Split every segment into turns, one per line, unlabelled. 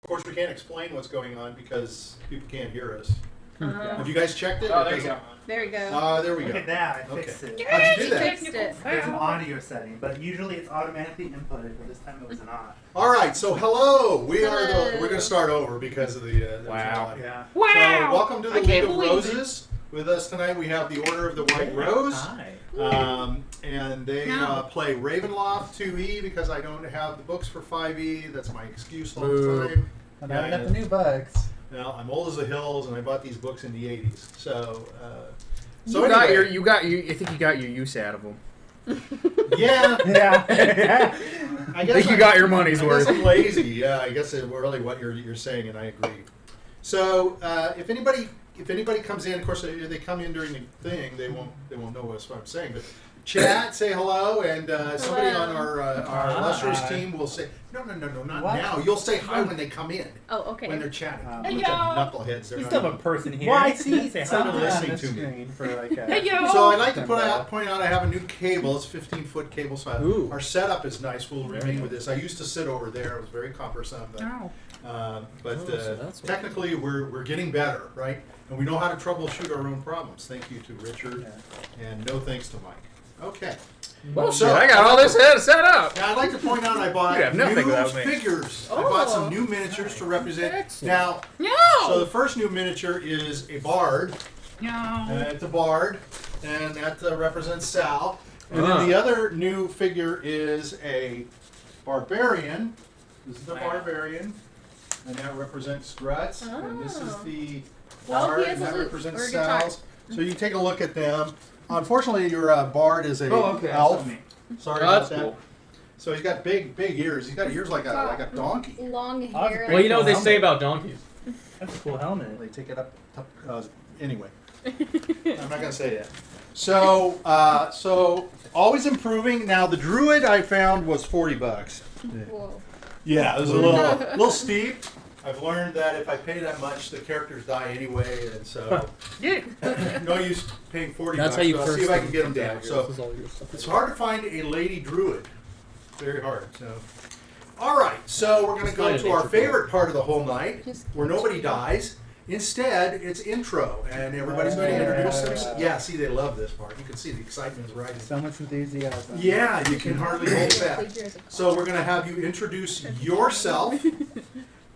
Of course, we can't explain what's going on because people can't hear us. Have you guys checked it?
Oh, there you go.
There we go.
There we go.
Look at that, I fixed
Okay.
it.
How'd you do that?
Fixed it.
There's an audio setting, but usually it's automatically inputted, but this time it was not.
All right, so hello. We're
Hello.
going to start over because of the
Wow.
Yeah.
So welcome to the
I
League
can't
of
believe
Roses. With us tonight, we have the Order of the White Rose.
Hi.
And they play Ravenloft 2E because I don't have the books for 5E. That's my excuse all the time.
I got the new bugs.
Now, I'm old as the hills, and I bought these books in the 80s. So,
I think you got your use out of them.
yeah.
Yeah.
I
I think you got your money's worth.
I'm lazy. Yeah, I guess it's really what you're saying, and I agree. So, if anybody comes in, of course, if they come in during the thing, they won't know what I'm saying. But chat, say hello, and somebody on our illustrious team will say, no, not
What?
now. You'll say hi when they come in.
Oh, okay.
When they're chatting.
Hey,
Bunch of knuckleheads. They're
You
not
still have
even-
a person here.
Well, I see
Say
something
hi.
listening
on the
to me.
screen for like a...
So I'd like to point out I have a new cable. It's a 15-foot cable. So
Ooh.
our setup is nice. We'll remain with this. I used to sit over there. It was very cumbersome. But,
Oh, so that's what-
technically, we're getting better, right? And we know how to troubleshoot our own problems. Thank you to Richard, and no thanks to Mike. Okay.
Well,
So-
shit, I got all this set up.
Now, I'd like to point out I bought
You have nothing
new
without me.
figures. I bought some new miniatures to represent.
Excellent.
Now, so the first new miniature is a bard. And it's a bard, and that represents Sal. And then the other new figure is a barbarian. This is the barbarian, and that represents Grutz. And this is the
Well,
bard,
he has
and that
a lute
represents
or a guitar.
Sal's. So you take a look at them. Unfortunately, your bard is a elf. Sorry
Oh,
about
that's
that.
cool.
So he's got big ears. He's got ears like a donkey.
Long
Oh,
hair.
well, you know
what they say about donkeys.
That's a cool helmet.
They take it up. Anyway, I'm not gonna say that. So, so always improving. Now the druid I found was $40.
Whoa.
Yeah, it was a little steep. I've learned that if I pay that much, the characters die anyway, and so no use paying $40.
That's how you
but I'll
curse
see if I
them.
can get them down.
This
So
is all your stuff.
it's hard to find a lady druid. Very hard. So, all right. So we're going to go to our favorite part of the whole night, where nobody dies. Instead, it's intro, and everybody's going to introduce themselves. Yeah, see, they love this part. You can see the excitement is rising.
So much enthusiasm.
Yeah, you can hardly hold back. So we're going to have you introduce yourself.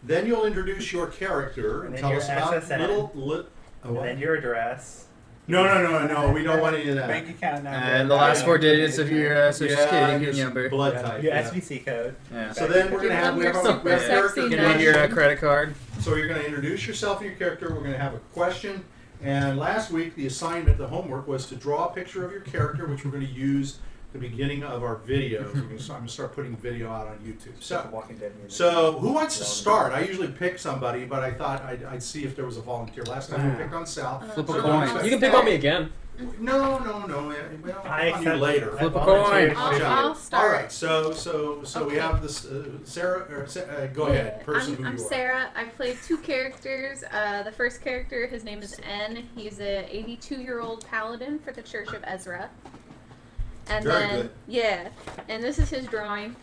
Then you'll introduce your character and
And then
tell
your
us about
SSN. And then your address.
No. We don't want any of that.
Bank account number.
And the last 4 digits of your social security
your
number.
blood type.
Your
Yeah.
SVC code.
Yeah.
So then we're going to have, we have a
Super
character
sexy
You
number.
need your
question.
credit card.
So you're going to introduce yourself and your character. We're going to have a question. And last week, the assignment, the homework, was to draw a picture of your character, which we're going to use at the beginning of our videos. I'm going to start putting video out on YouTube. So,
Walking Dead music.
so who wants to start? I usually pick somebody, but I thought I'd see if there was a volunteer. Last time we picked on Sal.
Flip a
So
coin.
don't
You can pick on me again.
No. Well,
I
on you
accept
later.
it.
Flip a
I volunteer.
coin.
I'll start.
All right. So we
Okay.
have this Sarah. Go ahead. Person who
I'm
you are.
Sarah. I play 2 characters. The first character, his name is N. He's a 82-year-old paladin for the Church of Ezra. And
Very
then,
good.
yeah, and this is his drawing.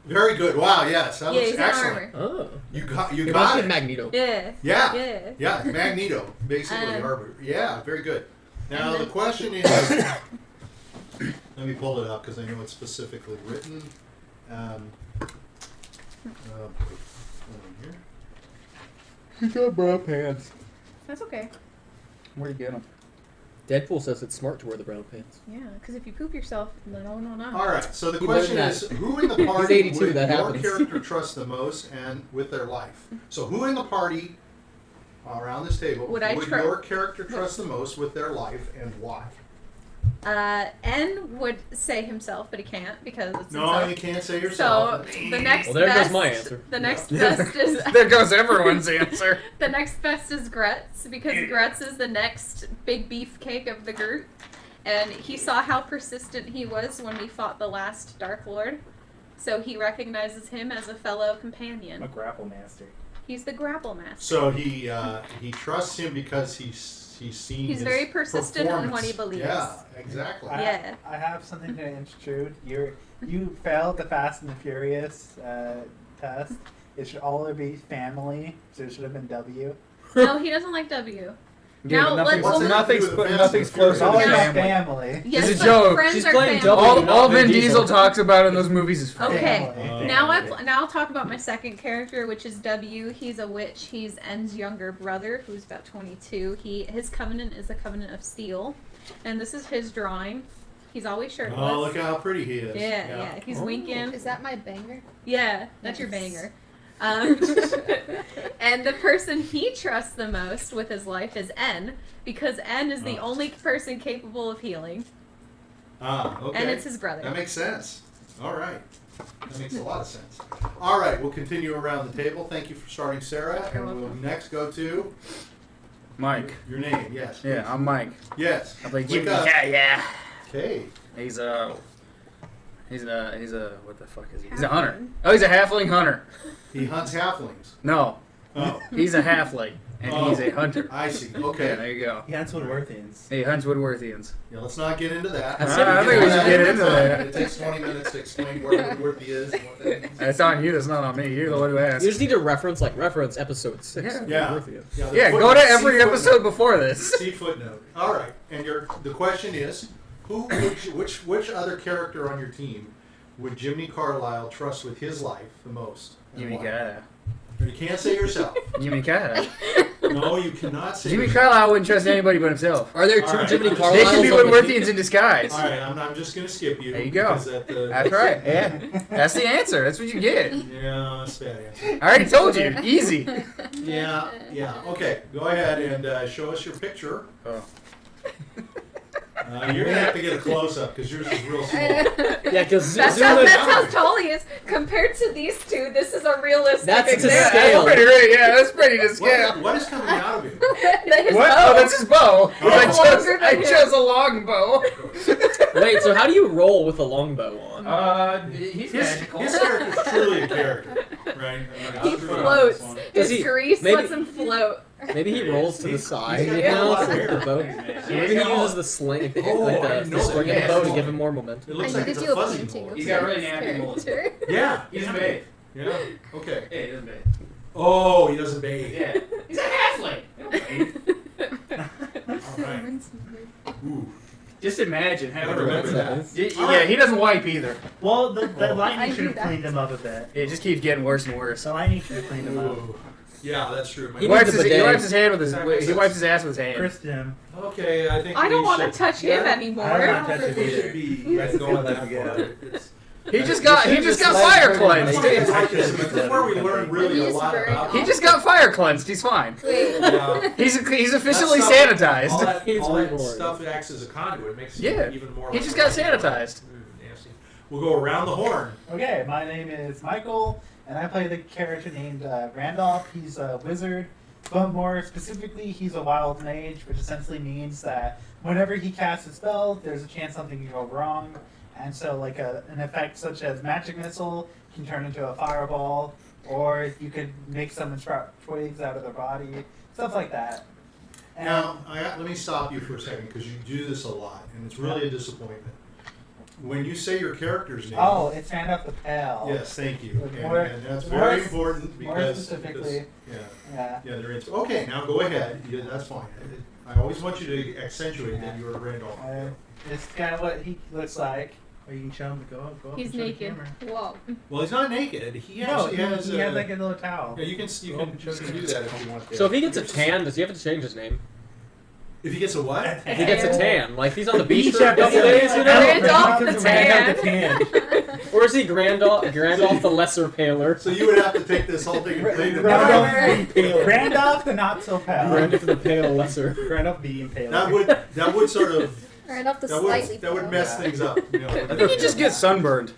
Very good. Wow. Yes, that
Yeah,
looks
he's in
excellent.
armor.
Oh.
You
You're
got
it.
it.
Magneto.
Yeah.
Yeah.
Yeah.
Magneto, basically.
Um,
Arbor. Yeah, very good. Now
and
the
then-
question is, let me pull it up because I know it's specifically written. Hold on here.
You got brown pants.
That's okay.
Where do you get them?
Deadpool says it's smart to wear the brown pants.
Yeah, because if you poop yourself, no.
All right. So the
He
question
learned
is,
that.
who in the party
82,
would
that
your
happens.
character trust the most and with their life? So who in the party around this table
Would I tru-
your character trust the most with their life and why?
N would say himself, but he can't because it's
No,
himself.
you can't say yourself.
So the next
Well, there goes
best,
my answer.
The next best is
There goes everyone's answer.
the next best is Grutz because Grutz is the next big beefcake of the group, and he saw how persistent he was when we fought the last Dark Lord, so he recognizes him as a fellow
I'm
companion.
a grapple master.
He's the grapple master.
So he trusts him because he's seen
He's
his
very persistent in what he
performance.
believes.
Yeah, exactly.
Yeah.
I have something to intrude. You failed the Fast and the Furious test,
it should all be family, so it should have been W.
No, he doesn't like W.
Yeah,
Now,
but
let's-
What's that to do with the Fast
nothing's
and
closer
Furious?
to
Always
family.
family.
Yes,
It's a
but
joke.
friends
She's
are
playing
family.
W.
All
Vin
Vin Diesel
Diesel.
talks about in those movies is family.
Okay,
Family.
now I'll talk about my second character, which is W. He's a witch. He's N's younger brother, who's about 22. His covenant is the covenant of steel, and this is his drawing. He's always shirtless.
Oh, look how pretty he is.
Yeah. He's winking.
Is that my banger?
Yeah, that's your
Nice.
banger. And the person he trusts the most with his life is N, because N is the only person capable of healing,
Ah, okay.
and it's his brother.
That makes sense. All right. That makes a lot of sense. All right, we'll continue around the table. Thank you for starting, Sarah.
You're
And we'll
welcome.
next go to
Mike.
your name. Yes.
Yeah, I'm Mike.
Yes.
I play
Wake
Jiminy
up.
Carlyle.
Okay.
He's a what the fuck is he? He's a hunter. Oh, he's a halfling hunter.
He hunts halflings.
No,
Oh,
he's a halfling, and he's a hunter.
I see.
Yeah,
Okay.
there you go.
He hunts Woodworthians.
He hunts Woodworthians.
Yeah, let's not get into that.
I
think we should get into that.
It takes 20 minutes to explain where Woodworthy is and what that means.
That's on you. That's not on me. You're the one who asked.
You just need to reference episode 6.
Yeah.
Worth it.
the
Yeah, go
footnote-
to
see
every
footnote.
episode before this.
See footnote. All right. And the question is, which other character on your team would Jiminy Carlyle trust with his life the most? and
Jiminy
why?
Carlyle.
You can't say yourself.
Jiminy Carlyle.
No, you cannot say
Jiminy
yourself.
Carlyle wouldn't trust anybody but himself.
Are there two
All right.
Jiminy
They
Carlyles?
They should be
on the
Woodworthians
team?
in disguise.
All right, I'm just going to skip you.
There you go.
because
That's right. Yeah, that's the answer. That's what you get.
Yeah, that's a bad answer.
I already told you. Easy.
Yeah. Okay, go ahead and show us your picture.
Oh.
You're going to have to get a close-up because yours is real small.
Yeah, because
That's how tall he is. Compared to these two, this is a realistic
That's to
example.
scale.
That's pretty great. Yeah, that's pretty to scale.
What is coming out of you?
His
What?
bow.
Oh, that's his bow.
Oh.
I
Longer than
I
him.
chose a long bow.
Wait, so how do you roll with a longbow on?
He's
His character's truly a character, right?
He floats.
Does
His
he-
grease
maybe-
lets him float.
Maybe he rolls to the side,
got
you
a
know,
lot of
so
hair.
the bow. Maybe he uses the sling,
Oh,
like
I
the
know
string
that.
of the bow to give him more momentum.
It
I
looks like
need
it's
to
a
do a
fuzzy
painting
bowl.
of
He's got really
this
nasty moles.
character.
Yeah.
He doesn't bathe.
Yeah. Okay.
Yeah, he doesn't bathe.
Oh, he doesn't bathe.
Yeah. He's a halfling.
All right. Ooh.
Just imagine
I
having
remember that.
Yeah, he doesn't wipe either.
Well, the
Oh.
I
lightning
do
should have
that.
cleaned him up a bit.
It just keeps getting worse and worse.
The lightning should have cleaned him up.
Ooh. Yeah, that's true.
He
He wipes,
needs a
he
bidet.
wipes his hand with his.
That makes
He
sense.
wipes his ass with his hand.
Cursed him.
Okay, I think
I don't
we
want to
should-
touch him
I
anymore.
don't want to touch
I think
him
we should
either.
be
That's
going
gonna
that
let him
far.
get
It's-
He just got
just
fire
let him
cleansed.
That's why I like this. This is where we learn really a
He's
lot
very
about.
He just got fire cleansed. He's fine.
Wait,
Yeah.
He's officially
That stuff-
sanitized.
All that,
He's
all that
reborn.
stuff acts as a conduit. It makes it
Yeah.
even more.
He
like
just
a
got
regular.
sanitized.
Ooh, nasty. We'll go around the horn.
Okay, my name is Michael, and I play the character named Randolph. He's a wizard, but more specifically, he's a wild mage, which essentially means that whenever he casts a spell, there's a chance something can go wrong. And so, like an effect such as magic missile can turn into a fireball, or you could make someone sprout twigs out of their body, stuff like that. And
Now, let me stop you for a second because you do this a lot, and it's really a disappointment. When you say your character's name,
oh, it's Randolph the Pale.
yes, thank you,
With
and,
more-
and that's
more
very
s-
important
more
because
specifically-
yeah,
Yeah.
they're into. Okay, now go ahead. Yeah, that's fine. I always want you to accentuate that you're a Randolph.
It's kind of what he looks like.
Or you can show him. Go up.
He's
and show the
naked.
camera.
Whoa.
Well, he's not naked. He
No,
actually
he
has.
he has like a little towel.
Yeah, you can do that if you want to.
So if he gets a tan, does he have to change his name?
If he gets a what?
If he gets a tan, like he's on the beach
Beach
for a couple
episode.
days, you know?
Randolph the
Randolph the
Tan.
Tan.
Or is he Grandolph the Lesser Paler?
So you would have to take this whole thing and clean it
Randolph
up.
the Pale. Randolph the Not So Pale.
Randolph the Pale Lesser.
Randolph the Impale.
That would sort of
right off the
that
slightly
would
pale.
mess things up. You know,
I think he just gets sunburned.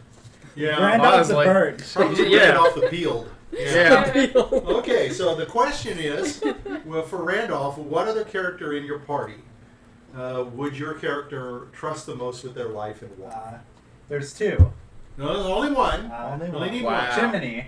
yeah.
Randolph the
honestly.
Bird.
Probably
Yeah.
Randolph the Peeled.
Yeah.
Okay, so the question is, well, for Randolph, what other character in your party would your character trust the most with their life and why?
There's two.
No, there's only one.
Only
Only
one.
need
Wow.
one.
Jiminy.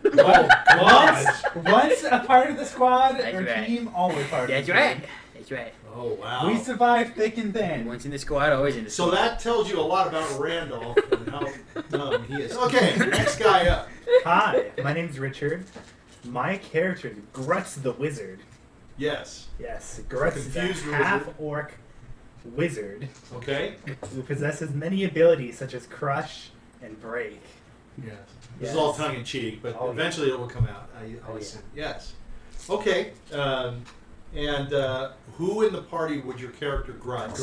Oh, God.
Once a part of the squad
That's
or
right.
team, always part of
That's
the
right.
team.
That's right.
Oh, wow.
We survive thick and thin.
Once in the squad, always in the
So
squad.
that tells you a lot about Randolph and how dumb he is. Okay, next guy up.
Hi, my name's Richard. My character is Grutz the Wizard.
Yes.
Yes, Grutz is a
Confused wizard.
half-orc wizard
Okay.
who possesses many abilities such as crush and break.
Yes. This is
Yes.
all tongue in cheek, but
Oh,
eventually it will come out. I
Oh,
assume. Yes. Okay. And who in the party would your character Grutz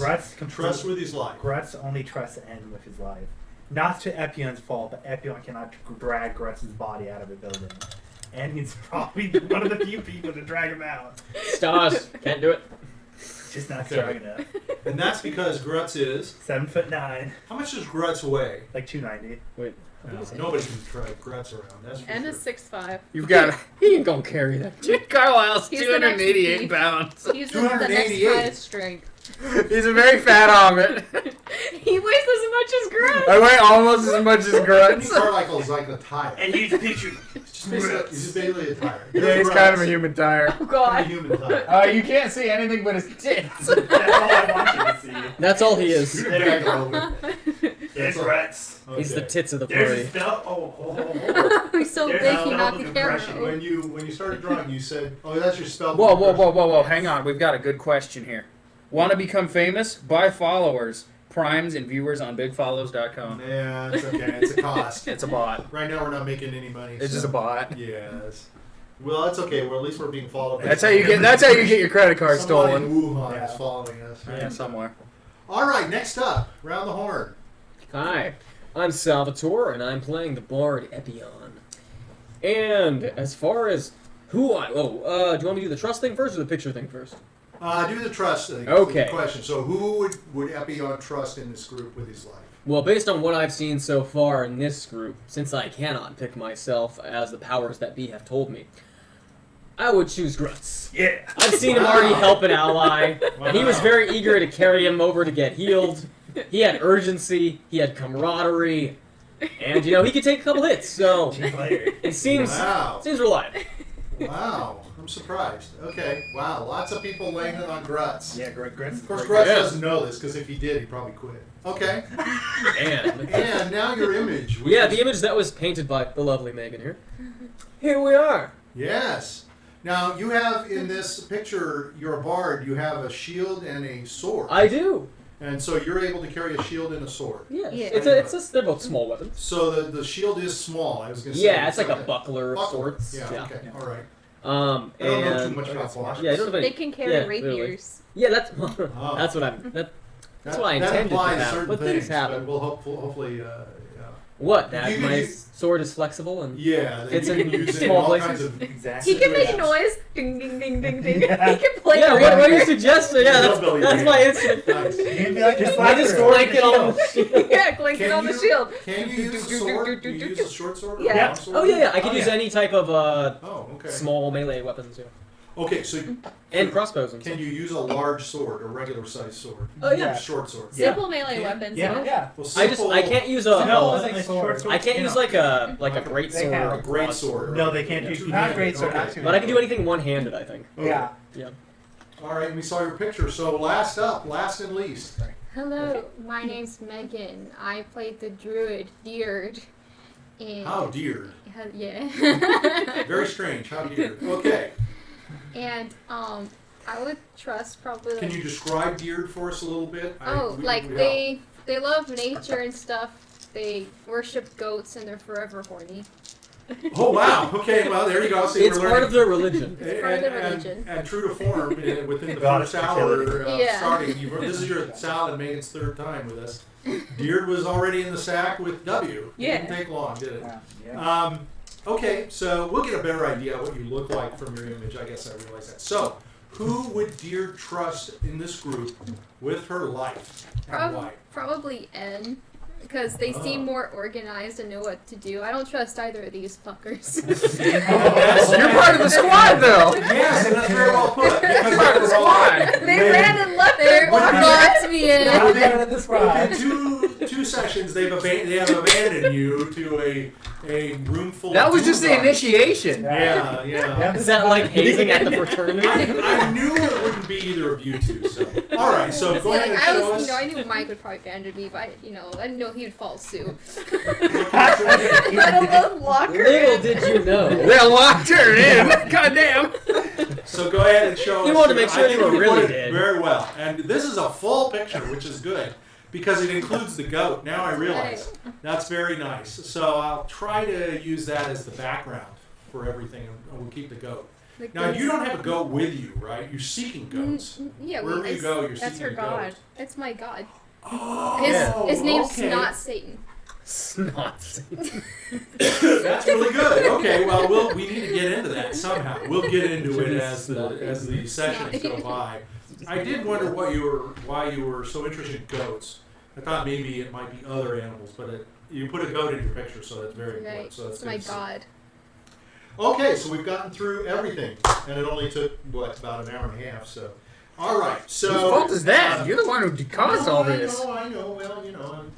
trust with his life?
Grutz only trusts N with his life. Not to Epion's fault, but Epion cannot drag Grutz's body out of a building. And he's probably one of the few people to drag him out.
Stars. Can't do it.
Just not strong enough.
And that's because Grutz is.
7'9",
How much does Grutz weigh?
like 290.
Wait.
Nobody can drag Grutz around. That's for
And
sure.
is 6'5".
You've got.
He ain't gonna carry that.
Jiminy Carlyle's
He's the next
288
beef.
pounds.
He's the next
288.
highest strength.
He's a very fat hobbit.
He weighs as much as Grutz.
I weigh almost as much as
Jiminy
Grutz.
Carlyle is like a tire.
And he's pictured.
He's just basically a tire.
Yeah, he's kind of a human tire.
Oh
Kind of
god.
a human tire.
You can't see anything but his tits.
That's all I want you to see.
That's all he is.
You're back over.
There's Grutz.
He's the
Okay.
tits of the
There's
party.
his spell. Oh.
He's so
There's
big
no
he knocked the
double
camera
compression.
over.
When you started drawing, you said, "Oh, that's your spell."
Whoa. Hang on. We've got a good question here. Want to become famous? Buy followers, primes, and viewers on bigfollows.com.
Yeah, it's okay. It's a cost.
It's a bot.
Right now, we're not making any money.
It's
so-
just a bot.
Yes. Well, that's okay. Well, at least we're being followed.
That's how you get your credit card
Somebody in
stolen.
Wuhan
Yeah.
is following us. Right?
Yeah, somewhere.
All right. Next up, round the horn.
Hi, I'm Salvatore, and I'm playing the bard Epion. And as far as who I... do you want me to do the trust thing first or the picture thing first?
Do the trust thing.
Okay.
Question. So, who would Epion trust in this group with his life?
Well, based on what I've seen so far in this group, since I cannot pick myself as the powers that be have told me, I would choose Grutz.
Yeah.
I've seen him already help an ally, and he was very eager to carry him over to get healed. He had urgency, he had camaraderie, and he could take a couple hits, so
Team player.
it seems reliable.
Wow. I'm surprised. Okay. Wow. Lots of people laying it on Grutz.
Yeah, Grutz.
Of course, Grutz doesn't know this because if he did, he'd probably quit. Okay. And now your image. which
Yeah,
is-
the image that was painted by the lovely Meagan here. Here we are.
Yes. Now you have in this picture, you're a bard. You have a shield and a sword.
I do.
And so you're able to carry a shield and a sword.
Yes.
Yeah.
They're both small weapons.
So the shield is small. I was going to say.
Yeah, it's like a buckler of
buckler.
sorts.
Yeah. Okay. All right.
And
I don't know too much about bucklers.
yeah, I don't know if
They can carry
yeah,
rapiers.
Yeah, that's
Oh.
that's what I'm. That's what I
that
intended to
implies
happen,
certain
but things
things,
happen.
But we'll hopefully, yeah.
What? That
You-
my
you-
sword is flexible and
Yeah,
It's
you
in
can use it in
small
all
places.
kinds of.
Exactly.
He can make
Situations.
noise. Ding ding ding ding ding.
Yeah.
He can play.
yeah.
the
What are you
rapier.
suggesting? Yeah,
Hillbilly
that's
game.
my instinct.
Nice.
You can be like just
I just clank it on the shield.
Yeah, clank it on the shield.
Can you use a sword? Do you use a short sword? Or
Yeah.
a long sword?
Oh yeah. I could
Oh,
use
yeah.
any type of
Oh, okay.
small melee weapons. Yeah.
Okay, so
And crossbows and
can
stuff.
you use a large sword, a regular sized sword?
Oh yeah.
A short sword.
Yeah.
Simple melee weapons.
Yeah.
Yeah.
Well,
I
simple,
can't use a.
No,
a-
it's like sword.
I can't use like a great
They
sword.
have
or
a great
broadsword.
sword.
No, they can't do
Two-handed.
Not great sword, not
Okay.
two.
But I can do anything one-handed. I think.
Okay.
Yeah.
Yeah.
All right, we saw your picture. So last and least.
Hello, my name's Meagan. I played the druid Diurd. And
How dear.
yeah.
Very strange. How dear. Okay.
And I would trust probably
Can
like
you describe Diurd for us a little bit?
they love nature and stuff. They worship goats and they're forever horny.
Oh wow. Okay. Well, there you go. See,
It's
we're
part
learning.
of their religion.
part of the religion.
And true to form, within the
Goddess
first hour
fertility.
Yeah.
starting, this is your Sal and Megan's third time with us. Diurd was already in the sack with W. It
Yeah.
didn't take long, did it?
Yeah.
Okay, so we'll get a better idea of what you look like from your image. I guess I realize that. So, who would Diurd trust in this group with her life, and why?
Probably N. Because they
Oh.
seem more organized and know what to do. I don't trust either of these fuckers.
You're part of the squad, though.
Yes, and that's very well put. Because
You're part of the squad.
They ran and left
They
their
locked me in.
Not bad at the
Within
squad.
two 2 sessions, they have abandoned you to a room full.
That
of
was just the
dudes.
initiation.
Yeah.
Is that like hazing at the fraternity?
I knew it wouldn't be either of you two. So, all right. So go ahead and show us.
I knew Mike would probably abandon me, but I didn't know he would follow suit.
Let alone lock her
Little
in.
did you know.
They locked her in. Goddamn.
So go ahead and show us.
You wanted to make sure
I
you
think
were
put
really
it
dead.
Very well. And this is a full picture, which is good because it includes the goat. Now I realize that's very nice. So I'll try to use that as the background for everything, and we'll keep the goat. Now you don't have a goat with you, right? You're seeking goats.
Yeah,
Wherever you go, you're
That's
seeking
her
a goat.
god.
It's my god.
Oh,
His name's
okay.
not Satan.
Snot.
That's really good. Okay, well, we need to get into that somehow. We'll get into it as the sessions go by. I did wonder why you were so interested in goats. I thought maybe it might be other animals, but you put a goat in your picture, so that's very important.
Right.
So that's
It's my
good to see.
god.
Okay, so we've gotten through everything, and it only took about an hour and a half. So, all right. So
Whose fault is that? You're the one who caused all this.
I know. Well, I'm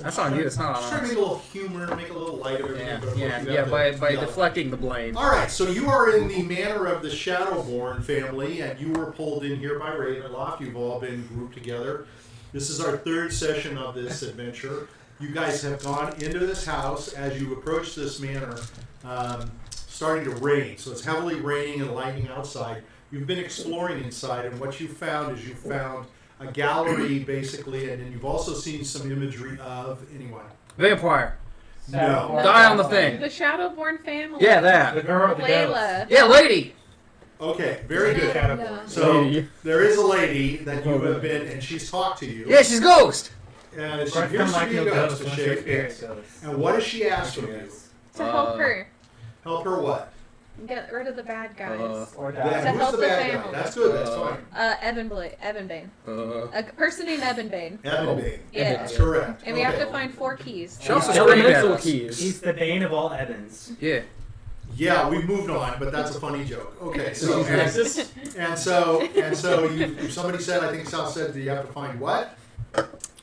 That's on you. It's not
just
on
trying to
us.
make a little humor, make a little light of everything.
Yeah,
but of course you have to
by
yell.
deflecting the blame.
All right, so you are in the manor of the Shadowborn family, and you were pulled in here by Ravenloft. You've all been grouped together. This is our 3rd session of this adventure. You guys have gone into this house as you approach this manor, starting to rain. So it's heavily raining and lightning outside. You've been exploring inside, and what you found is you found a gallery, basically, and then you've also seen some imagery of anyone.
Vampire.
No.
Die on the thing.
The Shadowborn family.
Yeah, that.
The girl, the ghost.
Layla.
Yeah, lady.
Okay, very good.
Yeah.
So there is a lady that you have been, and she's talked to you.
Yeah, she's ghost.
And she
Or
appears to
like
be a
no
ghost,
ghost,
a
once
shaved
your spirit
face.
goes.
And what does she ask of you?
To help her
Help her what?
get rid of the bad guys.
Or
Then
die.
To
who's
help
the
the
bad guy?
family.
That's good, that's fine.
Evan Bane. A person named Evan Bane.
Evan Bane.
Yeah.
That's correct.
And we have
Okay.
to find 4 keys.
She also screamed at
Elemental
us.
keys.
He's the bane of all Evans.
Yeah.
Yeah, we moved on, but that's a funny joke. Okay, so
Texas.
and so you somebody said, I think Sal said that you have to find what?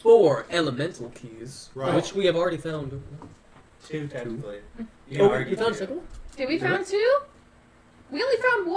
4 elemental keys,
Right.
which we have already found.
2 technically.
Oh, you found a second one?
Did we found 2? We only found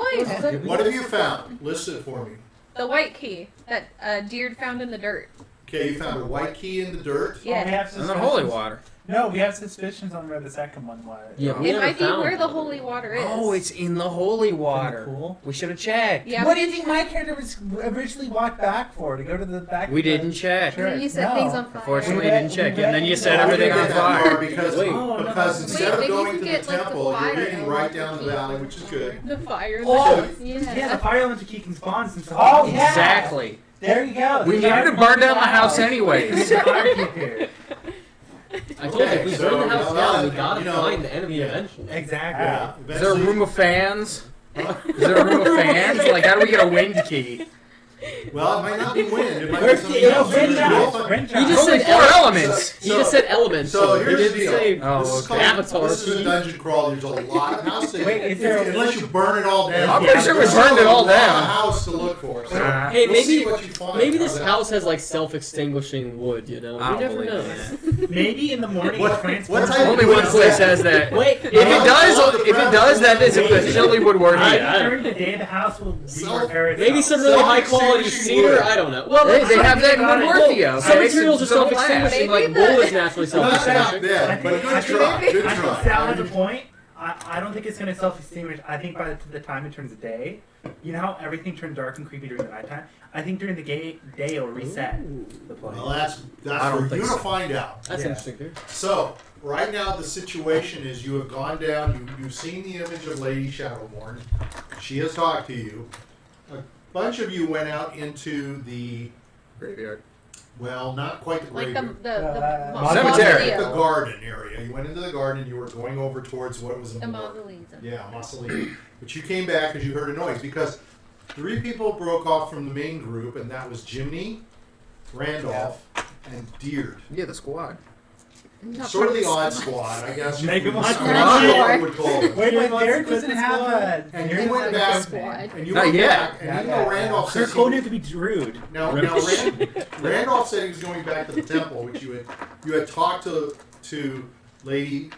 1.
What have you found? List it for me.
The white key that Diurd found in the dirt.
Okay, you found a white key in the dirt.
Oh, we have
And then
suspicions.
holy water.
No, we have suspicions on where the second one was.
Yeah, we
It
never
might be
found
where the
one.
holy water is.
Oh, it's in the holy
Isn't
water.
it cool?
We should have checked.
Yeah.
What do you think my character was originally walked back for? To go to the back?
We didn't check.
Sure.
And then you set
No.
things on fire.
Unfortunately,
We
we
read-
didn't check.
we
And then
read-
you set
No,
everything
I
on
didn't get that
fire.
far because,
Wait.
Oh, no.
because instead of
maybe you
going
can
to the
get, like, the
temple, you're
fire
leading right down the
key.
valley, which is good.
The fire.
Oh,
Yeah.
yeah, the fire elemental key can spawn since the Oh, yeah.
Exactly.
There you go.
We
The
needed to
fire
burn down the
comes
house
out.
anyways.
The fire key here.
I told you, if we
Okay, so,
burn the house
well,
down, we gotta
you know,
find the enemy eventually.
Exactly.
Yeah.
Is there a room of fans? Is there a room of fans? Like, how do we get a wind key?
Well, it might not be wind. It might be
Where's
something
the
else.
wind
We'll
out?
find-
Wind
He just
out.
Only
said
4
ele-
elements.
He just said elements.
So
he
here's
didn't
the deal.
say
Oh,
This is
okay.
called
Avatar
This is a
key.
dungeon crawl. There's a lot of houses.
Wait, is there a-
unless you burn it all down.
I'm pretty sure we
There's
burned it all
a lot of
down.
house to look for. So
Hey,
we'll see
maybe
what you find.
maybe this
How's that?
house has like self-extinguishing wood. You know,
I
you
don't
never
believe
know.
that.
Maybe in the morning
What-
it transforms.
what type
Only
of-
one place has that.
Wait,
If it does, that is officially woodworking.
I-
During the day, the house will repair itself.
maybe some really high quality
Self-extinguishing
cedar.
wood.
I don't know. Well,
They have that in Woodworthia.
Some
Okay?
materials are
So don't
self-extinguishing,
laugh.
like wool is naturally
Not that
self-extinguishing.
bad, but good try. Good
I think
try.
Sal has a point. I don't think it's going to self-extinguish. I think by the time it turns day, you know how everything turns dark and creepy during the nighttime? I think during the day it'll reset the place.
Well, that's
I don't
for you
think
to
so.
find out.
That's
Yeah.
interesting, too.
So, right now the situation is you have gone down, you've seen the image of Lady Shadowborn. She has talked to you. A bunch of you went out into the,
Graveyard.
well, not quite the
Like
graveyard.
the
Cemetery.
The
mausoleum.
garden area. You went into the garden, you were going over towards what was in
The
the north.
mausoleum.
Yeah, mausoleum. But you came back because you heard a noise because 3 people broke off from the main group, and that was Jiminy, Randolph, and Diurd.
Yeah, the squad.
Not
sort of
part
the
of
odd
the
squad, I guess.
Make them odd
I would call them.
Wait,
Wait,
Derek
what's
doesn't
the
have
squad?
a.
And
Derek
you went
doesn't have a
back,
squad.
and you
Not
went
yet.
back, and even though Randolph
Their
said
code needs to be Druid.
now Randolph said he was going back to the temple, which you had talked to Lady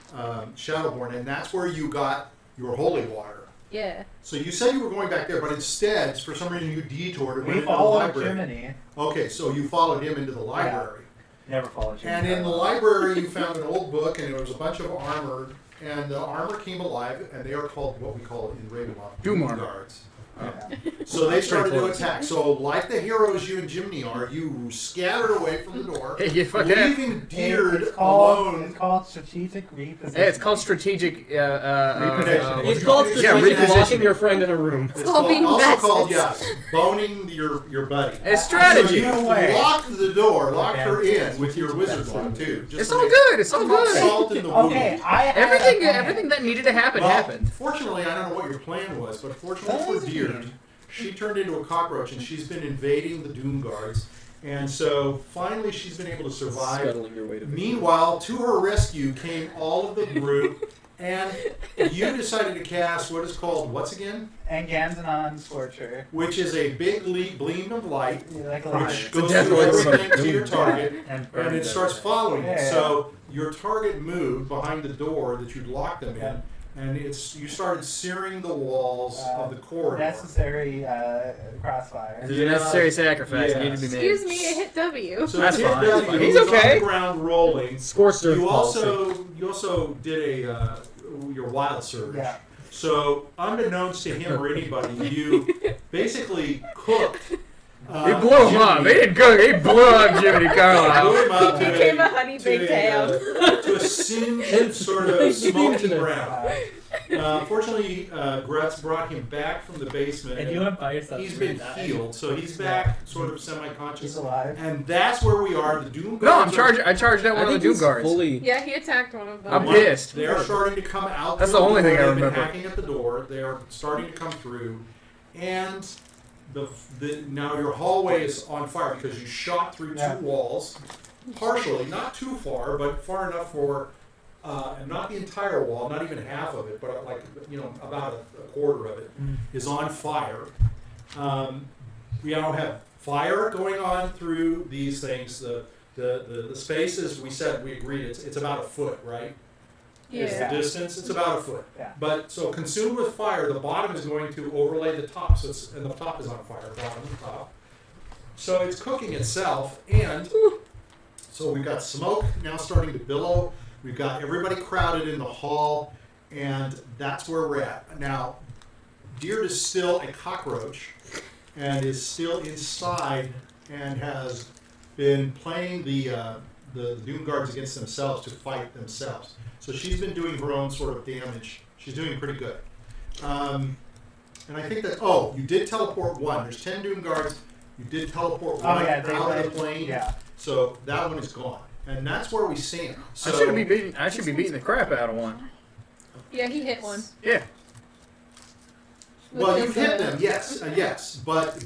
Shadowborn, and that's where you got your holy water.
Yeah.
So you said you were going back there, but instead, for some reason, you detoured and went
We
into the
followed
library.
Jiminy.
Okay, so you followed him into the library.
Never followed Jiminy
And in the
Carlyle.
library, you found an old book, and there was a bunch of armor, and the armor came alive, and they are called what we call in Ravenloft
Doom armor.
guards.
Yeah.
So they started to
Straightforward.
attack. So, like the heroes you and Jiminy are, you scattered away from the door,
Hey, fuck that.
leaving Diurd
It's called
alone.
strategic repositioning.
Hey, it's called strategic.
Repositioning.
It's called
Yeah,
strategic
repositioning.
locking your friend in a room.
It's
called being
also
bastards.
called, yes, boning your buddy.
It's
So
strategy.
you
No way.
locked the door, locked her in with your wizard one too. Just
It's
to
all
make-
good. It's all good.
Salt in the wound.
Okay, I had
Everything,
a plan.
everything that needed to happen
Well,
happened.
fortunately, I don't know what your plan was, but fortunately
That
for
was a
Diurd,
plan.
she turned into a cockroach and she's been invading the Doom Guards. And so finally she's been able to survive.
Scuttling your way to victory.
Meanwhile, to her rescue came all of the group, and you decided to cast what is called, what's again?
And Ganzanon Scorcher.
Which is a big gleam of light,
Like a
which
lion.
goes
death
through
wish.
everything to your target,
And
and it starts following you.
Yeah.
So your target moved behind the door that you'd locked them
Yeah.
in, and you started searing the walls of the corridor.
Necessary crossfire.
This is a necessary sacrifice.
Yes.
It needed to be made.
Excuse me, I hit W.
So
That's
Diurd
fine,
W
that's fine. He's
was
okay.
on the ground rolling.
Scorched earth
You
policy.
also did your wild surge.
Yeah.
So unbeknownst to him or anybody, you basically cooked.
He blew him up. He didn't cook. He blew up Jiminy Carlyle.
Blew him up to
Became a honey baked ham.
to a singed sort of smoky brown. Fortunately, Grutz brought him back from the basement.
And you went by yourself.
He's
to
been
die.
healed, so he's back, sort of
He's
semi-conscious.
alive.
And that's where we are. The Doom
No, I'm
Guards are-
charging. I charged out
I
one of the
think
Doom
he's
guards.
fully.
Yeah, he attacked one of them.
I'm pissed.
They are starting to come out.
That's
through
the only
door.
thing I
They've been
remember.
hacking at the door. They are starting to come through, and now your hallway is on fire because you shot through
Yeah.
two walls, partially, not too far, but far enough for, not the entire wall, not even half of it, but about a quarter of it is on fire. We now have fire going on through these things. The spaces we agreed it's about a foot, right? Is
Yeah.
the distance. It's about a foot.
Yeah.
But so consumed with fire, the bottom is going to overlay the top. So and the top is on fire, bottom and top. So it's cooking itself, and so we've got smoke now starting to billow. We've got everybody crowded in the hall, and that's where we're at. Now, Diurd is still a cockroach, and is still inside, and has been playing the Doom Guards against themselves to fight themselves. So she's been doing her own sort of damage. She's doing pretty good. And I think that, you did teleport one. There's 10 Doom Guards. You did teleport one
Oh yeah, they
out of the
went.
plane.
Yeah.
So that one is gone. And that's where we stand. So
I should be beating the crap out of one.
Yeah, he hit one.
Yeah.
well,
With
you've
his,
hit them, yes. But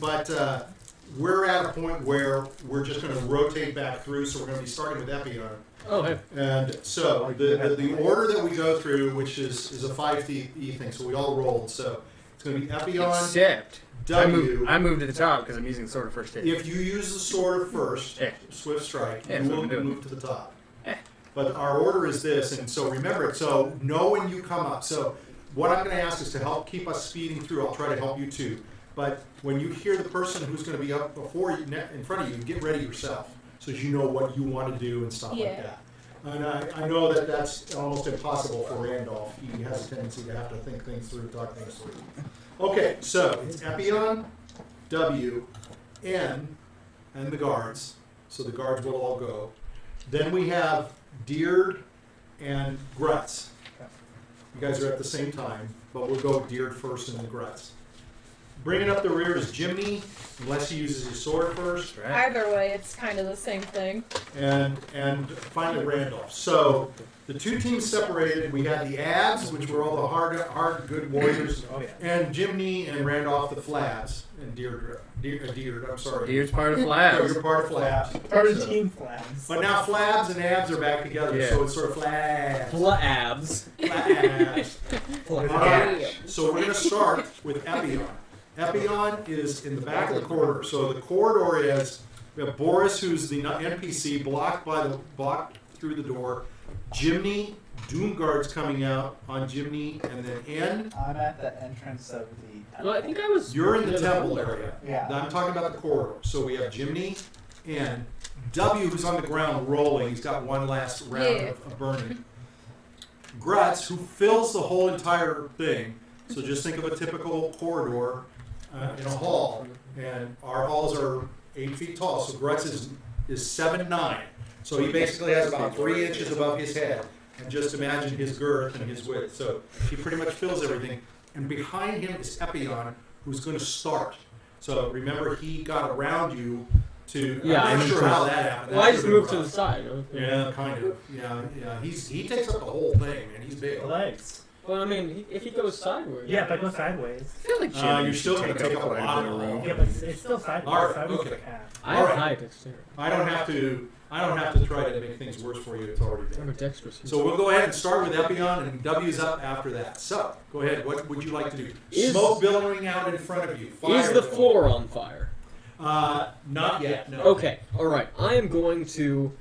we're at a point where we're just going to rotate back through. So we're going to be starting with Epion.
Oh, hey.
And so the order that we go through, which is a 5e thing, so we all rolled. So it's going to be Epion,
Except
W.
I moved to the top because I'm using the sword of first hit.
If you use the sword first,
Yeah.
Swift Strike,
Yeah,
you
that's what
will
I'm doing.
move to the top.
Yeah.
But our order is this, and so remember it. So know when you come up. So what I'm going to ask is to help keep us speeding through. I'll try to help you too. But when you hear the person who's going to be up before you, in front of you, get ready yourself so you know what you want to do and stuff like
Yeah.
that. And I know that that's almost impossible for Randolph. He has a tendency to have to think things through, talk things through. Okay, so it's Epion, W, N, and the guards. So the guards will all go. Then we have Diurd and Grutz. You guys are at the same time, but we'll go Diurd first and then Grutz. Bringing up the rear is Jiminy, unless he uses his sword first.
Either way, it's kind of the same thing.
And finally Randolph. So the two teams separated. We had the Abs, which were all the hard good warriors, and Jiminy and Randolph the Flabs, and Diurd. I'm sorry.
Diurd's part of
Oh,
Flabs.
you're part of Flabs.
Part of Team Flabs.
But now Flabs and Abs are back together, so it's sort of Flabs.
Flabs.
Flabs. Alright, so we're going to start with Epion. Epion is in the back of the corridor. So the corridor is, we have Boris, who's the NPC, blocked through the door. Jiminy, Doomguard's coming out on Jiminy, and then N.
I'm at the entrance of the temple.
Well, I think I was.
You're in the temple area.
Yeah.
I'm talking about the corridor. So we have Jiminy and W, who's on the ground rolling. He's got one last round of burning. Grutz, who fills the whole entire thing. So just think of a typical corridor in a hall. And our halls are 8 feet tall. So Grutz is 7'9". So he basically has about 3 inches above his head. And just imagine his girth and his width. So he pretty much fills everything. And behind him is Epion, who's going to start. So remember, he got around you to.
Yeah,
I'm not
I'm
sure
sure.
how that happened.
Well, I
That's
just
a bit
moved to the
rough.
side.
Yeah, kind of. Yeah. He takes up the whole thing, man. He's big.
The legs.
Well, I mean, if he goes sideways.
Yeah, if I go sideways.
I feel like
You're still going to take up a lot of room.
Yeah, but it's still sideways.
All right,
Sideways
okay.
is half.
I have
Alright.
high dexterity.
I don't have to try to make things worse for you. It's already
I'm a
done.
dexterous.
So we'll go ahead and start with Epion, and W's up after that. So go ahead. What would you like to do?
Is-
Smoke billowing out in front of you. Fire
Is the
billowing.
floor on fire?
Not yet. No.
Okay, alright. I am going to.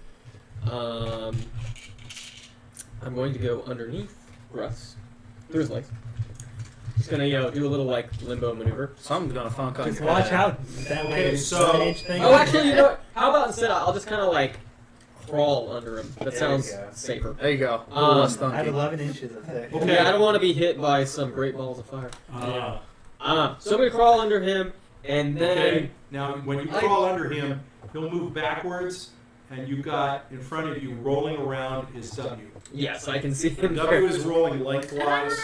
I'm going to go underneath Grutz. Through his legs. Just gonna, do a little, limbo maneuver.
Something's gonna funk on
Just
your
watch
head.
out. That
Okay,
way,
so-
stage thing.
Oh, actually, you know what? How about instead I'll just kind of, crawl under him. That
There
sounds
you go.
safer.
There you go. A little less
I have
thunky.
11 inches of thick.
Okay.
Yeah, I don't want to be hit by some great balls of fire. So I'm gonna crawl under him, and then
Okay. Now, when you crawl under him, he'll move backwards, and you've got in front of you rolling around is W.
yes, I can see him.
W is rolling lengthwise.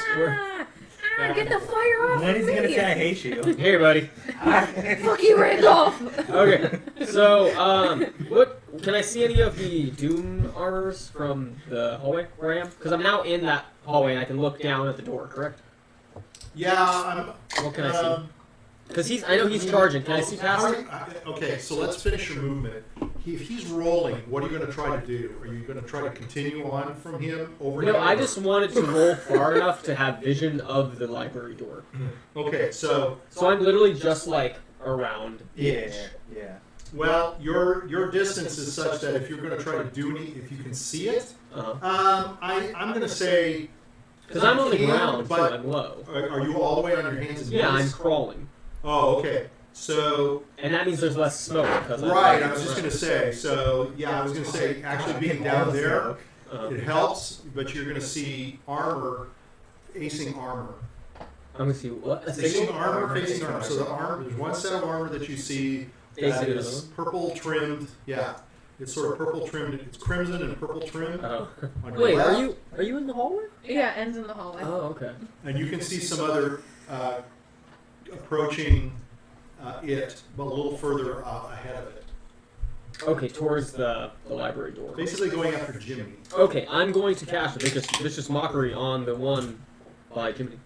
Get the fire off
When is
of
he gonna
me!
say I hate you?
Here, buddy.
Fuck you, Randolph!
Okay, so what can I see any of the Doom armors from the hallway where I am? Because I'm now in that hallway and I can look down at the door. Correct?
Yeah,
What can I see? Because I know he's charging. Can I see past him?
Okay, so let's finish your movement. If he's rolling, what are you going to try to do? Are you going to try to continue on from him over
No,
him?
I just wanted to roll far enough to have vision of the library door.
Okay, so
So I'm literally just around.
Yeah.
well, your distance is such that if you're going to try to do if you can see it, I'm going to say.
Because I'm on the
you can,
ground, so
but
I'm low.
are you all the way on your hands and knees?
Yeah, I'm crawling.
Oh, okay. So
And that means there's less smoke. Because
right, I was just going to say. So yeah, I was going to say actually being down there, it helps, but you're going to see armor facing armor.
I'm going to see what? A
Facing
single
armor, facing armor. So the armor, there's one set of armor that you see that
Facing
is purple trimmed. Yeah, it's sort of purple trimmed. It's crimson and purple trimmed.
Oh.
On your
Wait,
left.
are you in the hallway?
Yeah, ends in the hallway.
Oh, okay.
And you can see some other approaching it, but a little further ahead of it.
Okay, towards the library door.
Basically going after Jimmy.
Okay, I'm going to cast a vicious mockery on the one by Jiminy.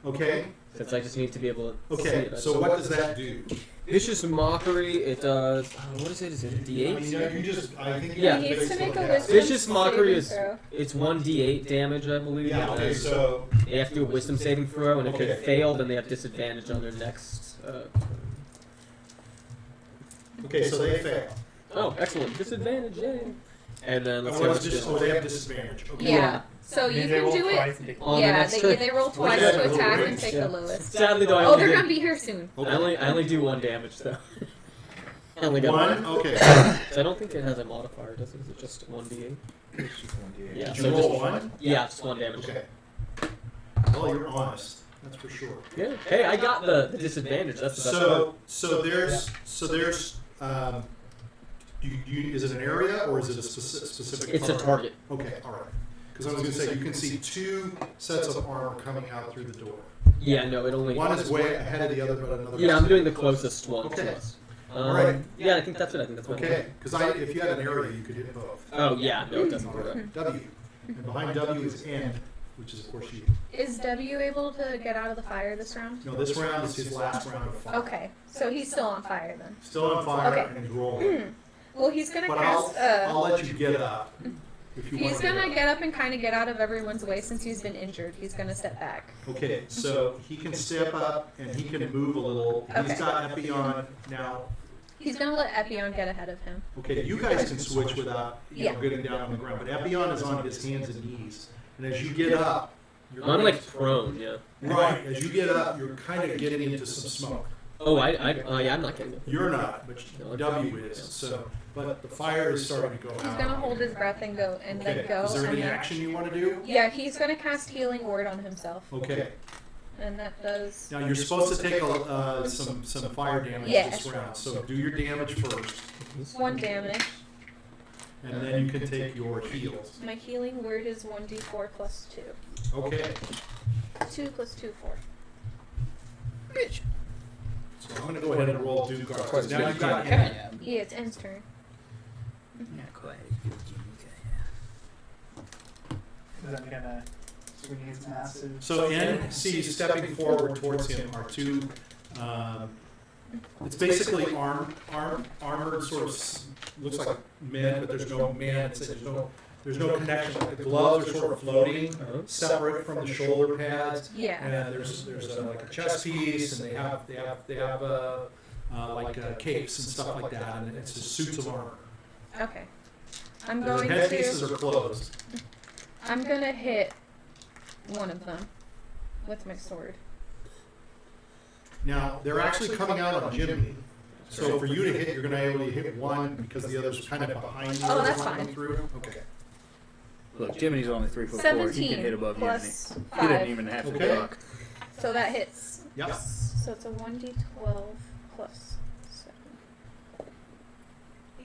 Okay.
Since I just need to be able to see
Okay.
it.
So what does that do?
Vicious mockery, it does. What is it? Is it a
I
D8?
mean, you just. I think.
Yeah.
He needs to make a
wisdom.
wisdom
Vicious mockery
saving throw.
It's 1d8 damage, I believe.
Yeah. Okay.
and
So.
they have to do a wisdom saving throw, and if
Okay.
it failed, then they have disadvantage on their next.
Okay. So they fail.
Oh, excellent! Disadvantage, yay! And then let's see
Oh,
how
it's
much
just, they have disadvantage. Okay.
Yeah. So you
They
can
roll
do it.
twice and take
On the
Yeah,
next
they,
turn.
they roll twice
Yeah,
to
roll
attack
range,
and take
yeah.
the lowest.
Sadly, though, I
Oh,
only
they're
did-
gonna be here soon.
Okay.
I only do 1 damage though. I only got
One. Okay.
So I don't think it has a modifier, does it? Is it just 1d8?
It's just 1d8.
Yeah.
Did
So
you
just
roll one?
Yeah, just 1 damage.
Okay. Well, you're honest. That's for sure.
Yeah. Hey, I got the disadvantage. That's the best part.
So there's is it an area or is it a specific?
It's a target.
Okay, all right. Because I was going to say you can see 2 sets of armor coming out through the door.
Yeah, no, it only.
One is way ahead of the other, but another.
Yeah, I'm doing the closest one
Okay.
to us.
Alright.
Yeah, I think that's it. I think that's what.
Okay, because if you had an area, you could hit both.
Oh yeah, no, it doesn't work.
W. And behind W is N, which is of course you.
Is W able to get out of the fire this round?
No, this round is his last round of fire.
Okay, so he's still on fire then.
Still on fire
Okay.
and he's rolling.
Well, he's gonna
But
cast.
I'll let you get up. If you
He's
want to
gonna get up and kind of get out of everyone's way since he's been injured. He's gonna step back.
Okay, so he can step up and he can move a little. He's
Okay.
got Epion now.
He's gonna let Epion get ahead of him.
Okay, you guys can switch without
Yeah.
getting down on the ground, but Epion is on his hands and knees. And as you get up, you're
I'm like prone, yeah.
right. As you get up, you're kind of getting into some smoke.
Oh, yeah, I'm not getting it.
You're not, but W is. So, but the fire is starting to go
He's
out.
gonna hold his breath and go and
Okay.
then go.
Is there
and
any
then-
action you want to do?
Yeah, he's gonna cast Healing Word on himself,
Okay.
and that does.
Now you're supposed to take some fire damage
Yeah.
this round. So do your damage first,
1 damage.
and then you can take your heals.
My Healing Word is 1d4 plus 2.
Okay.
2 plus 2, 4.
So I'm gonna go ahead and roll Dude Guard. 'Cause now you've got
Yeah.
Yeah, it's N's turn.
Is that gonna swing his massive?
So N sees stepping forward towards him are two. It's basically armored sort of looks like men, but there's no man. There's no connection. Like the gloves are sort of floating, separate from the shoulder pads.
Yeah.
And there's like a chest piece, and they have like capes and stuff like that, and it's just suits of armor.
Okay. I'm
The
going
headpieces
to.
are closed.
I'm gonna hit one of them with my sword.
Now they're actually coming out on Jiminy. So for you to hit, you're going to be able to hit one because the other's kind of behind you.
Oh,
as
that's
it's
fine.
coming through. Okay.
Look, Jiminy's only 3 foot 4. He
17
can hit above
plus
Jiminy. He didn't
5.
even have to
Okay.
duck.
So that hits.
Yep.
So it's a 1d12 plus 7.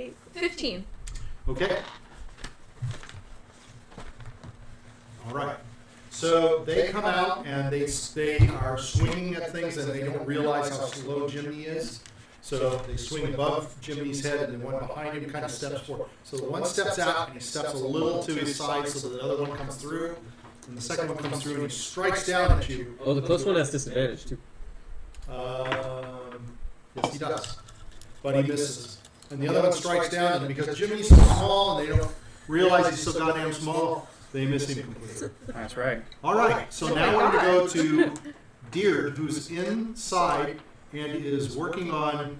8. 15.
Okay. All right. So they come out and they are swinging at things and they don't realize how slow Jiminy is. So they swing above Jiminy's head and the one behind him kind of steps forward. So the one steps out and he steps a little to his side so that the other one comes through. And the second one comes through and he strikes down at you.
Oh, the close one has disadvantage too.
Yes, he does. But he misses. And the other one strikes down and because Jiminy's so small and they don't realize he's so goddamn small, they miss him completely.
That's right.
All right, so now we're going to go to Diurd, who's inside and is working on.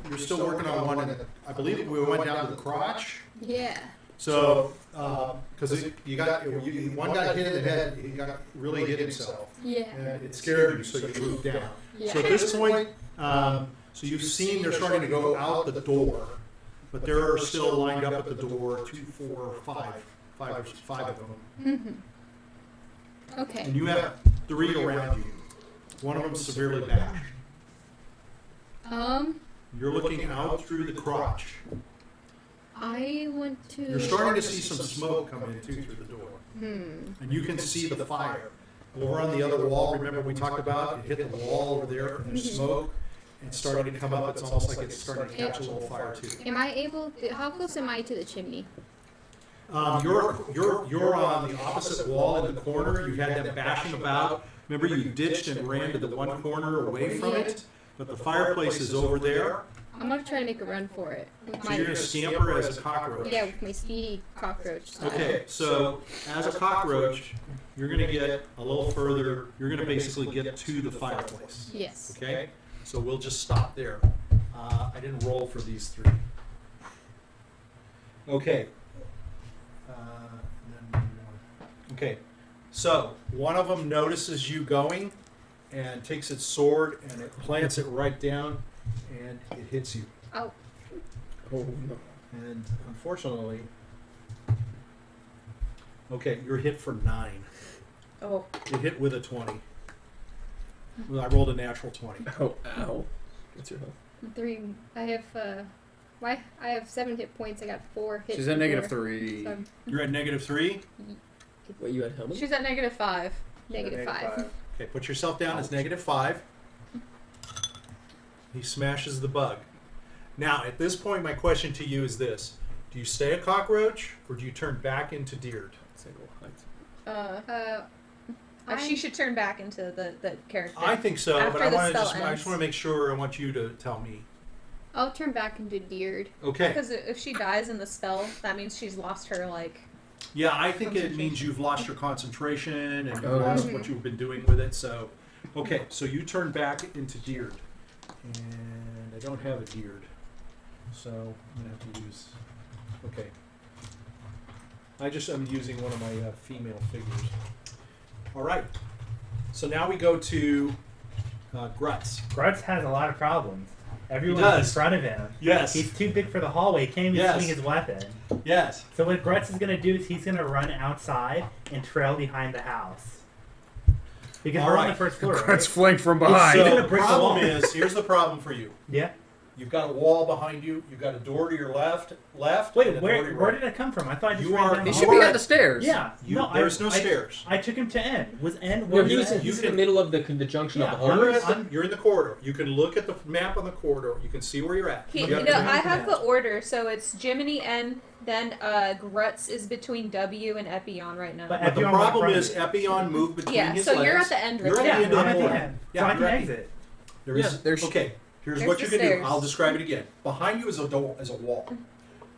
You're still working on one, and I believe we went down to the crotch.
Yeah.
So, because one got hit in the head, he got really hit himself,
Yeah.
and it scared you, so you moved down.
Yeah.
So at this point, so you've seen they're starting to go out the door, but they're still lined up at the door. 2, 4, 5 of them.
Okay.
And you have 3 around you. One of them severely bashed. You're looking out through the crotch.
I want to.
You're starting to see some smoke come in too through the door. And you can see the fire. Over on the other wall, remember we talked about, it hit the wall over there and there's smoke. It's starting to come up. It's almost like it's starting to catch a little fire too.
Am I able? How close am I to the chimney?
You're on the opposite wall in the corner. You had them bashing about. Remember, you ditched and ran to the one corner away from it, but the fireplace is over there.
I'm gonna try to make a run for it. With
So
my,
you're gonna scamper as a cockroach.
yeah, with my speedy cockroach. style.
Okay, so as a cockroach, you're gonna get a little further. You're gonna basically get to the fireplace.
Yes.
Okay, so we'll just stop there. I didn't roll for these 3. Okay. Okay, so one of them notices you going and takes its sword and it plants it right down and it hits you.
Oh.
Oh no.
And unfortunately, okay, you're hit for 9.
Oh.
You hit with a 20. Well, I rolled a natural 20.
Oh, ow. What's your health?
3. I have. Why? I have 7 hit points. I got 4 hits.
She's at
before,
-3.
So
You're at -3.
What, you had helmet?
She's at -5.
-5.
Okay, put yourself down as -5. He smashes the bug. Now, at this point, my question to you is this. Do you stay a cockroach, or do you turn back into Diurd?
Single height.
She should turn back into the character.
I think so,
After
but I
the
want to
spell
just
ends.
want to make sure. I want you to tell me.
I'll turn back into Diurd.
Okay.
Because if she dies in the spell, that means she's lost her, like...
Yeah, I think it means you've lost your concentration and you've
Oh,
lost
yeah.
what you've been doing with it. So, okay, so you turn back into Diurd, and I don't have a Diurd, so I'm gonna have to use. Okay. I'm using one of my female figures. All right. So now we go to Grutz.
Grutz has a lot of problems. Everyone's
does.
in front of him.
Yes.
He's too big for the hallway. He can't even
Yes.
swing his weapon.
Yes.
So what Grutz is going to do is he's going to run outside and trail behind the house. Because
All
we're on
right.
the first floor, right?
Grutz flanked from behind.
He's
So
gonna
the
break the
problem
wall.
is, here's the problem for you.
Yeah.
You've got a wall behind you. You've got a door to your left,
Wait,
and a door to your
where
right.
did it come from? I thought I just
You
ran
are-
down
He
the
should
hall.
be at the stairs.
Yeah.
There's no stairs.
I took him to N. Was N?
No,
Where
he was
N?
he's in
can-
the middle of the junction
Yeah,
of the hallways.
You're in the corridor. You can look at the map on the corridor. You can see where you're at.
He,
You
no,
have to-
I have the order, so it's Jiminy N, then Grutz is between W and Epion right now.
But
But the
Epion
problem
went
is Epion moved between
yeah,
his
so
legs.
you're at the end right
You're at
now.
the end
Yeah,
of
I'm
the
at the
corridor.
end.
Yeah,
So I can
you're at the-
exit.
There is,
Yeah, there's-
okay, here's
there's
what
the
you can do.
stairs.
I'll describe it again. Behind you is a door, is a wall.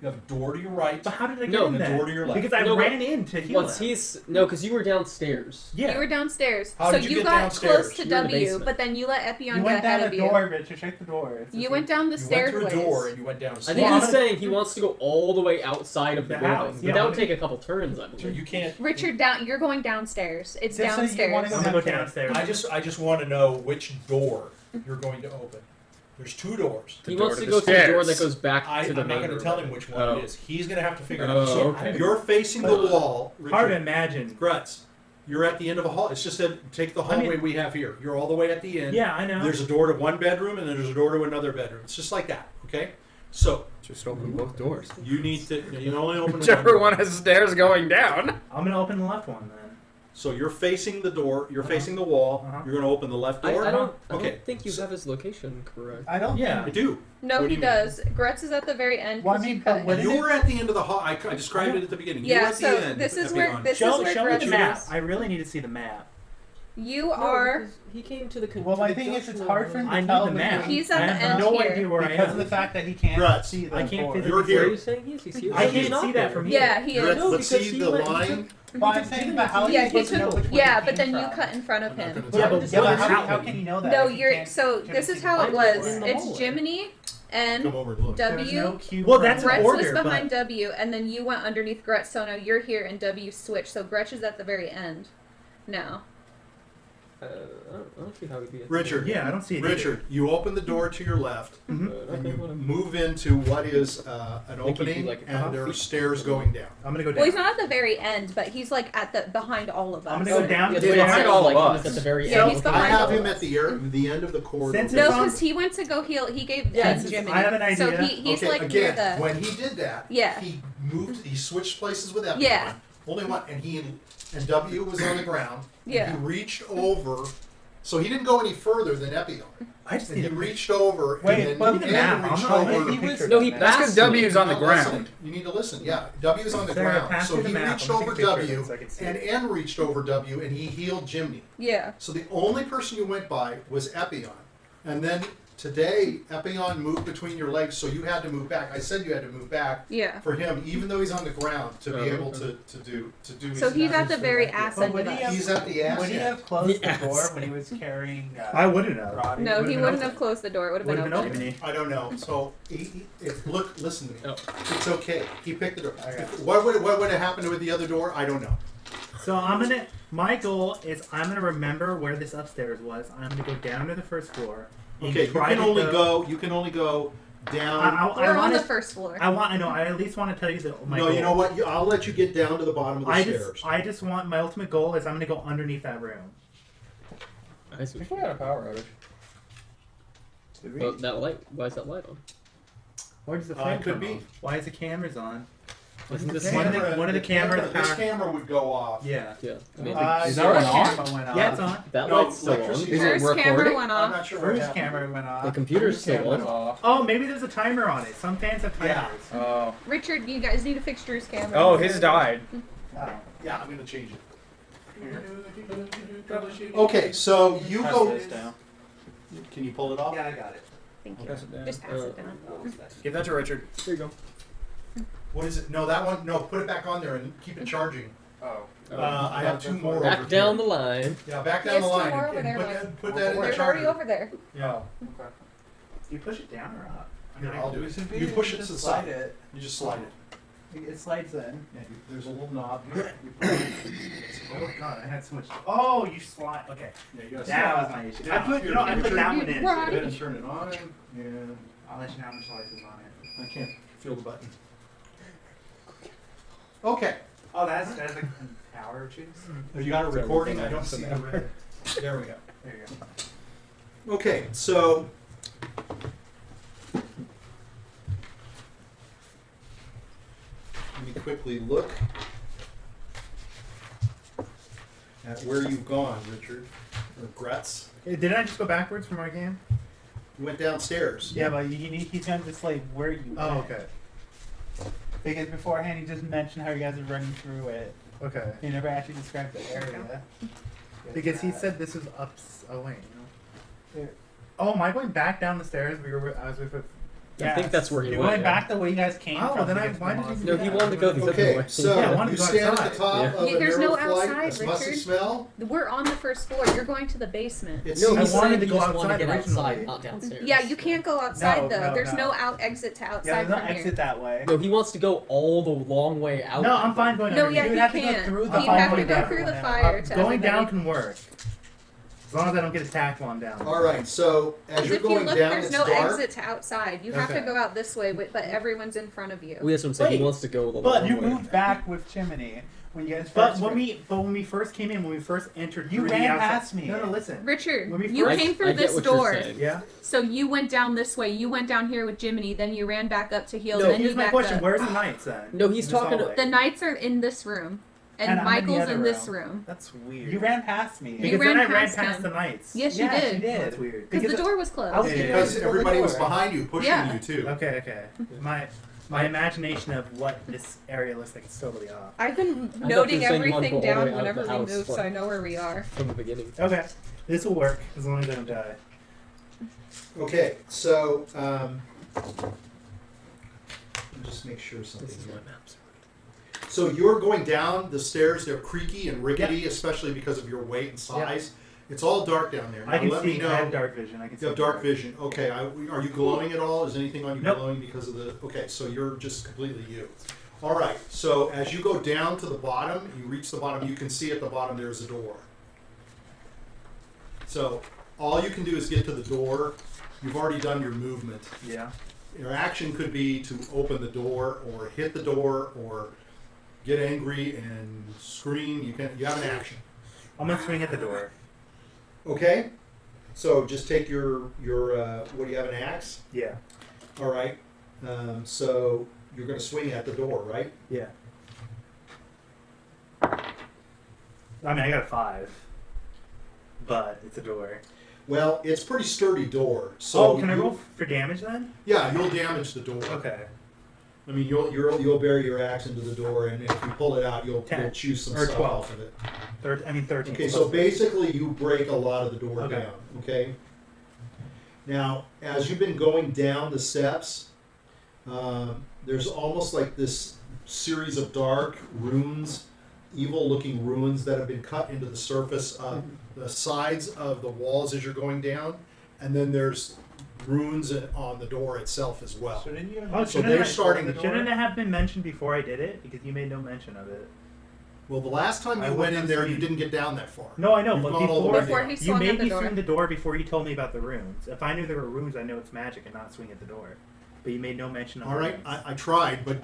You have a door to your right.
But how did I get
No,
in
the
there?
door to your left.
Because I
No,
ran in to heal
Once
him.
because you were downstairs.
Yeah.
You were downstairs,
How
so
did you get
got
downstairs?
close to
You were in the
W,
basement.
but then you let Epion
You
get
went down
ahead
the
of you.
door, Richard. Check the door. It's
You
just-
went down the
You went through a
stairways.
door and you went down.
I think
Well,
he's saying he wants to go all the way outside of the
The
building,
house,
but
yeah.
that would take a couple turns, I
So
believe.
you can't.
Richard, you're going downstairs. It's
Just so you
downstairs.
wanna go
I'm gonna go
downstairs.
downstairs.
I just want to know which door you're going to open. There's 2 doors.
He
door
wants
to
to
the
go to the door
stairs.
that goes back
I'm
to the
not
main
going to
room.
tell him which one
Oh.
it is. He's going to have to figure it
Oh,
out. So
okay.
you're facing the wall,
Hard to
Richard.
imagine.
Grutz. You're at the end of a hall. It's just that take the
I
hallway
mean-
we have here. You're all the way at the end.
Yeah, I know.
There's a door to one bedroom and then there's a door to another bedroom. It's just like that. Okay. So
Just open both doors.
you need to. You can only open
Whichever
door.
one has stairs going down.
I'm gonna open the left one then.
So you're facing the door. You're facing the wall.
Uh-huh.
You're going to open the left door.
I don't
Okay.
think you have his location correct.
I don't.
Yeah.
I do.
No,
What do
he
you
does. Grutz is at the very end.
Well, I
'cause
mean,
you
but
cut
what
him.
is
You were at the end of the hall. I described it at the beginning. You were
Yeah,
at
so
the end.
this is where
Epion.
this
Show
is where
me
Grutz
the
is.
map. I really need to see the map.
You
No,
are.
because he came to the.
Well,
to
my
the
thing is,
junction
it's
of
hard for him
I
to
need
tell
the map.
He's at
I
the
have
end
no
here.
idea where I
because
am.
of the fact that he can't
Grutz.
see the
I can't
board.
physically
You're
Where
here.
are you saying he is? He's here.
I
He's
can't
not
see that from here.
Yeah, he
You're
is.
at,
No,
but
because
see
he
the
went- he
line.
Well, I'm saying, but how
Yeah,
is
he
he supposed to know
took.
which way
Yeah,
he
but then
came
you
from?
cut in front of
I'm not
him.
gonna
Yeah,
tell
but
you.
what
how
happened?
can you know that?
No,
if he
you're.
can't-
So
couldn't
this
see
is
the
how it
board?
was.
in the
It's
hallway.
Jiminy N
Come over and look.
There's no
W.
cube
Well,
for
that's
him.
an
Grutz
order,
was behind
but-
W, and then you went underneath Grutz. So now you're here, and W switched. So Grutz is at the very end. Now.
I don't see how he'd be. at the
Richard.
Yeah, I don't see it.
Richard, you open the door to your left,
Mhm.
and you
Okay, whatever.
move into what is an
Think he'd be
opening,
like a
and there are stairs going down.
I'm gonna go down.
Well, he's not at the very end, but he's like at the behind all of us.
I'm gonna go down
Yeah,
the
the
behind
stairs.
all of
like,
us.
he's at the very
Yeah,
end.
he's
I
behind
have
all
him
of
at the end of the corridor.
Since
No,
it's on-
because he went to go heal. He gave
Yeah,
Jiminy.
I have an
So
idea.
he's
okay,
like near
again,
the.
when he did that,
Yeah.
he moved. He switched places with Epion.
Yeah.
Only one, and W was on the ground. and
Yeah.
He reached over, so he didn't go any further than Epion.
I just
And
need
he
to
reached over,
Wait,
and
but
then
the
N
map. I'm
reached
not
over.
looking
He
at
was-
pictures.
No, he
That's because
passed
W is on the
You're not listening.
ground.
You need to listen. Yeah, W is on the
Sarah,
ground.
pass
So
me the
he
map.
reached
I'm gonna
over
take a picture of
W,
it so I can see
and
it.
N reached over W, and he healed Jiminy.
Yeah.
So the only person you went by was Epion. And then today, Epion moved between your legs, so you had to move back. I said you had to move back
Yeah.
for him, even though he's on the ground, to be
Oh,
able
okay.
to do
So
his
he's at the
tasks.
very ass
But
end
would
of
he
us.
have-
He's at the ass
Would he
end.
have closed the
Yes.
door when he was carrying?
I wouldn't have.
Roddy?
No, he
been
wouldn't
open.
have closed the door. It would have
Would
been
have
open.
been open.
I don't know. So look, listen to me.
Oh.
It's okay. He picked the door.
Okay.
What would have happened with the other door? I don't know.
So I'm gonna. My goal is I'm gonna remember where this upstairs was. I'm gonna go down to the first floor. and
Okay, you
try
can
to
only go. You can only go down.
We're on
wanna,
the first floor.
I want. I know. I at least want to tell you that. My
No,
goal.
you know what? I'll let you get down to the bottom of the stairs.
I just want my ultimate goal is I'm gonna go underneath that room.
I see.
We had a power outage.
Did we?
Well, that light. Why is that light on?
Why does the
It
flame
could
come
be.
on? Why is the cameras on?
Isn't this
One of the cameras
This
power-
camera would go off.
Yeah.
Yeah. I mean,
Is that one on?
Camera went off.
Yeah, it's on.
that
No,
light's still on.
electricity-
Is it
First camera
recording?
went
I'm
off.
not sure what
First
happened.
camera went off.
The computer's still
Camera's
on.
off.
Oh, maybe there's a timer on it. Some fans have timers.
Yeah.
Oh.
Richard, you guys need to fix Drew's camera.
Oh, his died.
Oh.
Yeah, I'm gonna change it. Okay, so you
Press
go.
this down.
Can you pull it off?
Yeah, I got it.
Thank you.
Press it down.
Just pass it down.
Give that to Richard.
There you go.
What is it? No, that one. No, put it back on there and keep it charging.
Oh.
I have two more.
Back
over
down
here.
the line.
Yeah, back
He
down
has
the
two
line.
more
and
over there,
put
Mike.
that in the
They're
charger.
already over there.
Yeah.
You push it down or up?
Here, I'll do it.
Should be-
You push it to
just
the
slide
side.
it.
You just slide it.
It slides in.
Yeah, there's a little knob.
Oh god, I had so much. Oh, you slide. Okay,
Yeah, you gotta
that was
slide.
my issue.
Yeah,
I put,
here,
you know, I
here,
put
turn
that
it.
one in.
We're
Go
on.
ahead and turn it on. And
I'll let you know how much life is on it.
I can't feel the button. Okay.
Oh, that's like power juice.
You got a recording? I don't see the red. There we go.
There you go.
Okay, so let me quickly look at where you've gone, Richard. Or Grutz.
Didn't I just go backwards from our game?
You went downstairs.
Yeah, but he's gonna display where you
Oh,
went.
okay.
Because beforehand he just mentioned how you guys are running through it.
Okay.
He never actually described the area.
Because he said this was up. Oh wait.
There-
Oh, am I going back down the stairs? I was with.
I think that's where he
You're
went.
going back the way you guys came
Oh,
from.
then
to
I-
get to
why
the
did you
monster.
No, he wanted to go the other
Okay,
way.
so
Yeah, I wanted
you
to go
stand at the
outside.
top
Yeah.
of a
There's
narrow
no
flight,
outside,
a musty
Richard.
smell.
We're on the first floor. You're going to the basement.
It
No, he
seems
I wanted
said
to
he
go
just wanted to get
outside
outside,
originally.
not downstairs.
Yeah, you can't go outside
No,
though.
no,
There's
no.
no out exit to
Yeah,
outside
there's no
from
exit
here.
that way.
No, he wants to go all the long way out.
No, I'm fine going.
No,
underneath.
yeah,
You
he
would have to go
can't.
through the
You'd have to
hallway
go
down.
through the fire to
Going down
everybody.
can work. As long as I don't get attacked while I'm down.
All right, so as
'Cause
you're
if you
going
look,
down,
there's
it's
no
dark.
exit to outside. You have to
Okay.
go out this way, but everyone's in front of you.
Well, that's what I'm saying. He
Wait,
wants to go the
But
long
you
way.
moved back with Jiminy when you guys
But
first
when we first came in, when we first entered,
You
through
ran
the outside,
past me.
No, listen.
Richard,
When we
you
first-
came through
I get
this
what you're
door.
saying.
Yeah.
So you went down this way. You went down here with Jiminy. Then you ran back up to heal.
No,
then
here's
you
my
backed
question:
up.
where's the knights then?
No, he's
In this
talking to-
hallway?
The knights are in this room, and
And I'm in the
Michael's
other
in this
room.
room.
That's weird.
You ran past me.
because
ran
then I ran
past
past
him.
the knights.
Yes,
Yes,
you
you
did.
did.
That's weird.
Because the door was closed.
I was
Yeah.
Because
Yeah.
everybody was
Door.
behind you, pushing
Yeah.
you too.
Okay. My imagination of what this area looks like is totally off.
I've been
thought you
noting
were saying you wanted to
everything
go all the way
down
out
whenever
of
we
the
move,
house,
so
like-
I know where we are.
From the beginning.
Okay, this will work as long as I don't die.
Okay, so let me just make sure something.
This is
here.
my maps.
So you're going down the stairs. They're creaky and rickety, especially because of your weight and size. It's all dark down there. Now
I can
let
see.
me know.
I have dark vision. I can see.
You have dark vision. Okay. Are you glowing at all? Is anything on you
Nope.
glowing because of the? Okay, so you're just completely you. All right. So as you go down to the bottom, you reach the bottom. You can see at the bottom there's a door. So all you can do is get to the door. You've already done your movement.
Yeah.
Your action could be to open the door, or hit the door, or get angry and scream. You have an action.
I'm gonna swing at the door.
Okay. So just take your what do you have, an axe?
Yeah.
All right. So you're going to swing at the door, right?
Yeah. I mean, I got a 5, but it's a door.
Well, it's a pretty sturdy door. So
Can I
you-
roll for damage then?
Yeah, you'll damage the door.
Okay.
I mean, you'll bury your axe into the door, and if you pull it out, you'll
10.
choose some
Or
stuff
12.
off of it.
13.
Okay, so basically you break a lot of the door
Okay.
down. Okay. Now, as you've been going down the steps, there's almost like this series of dark runes, evil-looking runes that have been cut into the surface of the sides of the walls as you're going down, and then there's runes on the door itself as well.
So didn't you?
Oh,
So they're starting.
Shouldn't it have been mentioned before I did it? Because you made no mention of it.
Well, the last time
I
you went
wouldn't
in there,
have
you
seen-
didn't get down that far.
No, I know,
You've
but
gone all the way
before
down.
He
you
swung
made
at the
me
door.
swing the door before you told me about the runes. If I knew there were runes, I know it's magic and not swing at the door. But you made no mention of
All right,
runes.
I tried, but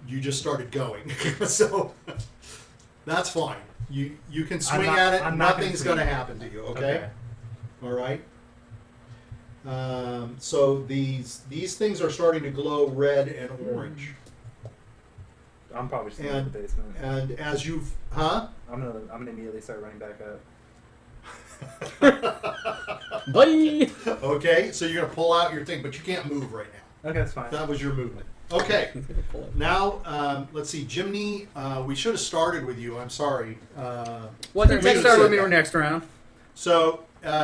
you just started going, so that's fine. You can swing
not-
at it.
I'm not gonna
Nothing's
swing.
going to happen to you. Okay. All right. So these things are starting to glow red and orange.
I'm probably just in the basement.
And as you've, huh?
I'm gonna immediately start running back up.
Bye.
Okay, so you're gonna pull out your thing, but you can't move right now.
Okay, that's fine.
That was your movement. Okay. Now, let's see, Jiminy. We should have started with you. I'm sorry.
Well, then take start with me next round.
So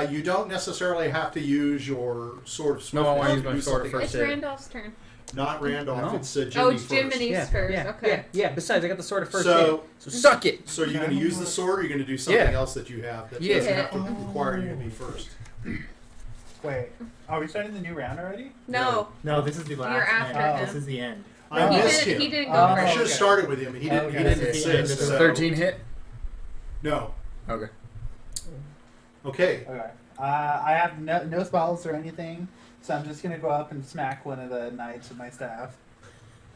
you don't necessarily have to use your sword of
No, I want to use
swiftness.
my
Do
sword
something
first.
It's Randolph's turn.
Not Randolph.
No.
It's Jiminy
Oh, it's
first.
Jiminy's first. Okay.
Yeah. Besides, I got the sword of first
So-
hit. So suck it.
So you're going to use the sword, or you're going to do something
Yeah.
else that you have that
Yeah.
doesn't have to require you to be first?
Wait, are we starting the new round already?
No.
No, this is the last.
You're after
end.
him.
This is the end.
I
Oh.
missed
He
him.
didn't
Oh,
go
I
first.
should have
okay.
started with him. He didn't.
Okay.
He didn't
This is the end of
insist.
the
So.
13 hit.
No.
Okay.
Okay.
Okay. I have no spells or anything, so I'm just gonna go up and smack one of the knights with my staff.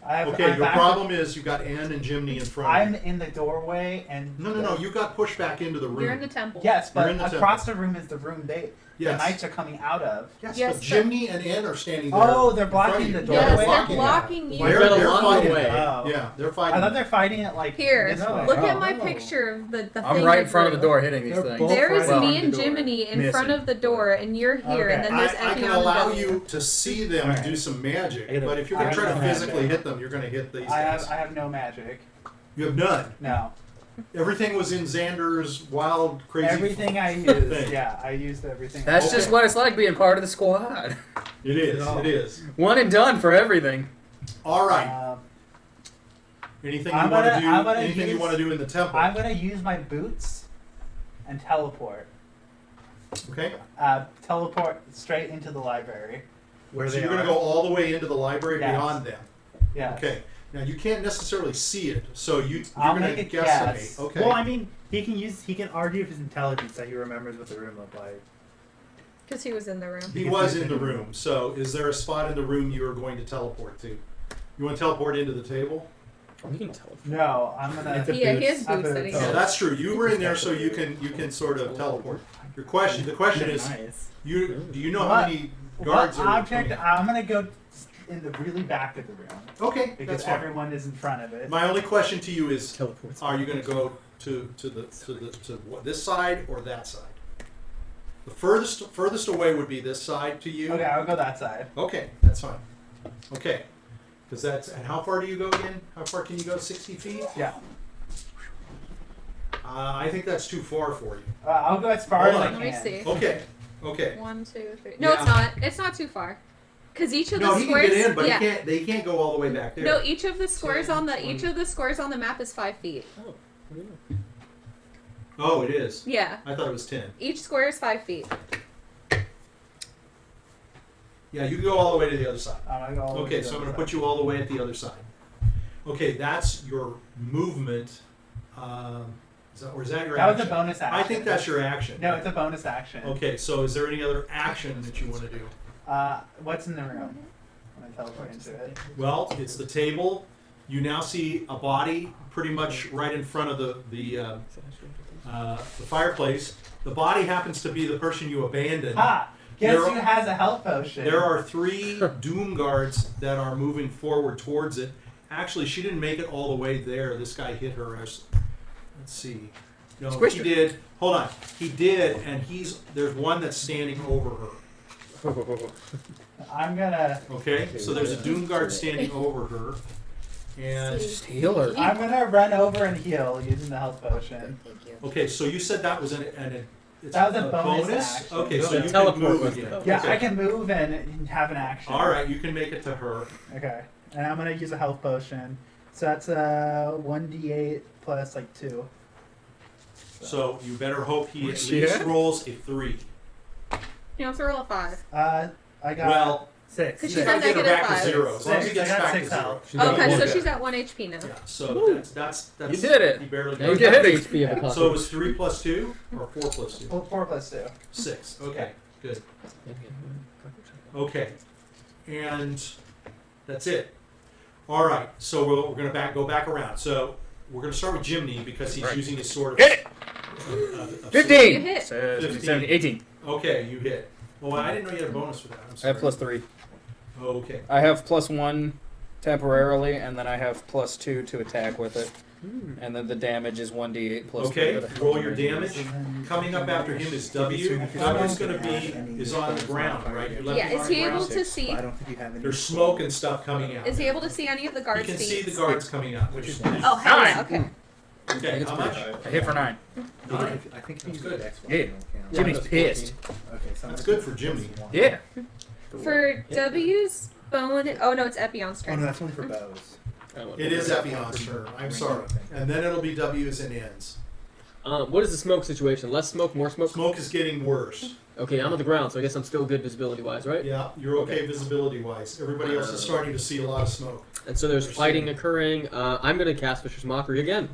Okay.
I'm
Your
back-
problem is you've got Anne and Jiminy in front of
I'm
you.
in the doorway and
No. You got pushed back into the room.
You're in the temple.
Yes, but
You're in the
across the room is the room the
Yes.
knights are coming out of.
Yes,
Yes,
but
but-
Jiminy and Anne are standing there.
Oh, they're
in front of
blocking
you.
the
Yeah,
doorway.
Yes,
they're
they're
blocking
blocking
that.
you.
You've
They're,
got a
they're
long
fighting.
way.
Oh.
Yeah, they're fighting.
I thought they're fighting it like
Here,
this way.
look at
Oh.
my picture of the
I'm
thing
right in
I
front of the
drew.
door hitting these
They're
things.
both
There is
right
me
on
and
the door.
Jiminy in
Missing.
front of the door, and you're here,
Okay.
and then there's
I can
Epion
allow
and
you to see them
Alright.
do some magic,
I gotta-
but if you're going to try to
I have
physically
magic.
hit them, you're going to hit these
I
guys.
have no magic.
You have none.
No.
Everything was in Xander's wild, crazy.
Everything I used.
thing.
Yeah, I used everything.
That's
Okay.
just what it's like being part of the squad.
It is.
No.
It is.
One and done for everything.
All right. Anything you
I'm
want
gonna-
to do?
I'm gonna
Anything you
use-
want to do in the temple?
I'm gonna use my boots and teleport.
Okay.
Teleport straight into the library.
Where
So
they
you're
are.
going to go all the way into the library
Yes.
beyond them.
Yeah.
Okay. Now you can't necessarily see it, so you're
I'll
going to
make a
guesstimate.
guess.
Okay.
Well, I mean, he can argue with his intelligence that he remembers what the room looked like.
because he was in the room.
He was in the room. So is there a spot in the room you are going to teleport to? You want to teleport into the table?
You can tell.
No, I'm gonna.
It's a
Yeah,
boots.
his boots that he
No,
has.
that's true. You were in there, so you can sort of teleport. The question is,
Nice.
do you know how
What-
many guards
what
are
object?
coming?
I'm gonna go in the really back of the room
Okay,
because
that's fine.
everyone is in front of it.
My only question to you is:
Teleports.
are you going to go to this side or that side? The furthest away would be this side to you.
Okay, I'll go that side.
Okay, that's fine. Okay, because that's and how far do you go again? How far can you go? 60 feet?
Yeah.
I think that's too far for you.
I'll go as far
Hold
as I
on.
can.
Let me see.
Okay.
1, 2, 3. No, it's not. It's not too far. Because each of
No,
the
he
squares.
can get in, but
yeah.
he can't. They can't go all the way back there.
No, each of the squares
10,
on the
20.
map is 5 feet.
Oh, what do you know?
Oh, it is.
Yeah.
I thought it was 10.
Each square is 5 feet.
Yeah, you can go all the way to the other side.
I'm gonna go all the way
Okay,
to
so
the
I'm going to
other
put you all the way at the other side. Okay, that's your movement. Or is that your
That was
action?
a bonus action.
I think that's your action.
No, it's a bonus action.
Okay, so is there any other action that you want to do?
What's in the room? I'm gonna teleport into it.
Well, it's the table. You now see a body pretty much right in front of the fireplace. The body happens to be the person you abandoned.
Ha! Guess
There
who
are-
has a health potion?
There are 3 Doom Guards that are moving forward towards it. Actually, she didn't make it all the way there. This guy hit her. Let's see. No,
Squished
he
her.
did. Hold on. He did, and there's one that's standing over her.
I'm gonna.
Okay, so there's a Doom Guard standing over her, and
Just heal her.
I'm gonna run over and heal using the health potion.
Thank you.
okay, so you said that was it's
That was a bonus action.
Okay,
No,
so
the
you can
teleport
move
was
again.
the-
Yeah,
Okay.
I can move and have an action.
All right, you can make it to her.
Okay, and I'm gonna use a health potion. So that's 1d8 plus like 2.
So you better hope he at
Yeah.
least rolls a 3.
He wants to roll a 5.
I got.
Well,
6.
Because
he's
she's
got
at
to get her
negative
back to
5.
0. As long as he
6.
gets
I got
back
6
to 0.
health.
She's got
Okay,
one
so
death.
she's at 1 HP now.
Yeah, so that's
You did it.
He barely
Now
got
you
Okay.
get
it.
HP of a
So it was 3 plus 2 or 4 plus 2?
4 plus 2.
6. Okay, good. Okay, and that's it. All right, so we're going to go back around. So we're going to start with Jiminy because he's
Right.
using his sword.
Hit it!
of
15!
You hit.
16, 17, 18.
Okay, you hit. Oh, I didn't know you had a bonus for that. I'm
I
sorry.
have +3.
Okay.
I have +1 temporarily, and then I have +2 to attack with it. And then the damage is 1d8 plus 2.
Okay, roll your damage. Coming up after him is W. W's going to be is on the ground, right? Your left
Yeah, is he able to see?
I don't think you have any.
There's smoke and stuff coming out.
Is he able to see any of the
You
guard
can
seats?
see the guards coming out, which is
Oh, hell yeah, okay.
okay. How much?
I hit for 9.
Nine.
I think
That's
he's
good.
good.
Yeah. Jimmy's pissed.
Okay, so
That's good for Jimmy.
Yeah.
For W's bone. Oh no, it's Epion's
Oh
turn.
no, that's only for bows.
It is Epion's turn. I'm sorry. And then it'll be W's and N's.
What is the smoke situation? Less smoke, more smoke?
Smoke is getting worse.
Okay, I'm on the ground, so I guess I'm still good visibility-wise, right?
Yeah, you're okay visibility-wise. Everybody else is starting to see a lot of smoke.
And so there's fighting occurring. I'm going to cast Vicious Mockery again.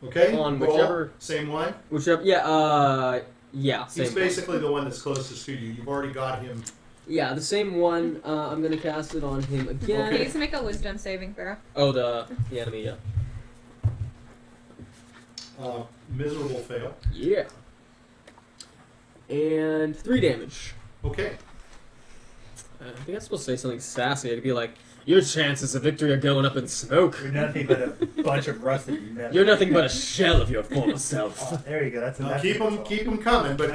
Okay?
On
roll.
whichever-
Same one?
Whichever, yeah, same
He's
one.
basically the one that's closest to you. You've already got him.
Yeah, the same one. I'm going to cast it on him again.
Please make a wisdom saving throw.
Oh, the enemy, yeah.
Miserable fail.
Yeah. And 3 damage.
Okay.
I think I'm supposed to say something sassy. It'd be like, your chances of victory are going up in smoke.
You're nothing but a bunch of rusted.
You're nothing but a shell of your former self.
Oh, there you go. That's
Now
enough.
keep them coming, but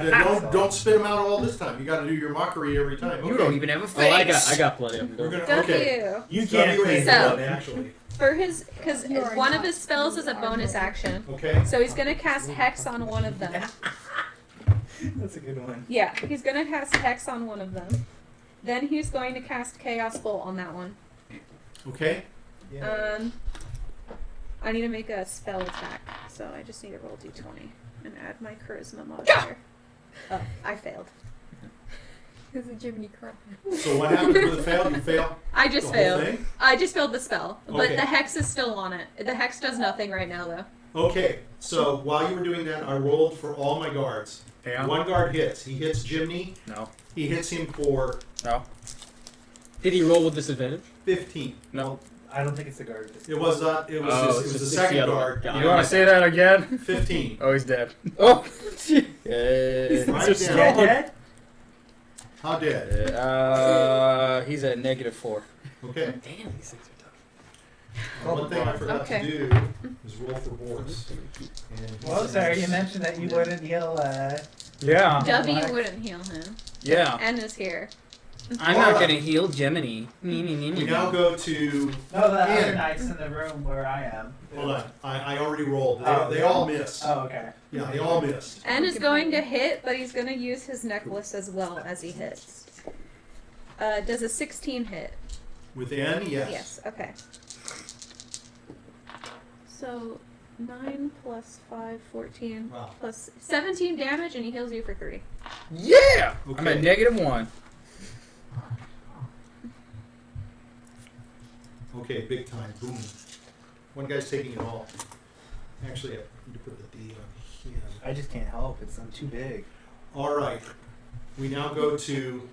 don't spit them out all this time. You got to do your mockery every time.
You
Okay.
don't even have a face.
Oh, I got plenty of them.
We're
Don't
gonna,
W.
okay.
You can't
WA
clean
So-
it up,
actually.
For his, because one of his spells is a bonus action,
Okay.
so he's gonna cast Hex on one of them.
That's a good one.
Yeah, he's gonna cast Hex on one of them. Then he's going to cast Chaos Bolt on that one.
Okay.
I need to make a spell attack, so I just need to roll d20 and add my charisma modifier. Oh, I failed.
This is Jiminy Carlyle.
So what happens with a fail? You fail
I
the
just
whole
failed.
thing?
I just failed the spell, but
Okay.
the Hex is still on it. The Hex does nothing right now, though.
Okay. So while you were doing that, I rolled for all my guards.
Yeah.
One guard hits. He hits Jiminy.
No.
He hits him for
No.
Did he roll with disadvantage?
15.
No.
I don't think it's a guard.
It was not. It was.
Oh,
it
it's
was
just
the
it's
second
the other
guard.
one.
You want to say that again?
15.
Oh, he's dead. Oh.
Write
He's
it down.
Dead?
How dead?
He's at -4.
Okay.
Damn, these things are tough.
One thing I forgot
Okay.
to do is roll for Boris. And
Well, sorry, you mentioned that you wouldn't heal.
Yeah.
W wouldn't heal him.
Yeah.
N is here.
I'm not gonna heal Jiminy.
we now go to.
No, the other
Ian.
knights in the room where I am.
Hold on. I already rolled.
Oh.
They all missed.
Oh, okay.
Yeah, they all missed.
N is going to hit, but he's going to use his necklace as well as he hits. Does a 16 hit?
With N, yes.
Yes, okay. So, 9 plus 5, 14,
Wow.
plus 17 damage, and he heals you for 3.
Yeah. I'm
Okay.
at -1.
Okay, big time. Boom. One guy's taking it all. Actually, I need to put the D on him.
I just can't help it. I'm too big.
All right. We now go to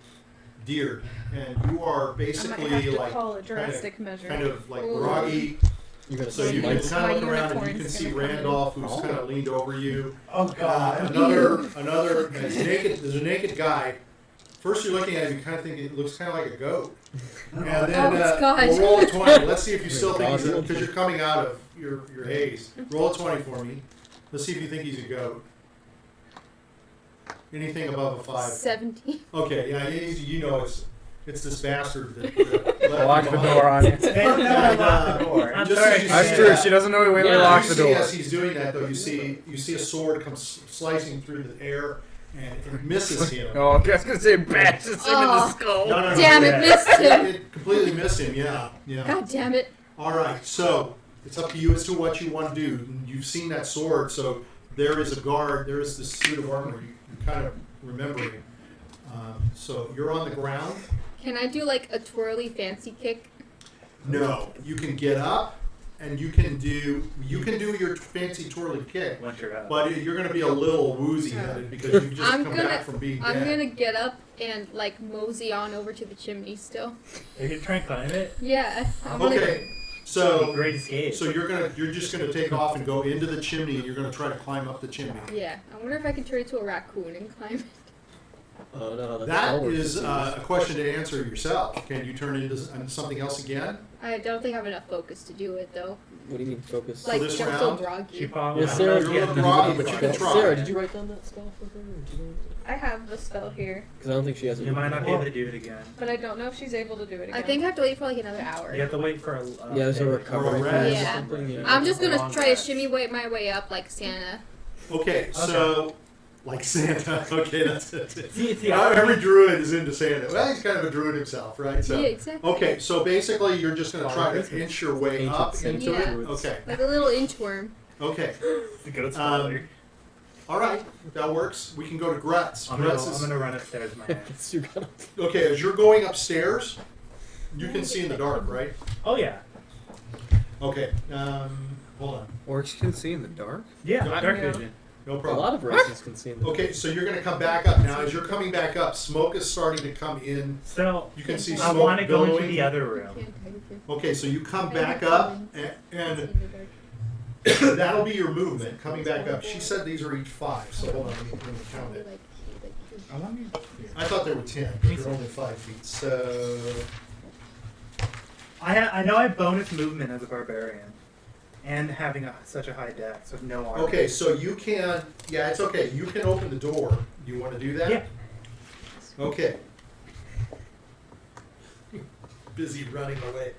Diurd, and you are
I might
basically
have to
like
call a drastic measure.
kind of like
Ooh.
groggy.
You're gonna
So you
My
can kind of look around and you
unicorn's
can see
gonna come in.
Randolph, who's kind of leaned over you.
Oh God.
Another. There's a naked guy. First, you're looking at him, you kind of think it looks kind of like a goat. And then
Oh, God.
we'll roll a 20. Let's see if you still think he's a, because you're coming out of your haze. Roll a 20 for me. Let's see if you think he's a goat. Anything above a 5.
17.
Okay, yeah, you know it's this bastard that
Lock the door on you.
Hey, no, I locked the door.
I'm
Just
sorry.
so you
That's
see
true.
that.
She doesn't know we
Yeah.
locked the door.
As he's doing that, though, you see a sword come slicing through the air, and it misses him.
Oh, I was gonna say bashes him in the
Oh.
skull.
No,
Damn it, missed him.
It completely missed him. Yeah.
God damn it.
All right, so it's up to you as to what you want to do. You've seen that sword, so there is a guard. There is this suit of armor. You kind of remember him. So you're on the ground.
Can I do like a twirly fancy kick?
No, you can get up, and you can do your fancy twirly kick.
Once you're up.
But you're going to be a little woozy headed because you've just
I'm
come
gonna-
back from being
I'm
dead.
gonna get up and like mosey on over to the chimney still.
Are you trying to climb it?
Yeah. I'm gonna,
Okay, so
Great escape.
you're just gonna take off and go into the chimney, and you're gonna try to climb up the chimney.
Yeah. I wonder if I can turn into a raccoon and climb it.
Oh no, that's
That
forward
is
to
a question to answer yourself. Can you turn it into something else again?
I don't think I have enough focus to do it though.
What do you mean focus?
Like,
this
I'm
round?
still
She
groggy.
probably
Yeah, Sarah,
You're a
yeah,
little
did
groggy,
you-
but you can try.
Sarah, did you write down that spell for her? Or did you?
I have the spell here,
Because I don't think she has it.
You might not be able to do it again.
but I don't know if she's able to do it again.
I think I have to wait for like another hour.
You have to wait for a.
Yeah, there's a recovery
Or a
phase or
rest.
something. Yeah.
I'm just gonna
Long
try to
rest.
shimmy my way up like Santa.
Okay, so like Santa. Okay, that's it.
See,
Every druid is into Santa. Well, he's kind of a druid himself, right? So
Yeah, exactly.
okay, so basically you're just going to try to inch your way
Ancient
up
Santa
into it.
druids.
Okay,
Like a little inchworm.
okay.
the goat's father.
All right, that works. We can go to Grutz.
I'm gonna run upstairs, man.
It's your kind of-
Okay, as you're going upstairs, you can see in the dark, right?
Oh yeah,
Okay, hold on.
Orcs can see in the dark.
yeah,
I-
dark
yeah.
vision.
No
A
problem.
lot of races can see in the
Okay, so you're going to come back up. Now, as you're coming back up, smoke is starting to come in.
So
You can see
I
smoke
want to go into
billowing.
the other room.
Okay, so you come back up, and that'll be your movement, coming back up. She said these are each 5, so hold on, let me count it.
I want you.
I thought there were 10, but you're only 5 feet. So,
I know I have bonus movement as a barbarian, and having such a high dex with no armor.
okay, so you can, yeah, it's okay. You can open the door. Do you want to do that?
Yeah.
Okay. Busy running away.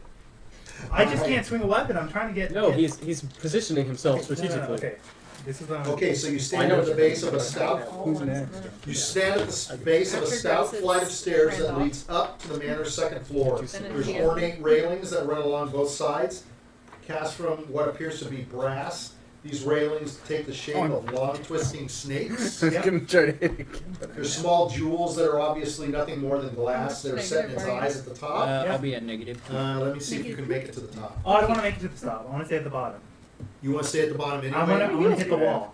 I just can't swing a weapon. I'm trying to get.
No,
get,
he's positioning himself
no,
strategically.
okay. This is
Okay, so you
I
stand
know
at the base of a stout.
Who's next?
You stand at the base of a
After
stout
Grutz,
flight of
it's
stairs that
Randolph.
leads up to the manor's second floor.
Then it's
There's
you.
ornate railings that run along both sides, cast from what appears to be brass. These railings take the shape of long twisting snakes.
I was gonna try to hit it again, but
There's small jewels that are obviously nothing more than glass that are set in its eyes at the top.
I'll be at negative.
Let me see if you can make it to the top.
Oh, I don't want to make it to the top. I want to stay at the bottom.
You want to stay at the bottom anyway?
I'm gonna hit the wall.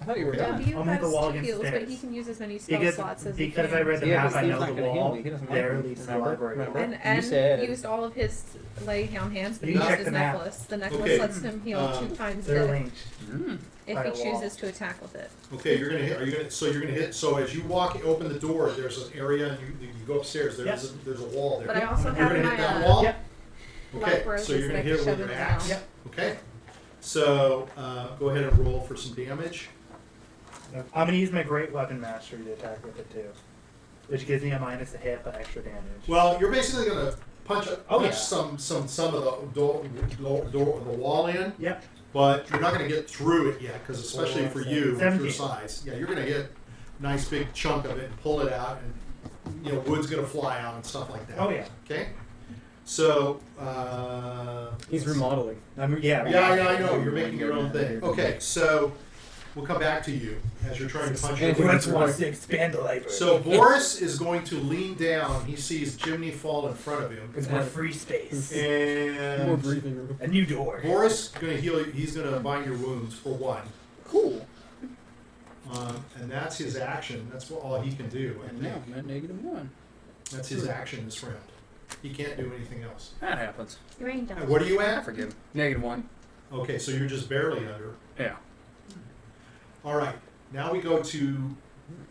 I thought you were done.
W
I'll make
has
the wall
2
against
heals,
the
but
stairs.
he can use as many spell
Because
slots as he
because
can.
I read the
Yeah,
map,
but
I
he's
know
not
the
gonna heal
wall
me. He doesn't like
there
me.
leads to the
Remember?
library.
Remember?
And
said-
used all of his lay on hands, but he
You
used
check
his
the map.
necklace. The necklace
Okay.
lets him heal 2 times
They're
dead
linked.
if
by
he
a wall.
chooses to attack with it.
Okay, you're gonna hit. Are you gonna? So you're gonna hit. So as you open the door, there's an area, and you go upstairs. There's a wall there.
But I also
You're
have
gonna
my
hit that wall.
Yep.
Okay,
black roses
so you're
that
gonna
I
hit it
can
with
shove
your
in the
axe.
ground.
Yep.
Okay. So go ahead and roll for some damage.
I'm gonna use my great weapon mastery to attack with it too, which gives me a minus a hit but extra damage.
Well, you're basically gonna punch
yeah.
some of the wall in,
Yep.
but you're not gonna get through it yet, because especially for you, with your
17.
size, yeah, you're gonna get a nice big chunk of it and pull it out, and wood's gonna fly out and stuff like that.
Oh yeah.
Okay. So.
He's remodeling.
Yeah, I know. You're making your own thing. Okay, so we'll come back to you as you're trying to punch your way
Grutz
through.
wants to expand the library.
So Boris is going to lean down. He sees Jiminy fall in front of him,
It's more free space.
More
and
breathing room.
A new door.
Boris is going to heal you. He's going to bind your wounds for 1,
Cool.
and that's his action. That's all he can do. I
And now
think
I'm at negative 1.
that's his action this round. He can't do anything else.
That happens.
Rain down.
What are you
I
at?
forgive him. Negative 1.
Okay, so you're just barely under.
Yeah.
All right, now we go to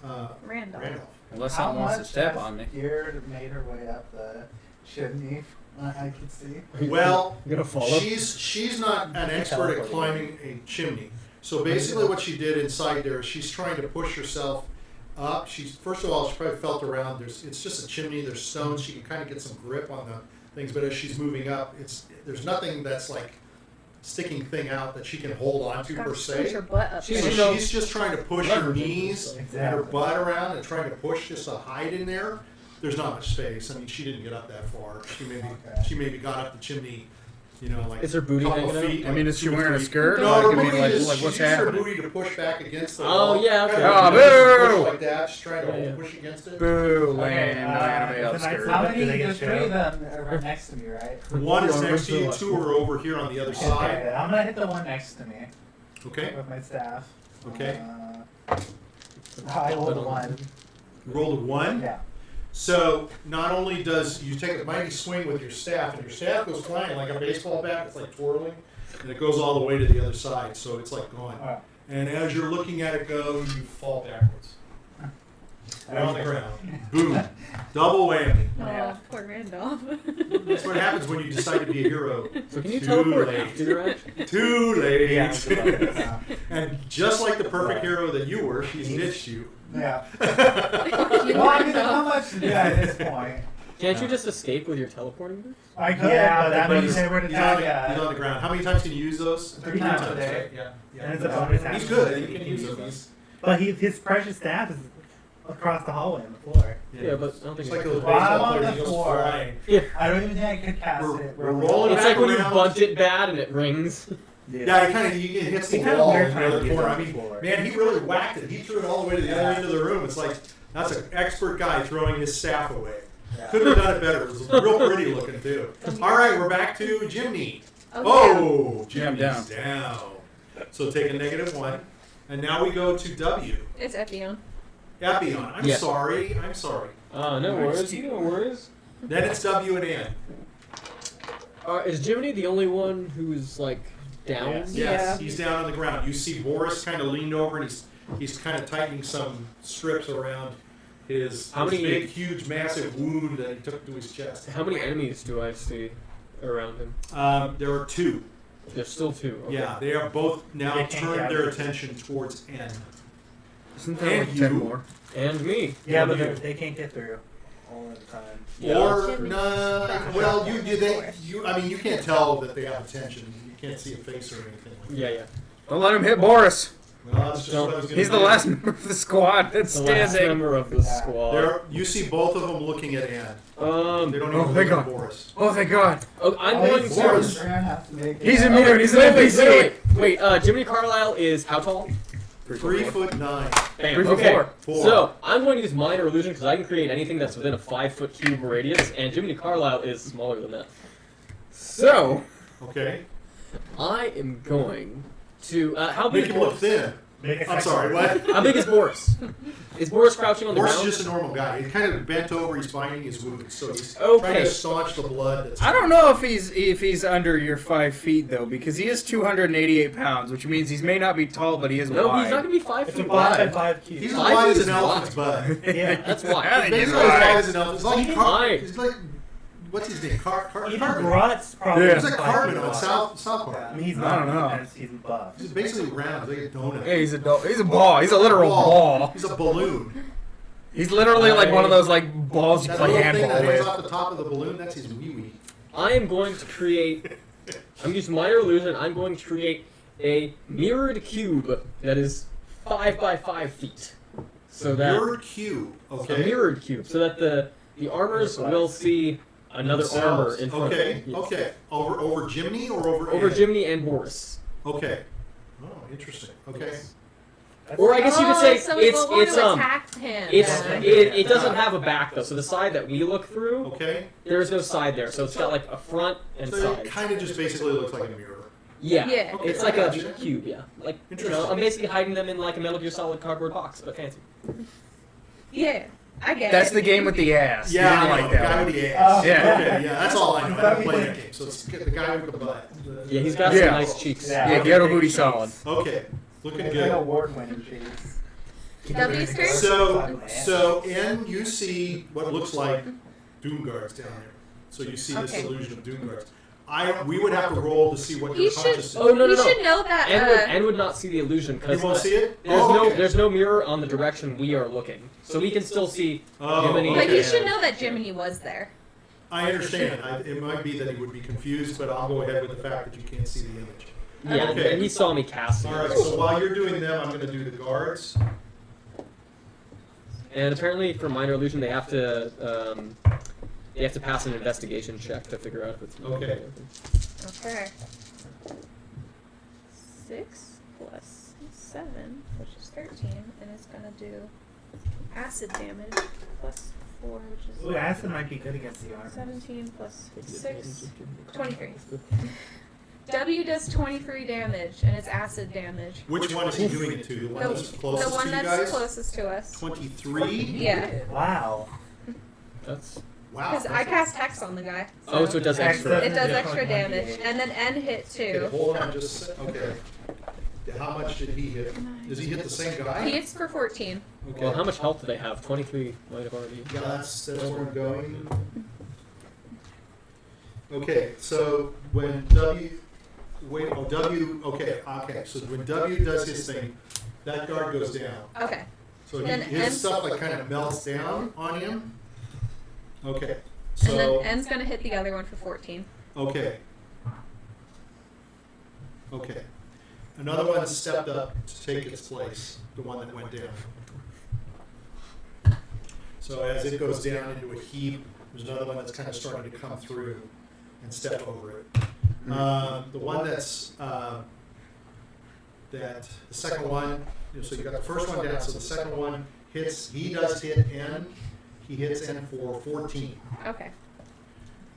Randolph.
Randolph.
Unless
How
someone wants to
much
step
has
on me.
Diurd made her way up the chimney? I can see.
Well,
You gonna follow?
she's not an expert at climbing a chimney. So basically, what she did inside there is she's trying to push herself up. She's first of all, she probably felt around. It's just a chimney. There's stones. She can kind of get some grip on the things. But as she's moving up, there's nothing that's like sticking thing out that she can hold on to per
Push
se.
your butt up.
She's-
So
there.
she's just trying to push her knees and her
Exactly.
butt around and trying to push just a hide in there. There's not much space. I mean, she didn't get up that far.
Okay.
She maybe got up the chimney, like
Is her booty
couple
hanging out?
feet,
I mean, is she wearing a
2 or 3.
skirt?
No,
Like,
her
I mean,
booty
like,
is,
like
she
what's
uses her
happening?
booty to push back against the
Oh,
wall.
yeah, okay.
Kind of
Oh,
push
boo!
like that. She's trying to
Yeah.
push against it.
Boo,
Okay,
lame, no anime
the
outskirt.
knights
How
Do
many?
they get
There's 3
show?
of them right next to me, right?
One is next to you, 2 are over here on the other side.
Okay, I'm gonna hit the one next to me
Okay.
with my staff.
Okay.
I rolled a 1.
You rolled a 1.
Yeah.
So not only does you take a mighty swing with your staff, and your staff goes flying like a baseball bat, it's like twirling, and it goes all the way to the other side. So it's like going.
Alright.
And as you're looking at it go, you fall backwards. and on the ground. Boom. Double whammy.
Oh, poor Randolph.
That's what happens when you decide to be a hero.
So can you
Too
teleport
late.
after the match?
Too late.
Yeah.
And just like the perfect hero that you were, she's ditched you.
Yeah. Well, I mean, there's not much to do at this point.
Can't you just escape with your teleporting boots?
I could,
Yeah,
but that
But
means
he's,
they were to
he's
die.
on the ground. How many times can you use those?
3 times a day.
right? Yeah.
And it's a bonus
He's
action.
good. He can use those.
But his precious staff is across the hallway on the floor.
Yeah, but I don't think
It's
it's
like those
Well, I'm
baseball
on
players
the
that goes
floor.
flying.
I don't even think I could cast
We're-
it.
we're rolling
It's like when you
around.
bunt it bad and it rings.
Yeah, it hits the
He kinda
wall
weird
in the
trying to
other
get
corner.
it
I
on the
mean,
floor.
man, he really whacked it. He threw it all the way to the other end of the room. It's like, that's an expert guy throwing his staff away. Couldn't have done it better. It was real pretty looking, too. All right, we're back to Jiminy. Oh,
Jam
Jiminy's down. So take a -1. And now we go to W.
It's Epion.
Epion. I'm
Yeah.
sorry.
No worries. No worries.
Then it's W and N.
Is Jiminy the only one who's like down?
Yes.
Yes,
Yeah.
he's down on the ground. You see Boris kind of leaned over and he's kind of tightening some strips around his,
How
his
many-
big, huge, massive wound that he took to his chest.
How many enemies do I see around him?
There are 2.
There's still 2. Okay.
Yeah, they are both now
They can't
turned
gather.
their attention towards N.
Isn't there
And
like
you.
10 more?
And me.
Yeah, but
you.
they can't get through all of the time.
Yeah,
Or
that's true.
well, I mean, you can't tell that they have attention. You can't see a face or anything. Like
Yeah, yeah.
Don't let him hit Boris.
Well, that's just what I was gonna
He's the
do.
last member of the squad that's
The last
standing.
member of the squad.
You see both of them looking at N. They don't even
Oh,
look
thank
at
God.
Boris.
Oh, thank God.
I'm
Oh,
going
he's
to.
Boris. We're gonna have to make
He's
it.
immune. He's an NPC.
Wait, Jiminy Carlyle is how tall?
3'9".
Bam.
3 foot
Okay.
4.
4.
So I'm going to use minor illusion because I can create anything that's within a 5-foot cube radius, and Jiminy Carlyle is smaller than that.
So,
Okay.
I am going to. How
Make
big?
him look thin.
Make a
I'm sorry, what?
How big is Boris? Is Boris crouching on the
Boris is
ground?
just a normal guy. He's kind of bent over. He's binding his wounds, so he's trying
Okay.
to staunch the blood. That's
I don't know if he's under your 5 feet though, because he is 288 pounds, which means he may not be tall, but he is
No,
wide.
he's not going to be 5
It's a
feet
5
wide.
by 5 cube.
He's as
5
wide
feet
as
is
an elephant's
wide.
butt.
Yeah.
That's
I
why.
think
Basically
he's
as wide
wide.
as an elephant. It's like
Even
He's like what's his name?
Even
Cartman.
Grutz probably.
Yeah.
He's like Cartman on
buff.
South Park.
I mean, he's
I
not.
don't know.
He's buff.
He's basically round, like a donut.
Yeah, he's a ball. He's a literal ball.
He's a balloon.
He's literally like one of those like balls you
That
play
little thing
handball
that hangs
with.
off the top of the balloon, that's his wee-wee.
I am going to create. I'm going to use minor illusion. I'm going to create a mirrored cube that is 5 by 5 feet. So that
Mirrored cube.
a
Okay.
mirrored cube, so that the armors will see another armor in front
Okay.
of them. Yes.
Okay. Over Jiminy or over Ed?
Jiminy and Boris.
Okay. Oh, interesting. Okay.
Or I guess you could say
so we will want
it's
to attack him. then.
it doesn't have a back though. So the side that we look through,
Okay.
there's no side there. So it's got like a front and
So
side.
it kind of just basically looks like a mirror.
Yeah.
Yeah.
Okay,
It's like
I
a
gotcha.
cube, yeah. Like
Interesting.
I'm basically hiding them in like a Metal Gear Solid cardboard box, but fancy.
Yeah, I get
That's
it.
the game with the ass.
Yeah,
You
I
didn't
know,
like
the
that
guy
one.
with the ass.
Yeah.
Okay, yeah, that's all I know. I haven't played that game, so it's the guy with the butt.
Yeah, he's got
Yeah.
some nice cheeks.
Yeah.
Yeah, Ghetto Booty Solid.
Okay, looking
It's like
good.
award-winning cheese.
W's turn?
So in you see what looks like Doom Guards down there. So you see this
Okay.
illusion of Doom Guards. We would have to roll to see what
He
your
should.
conscious is.
Oh, no,
you
no.
should know that.
And would not see the illusion
You
because
won't see it?
there's
Oh,
no
okay.
there's no mirror on the direction we are looking, so we can still see
Oh,
Jiminy.
But he
okay.
should know that Jiminy was there.
I understand. It might be that he would be confused, but I'll go ahead with the fact that you can't see the image.
Yeah,
Okay.
and he saw me casting.
All right. So while you're doing them, I'm going to do the guards.
And apparently, for minor illusion, they have to pass an investigation check to figure out if it's
Okay.
Okay. 6 plus 7, which is 13, and it's gonna do acid damage plus 4, which is
Ooh, acid might be good against the armor.
17 plus 6, 23. W does 23 damage, and it's acid damage.
Which one is he doing it to? The one that's
The
closest
one
to you
that's
guys?
closest to us.
23?
Yeah,
Wow.
That's
Wow.
because I cast Hex on the guy.
oh, so it does extra.
It does
Yeah.
extra damage, and then N hit
Okay,
too.
hold on just a sec. Okay. How much did he hit? Does he hit the same guy?
He hits for 14.
Okay.
Well, how much health do they have? 23 might have already.
Yeah, that's where I'm going. Okay, so when W, okay, so when W does his thing, that guard goes down.
Okay.
So
Then
his
N-
stuff like kind of melts down on him. Okay,
And then
so,
N's gonna hit the other one for 14.
okay. Okay. Another one stepped up to take its place, the one that went down. So as it goes down into a heap, there's another one that's kind of starting to come through and step over it. The one that's the second one, so you got the first one down, so the second one hits, he does hit N, he hits N for 14.
Okay.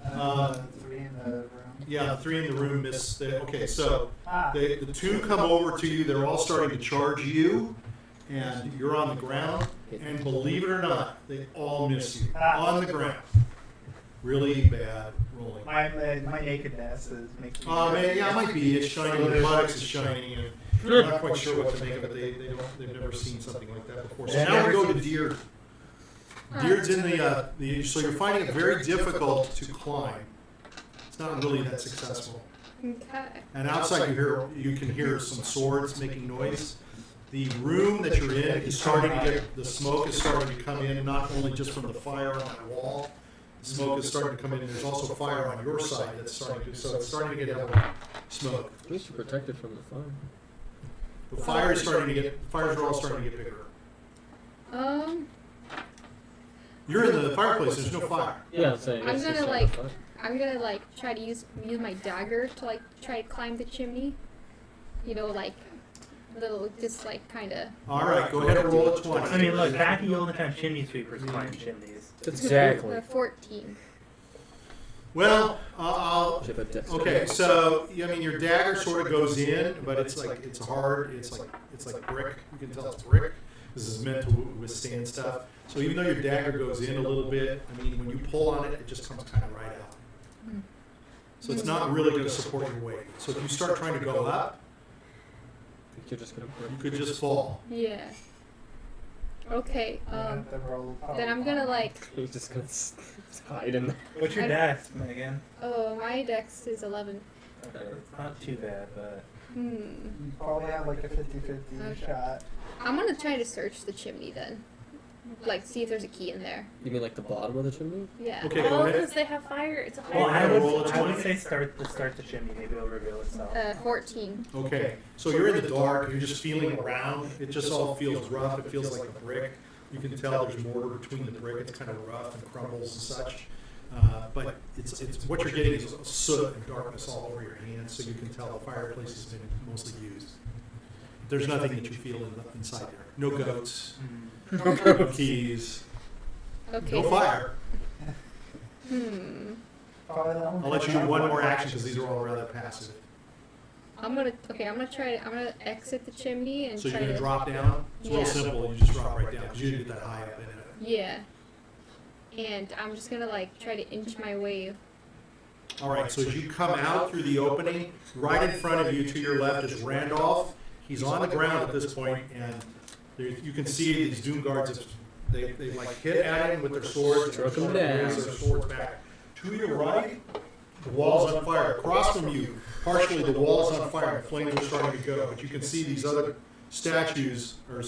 3 in the room.
Yeah, the 3 in the room miss, okay, so
Ah.
the 2 come over to you, they're all starting to charge you, and you're on the ground, and believe it or not, they all miss you, on the ground. Really bad rolling.
My nakedness is making.
Oh man, yeah, it might be. It's shiny. The buttocks is shiny, and I'm not quite sure what to make of it. They've never seen something like that before. So now we go to Diurd. Diurd's in the so you're finding it very difficult to climb. It's not really that successful.
Okay.
And outside you can hear some swords making noise. The room that you're in is starting to get, the smoke is starting to come in, not only just from the fire on that wall. The smoke is starting to come in, and there's also fire on your side that's starting to, so it's starting to get heavily smoke.
At least you're protected from the fire.
The fire is starting to get, fires are all starting to get bigger. You're in the fireplace, there's no fire.
Yeah, I'm saying.
I'm
it's
gonna
just
like,
fire.
I'm gonna like try to use my dagger to like try to climb the chimney. You know, like little, just like kind of.
Alright, go ahead and roll a 20.
I mean, look, back in the olden time, chimney sweepers climbed chimneys.
Exactly.
14.
Well,
Chip a dex.
okay, so, I mean, your dagger sort of goes in, but it's hard, it's like brick, you can tell it's brick. This is meant to withstand stuff. So even though your dagger goes in a little bit, I mean, when you pull on it, it just comes kind of right out. So it's not really going to support your weight. So if you start trying to go up,
I think you're just gonna break.
you could just fall.
Yeah. Okay. Then I'm gonna like.
You're just gonna hide in there.
What's your dex, Megan?
Oh, my dex is 11.
Okay, it's not too bad, but.
You probably have like a 50-50
Okay.
shot.
I'm gonna try to search the chimney then. Like, see if there's a key in there.
You mean like the bottom of the chimney?
Yeah.
Okay, go
Oh,
ahead.
because they have fire. It's a fire.
Well, I
roll a
would
20.
say start the chimney. Maybe it'll reveal itself.
14.
Okay, so you're in the dark, you're just feeling around, it just all feels rough, it feels like a brick. You can tell there's mortar between the brick, it's kind of rough and crumbles and such. But it's what you're getting is soot and darkness all over your hands, so you can tell the fireplace has been mostly used. There's nothing that you feel inside there. No goats, no keys,
Okay.
no fire.
Probably the only
I'll let you do one more action because these are all rather passive.
I'm gonna exit the chimney and
So you're
try
gonna
to.
drop down? It's real
Yeah.
simple, you just drop right down because you didn't get that high up in it.
Yeah. And I'm just gonna like try to inch my way.
All right, so as you come out through the opening, right in front of you to your left is Randolph. He's on the ground at this point, and you can see these Doom Guards, they like hit at him with their swords, and
Struck him
they're
down.
raise their swords back. To your right, the wall's on fire. Across from you, partially the wall is on fire, and flames are starting to go. But you can see these other statues or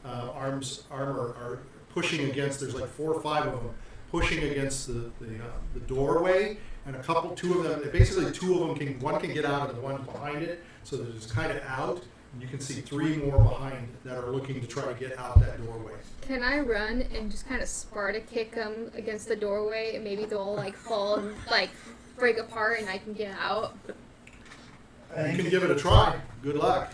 armor are pushing against. There's like 4 or 5 of them pushing against the doorway, and two of them. Basically, 2 of them one can get out, and the one behind it. So that it's kind of out, and you can see 3 more behind that are looking to try to get out that doorway.
Can I run and just kind of Sparta kick them against the doorway, and maybe they'll like fall and like break apart, and I can get out?
You can give it a try. Good luck.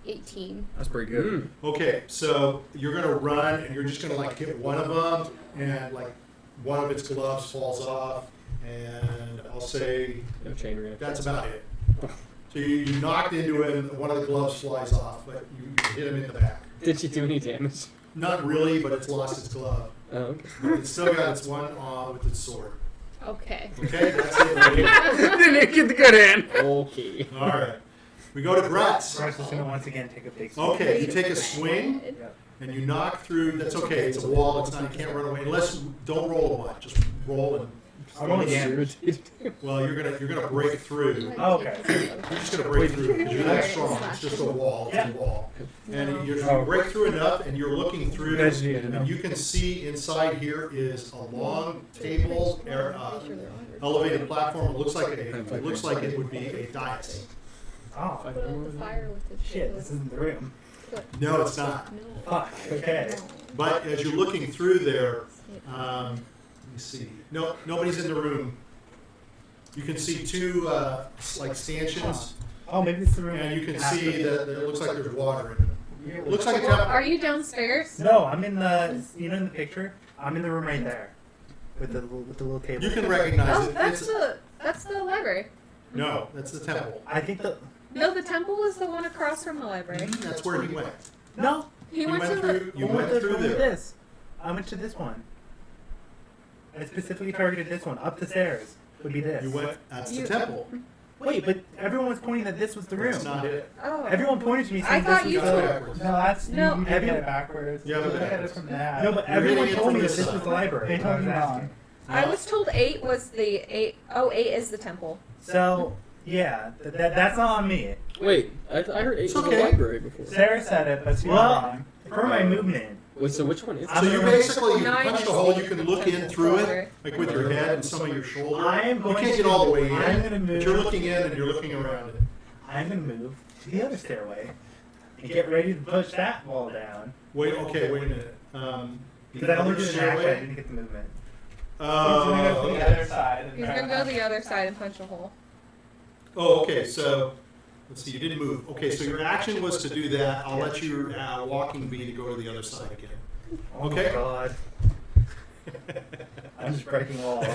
18.
That's pretty good.
Okay, so you're gonna run, and you're just gonna like hit one of them, and like one of its gloves falls off, and I'll say
No chain reaction.
that's about it. So you knocked into it, and one of the gloves flies off, but you hit him in the back.
Did she do any damage?
Not really, but it's lost its glove.
Oh, okay.
But it's still got its one with its sword.
Okay.
Okay, that's it for you.
Didn't get the good hand.
Okay.
All right. We go to Grutz.
Grutz is gonna once again take a big swing.
Okay, you take a swing
Yep.
and you knock through. That's okay. It's a wall. It's not. You can't run away unless don't roll a one. Just roll and.
I'm only damaged.
Well, you're gonna break through.
Oh, okay.
You're just gonna break through because you're that strong. It's just a wall. It's a wall. And you break through enough, and you're looking through this, and you can see inside here is a long table, elevated platform. It looks like it would be a dais.
Oh,
Put out the fire with the
shit, this isn't the room.
No, it's not.
No.
Fuck, okay.
But as you're looking through there, let me see. No, nobody's in the room. You can see two like stanchions,
Oh, maybe it's the room.
and you can see that it looks like there's water in it. It looks like a temple.
Are you downstairs?
No, I'm in the, you know, in the picture? I'm in the room right there. With the little table.
You can recognize
Oh,
it.
that's the library.
No, that's the temple.
I think
No, the temple is the one across from the library.
That's where he went.
no.
He went to the.
through. You
I
went
to
through
one with
there.
this. I went to this one. I specifically targeted this one. Up the stairs would be this.
You went. That's the
You-
temple.
Wait, but everyone was pointing that this was the room.
That's not it.
Oh.
Everyone pointed to me
I
saying
thought
this
you
was
Go
the
backwards.
No, that's
No.
you did get it backwards.
Yeah,
Look
but
at it from that.
No, but
You're
everyone
getting it
told me
from
that
this
this was the
side.
library.
They told you wrong.
I was told 8 was the 8. Oh, 8 is the temple.
So, yeah, that's not on me.
Wait, I heard 8
It's
was
okay.
the library before.
Sarah said it, but she was
Well,
wrong.
for my movement,
Wait, so which one is
So
it?
you basically
Nine
punch
is
the hole. You
the
can look in
temple.
through it, like with your head and some of your shoulder.
I am
You
going
can't
to.
get all the way
I'm
in,
gonna
but
move.
you're looking in and you're looking around it.
I'm gonna move to the other stairway and get ready to push that wall down.
Wait. Okay. Wait a minute.
Because I only
other
did an action, I
stairway?
didn't get the movement.
He's gonna go to the
Okay.
other side. And
He's
try
gonna
to-
go to the other side and punch a hole.
Oh, okay. So let's see. You didn't move. Okay. So your action was to do that. I'll let your walking be to go to the other side again.
Oh
Okay.
my god. I'm just breaking walls.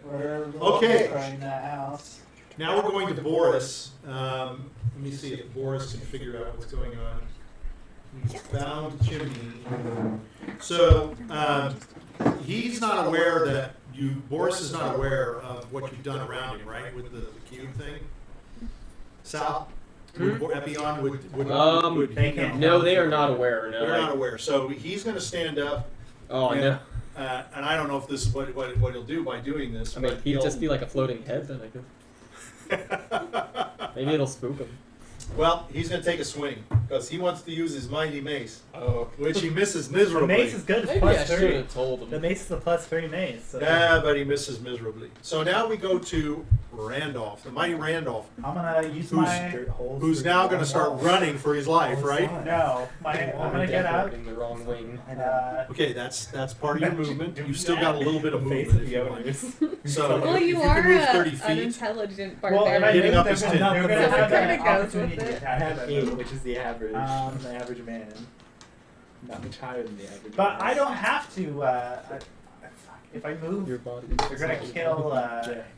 We're
Okay.
destroying that house.
Now we're going to Boris. Let me see if Boris can figure out what's going on. He's found Jiminy. So he's not aware that Boris is not aware of what you've done around him, right? With the cube thing. Sal, Epion would
They can't.
No, they are not aware. No,
They're not aware. So he's going to stand up.
Oh,
and,
no.
And I don't know if this is what he'll do by doing this.
I mean,
but
he'd
he'll-
just be like a floating head, then I guess. Maybe it'll spook him.
Well, he's going to take a swing because he wants to use his mighty mace,
Oh.
which he misses
The
miserably.
mace is good. It's
Maybe I
plus
should
3.
have told him.
The mace is a plus 3 mace. So
Yeah, but he misses miserably. So now we go to Randolph, the mighty Randolph,
I'm gonna use
Who's
my.
who's now going to start running for his life, right?
No, I'm gonna get out.
In the wrong wing.
And
Okay, that's part of your movement. You've still got a little bit of movement if you want. So
Well,
if
you
you
are
can move
a,
30
an
feet,
intelligent
well, if I
barbarian.
Getting
move,
up
they're
is
gonna,
10.
they're
So
gonna
it
have
kinda
an
goes
opportunity
with
to
it.
attack
I have
me.
8, which is the average.
Um,
the average man. Not much higher than the average.
But
man.
I don't have to. If I move,
Your body.
they're gonna kill.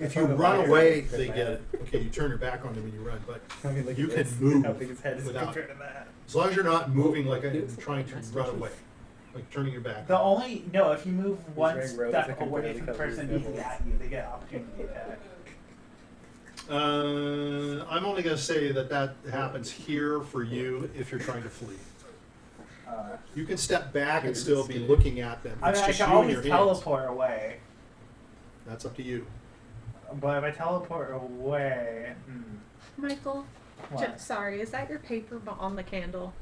if you run away, they get it. Okay, you turn your back on them when you run, but
I mean, look
you
at
can
this.
move
How big his head is
without-
compared to that.
as long as you're not moving like trying to run away, like turning your back.
The only no, if you move one
wearing robes
step
that can
away
barely
from the
cover his
person
nipples.
who's at you, they get opportunity attack.
I'm only going to say that happens here for you if you're trying to flee. You can step back and still be looking at them.
I
It's
mean, I
just
can
you and
always
your hands.
teleport away,
That's up to you.
but if I teleport away,
Michael,
what?
sorry, is that your paper on the candle?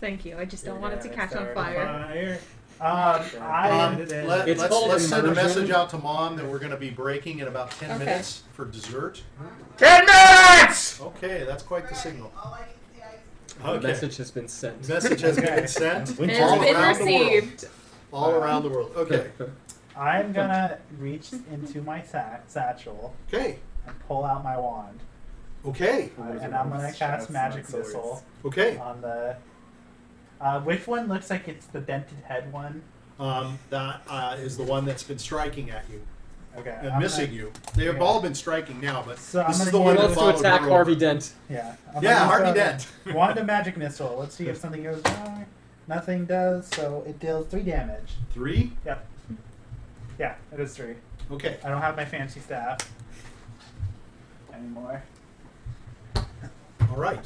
Thank you. I just don't want it to
Yeah,
catch on
start
fire.
I
It's called
Let's send a
immersion.
message out to Mom that we're going to be breaking in about 10
Okay.
minutes for dessert.
10 minutes!
Okay, that's quite the signal.
The
Okay.
message has been sent.
Message has been sent
It's
all
been
around the world.
received.
All around the world. Okay.
I'm gonna reach into my satchel
Okay.
and pull out my wand,
Okay.
and I'm gonna cast magic
Swords.
missile
Okay.
on the. Which one looks like it's the dented head one?
That is the one that's been striking at you
Okay.
and
I'm
missing
gonna-
you. They have
yeah.
all been striking now, but
So I'm
this is
gonna
the
use-
one
He
that
wants to
followed
attack
her
Harvey
over.
Dent.
Yeah.
Yeah, Harvey Dent.
Wand of magic missile. Let's see if something goes wrong. Nothing does, so it deals 3 damage.
3?
Yep. Yeah, it is 3.
Okay.
I don't have my fancy staff anymore.
All right.